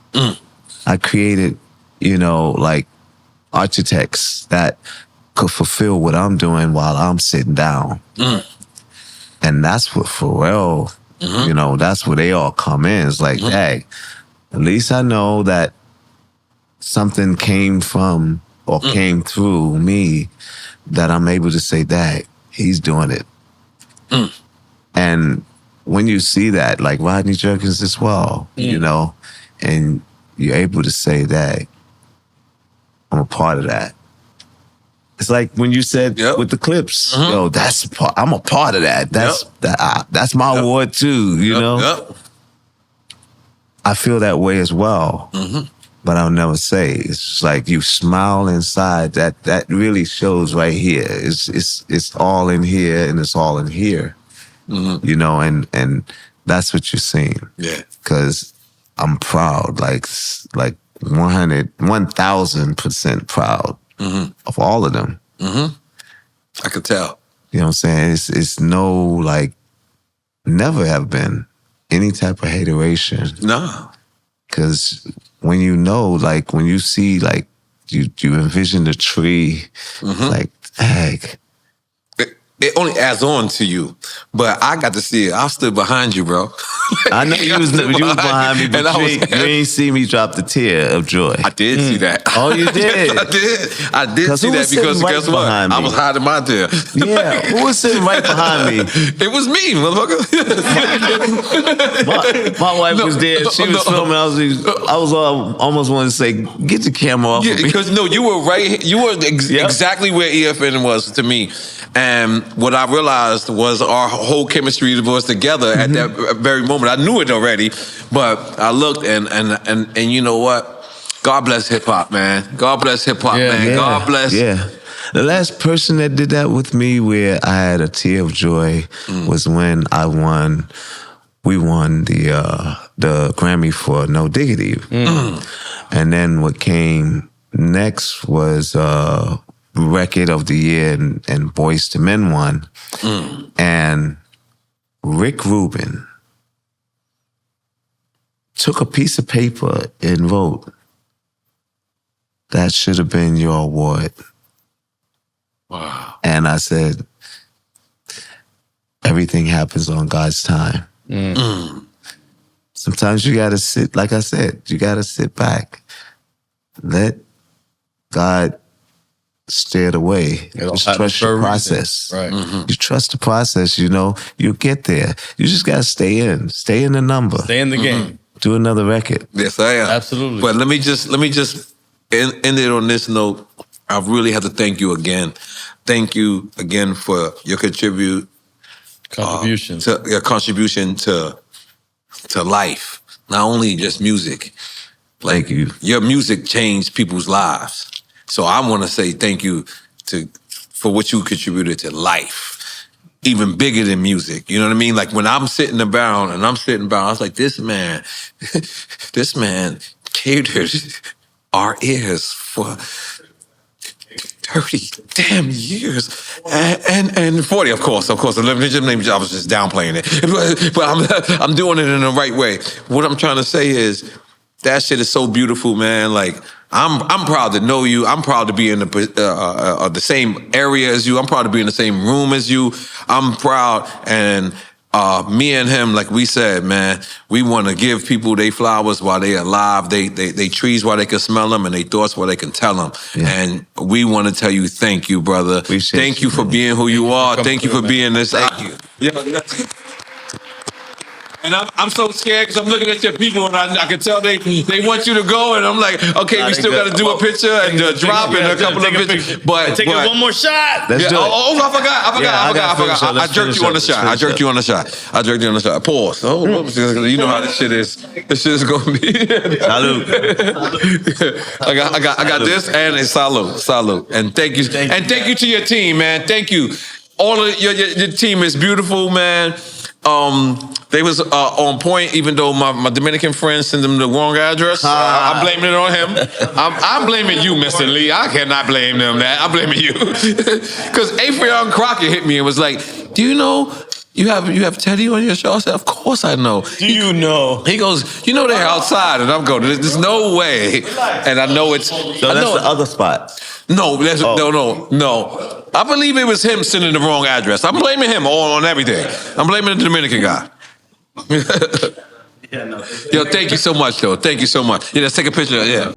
I created, like architects that could fulfill what I'm doing while I'm sitting down. And that's what Pharrell, that's where they all come in. It's like, hey, at least I know that something came from or came through me that I'm able to say, dang, he's doing it. And when you see that, like Rodney Jerkins as well, and you're able to say that I'm a part of that. It's like when you said with the clips, I'm a part of that. That's my award too, I feel that way as well, but I'll never say. It's just like you smile inside. That really shows right here. It's all in here and it's all in here, and that's what you're seeing. Yeah, because I'm proud, like 1,000% proud of all of them. I could tell. You know what I'm saying? It's no, like, never have been any type of hateration. No. Because when like, when you see, like, you envision the tree, like, heck. It only adds on to you. But I got to see it. I stood behind you, bro. I know you was behind me, but you ain't see me drop the tear of joy. I did see that. Oh, you did? Yes, I did see that because guess what? I was hiding my tear. Yeah, who was sitting right behind me? It was me, motherfucker. my wife was there. She was filming. I was almost wanting to say, get the camera off of me. Because you were right. You were exactly where EFN was to me. And what I realized was our whole chemistry was together at that very moment. I knew it already, but I looked and you know what? God bless hip hop, man. God bless hip hop, man. Yeah, God bless. Yeah. The last person that did that with me where I had a tear of joy was when we won the Grammy for No Diggity. And then what came next was Record of the Year and Boys to Men won. And Rick Rubin took a piece of paper and wrote, that should have been your award. Wow. And I said, everything happens on God's time. Sometimes you gotta sit, like I said, you gotta sit back. Let God steer the way. Just trust your process. Right. You trust the process, you'll get there. You just gotta stay in the number. Stay in the game. Do another record. Yes, I am. Absolutely. But let me just end it on this note. I really have to thank you again. Thank you again for your contribution to life. Not only just music. Thank you. Your music changed people's lives. So I want to say thank you for what you contributed to life. Even bigger than music. You know what I mean? Like when I'm sitting around, I was like, this man catered our ears for 30 damn years. And 40, of course. I was just downplaying it. But I'm doing it in the right way. What I'm trying to say is, that shit is so beautiful, man. Like, I'm proud to know you. I'm proud to be in the same area as you. I'm proud to be in the same room as you. I'm proud, and me and him, like we said, man, we want to give people their flowers while they're alive, they trees while they can smell them, and they thoughts while they can tell them. Yeah. And we want to tell you thank you, brother. Thank you for being who you are. Thank you for being this. Thank you. Yeah. And I'm so scared because I'm looking at your people and I can tell they want you to go, and I'm like, okay, we still got to do a picture and drop and a couple of pictures. But take one more shot. Let's do it. Oh, I forgot. I jerked you on the shot. I jerked you on the shot. Pause. Oh, you know how this shit is. This shit is gonna be. Salute. I got this and a salute. And thank you. And thank you to your team, man. Thank you. All of your team is beautiful, man. They was on point, even though my Dominican friend sent them the wrong address. I'm blaming it on him. I'm blaming you, Mr. Lee. I cannot blame them that. I'm blaming you. Because Afrion Crockett hit me and was like, do you know you have Teddy on your show? I said, of course I know. Do you know? He goes, you know they're outside, and I'm going, there's no way. And I know it's. So that's the other spot. No, no. I believe it was him sending the wrong address. I'm blaming him on everything. I'm blaming the Dominican guy. Yo, thank you so much, though. Thank you so much. Yeah, let's take a picture. Yeah.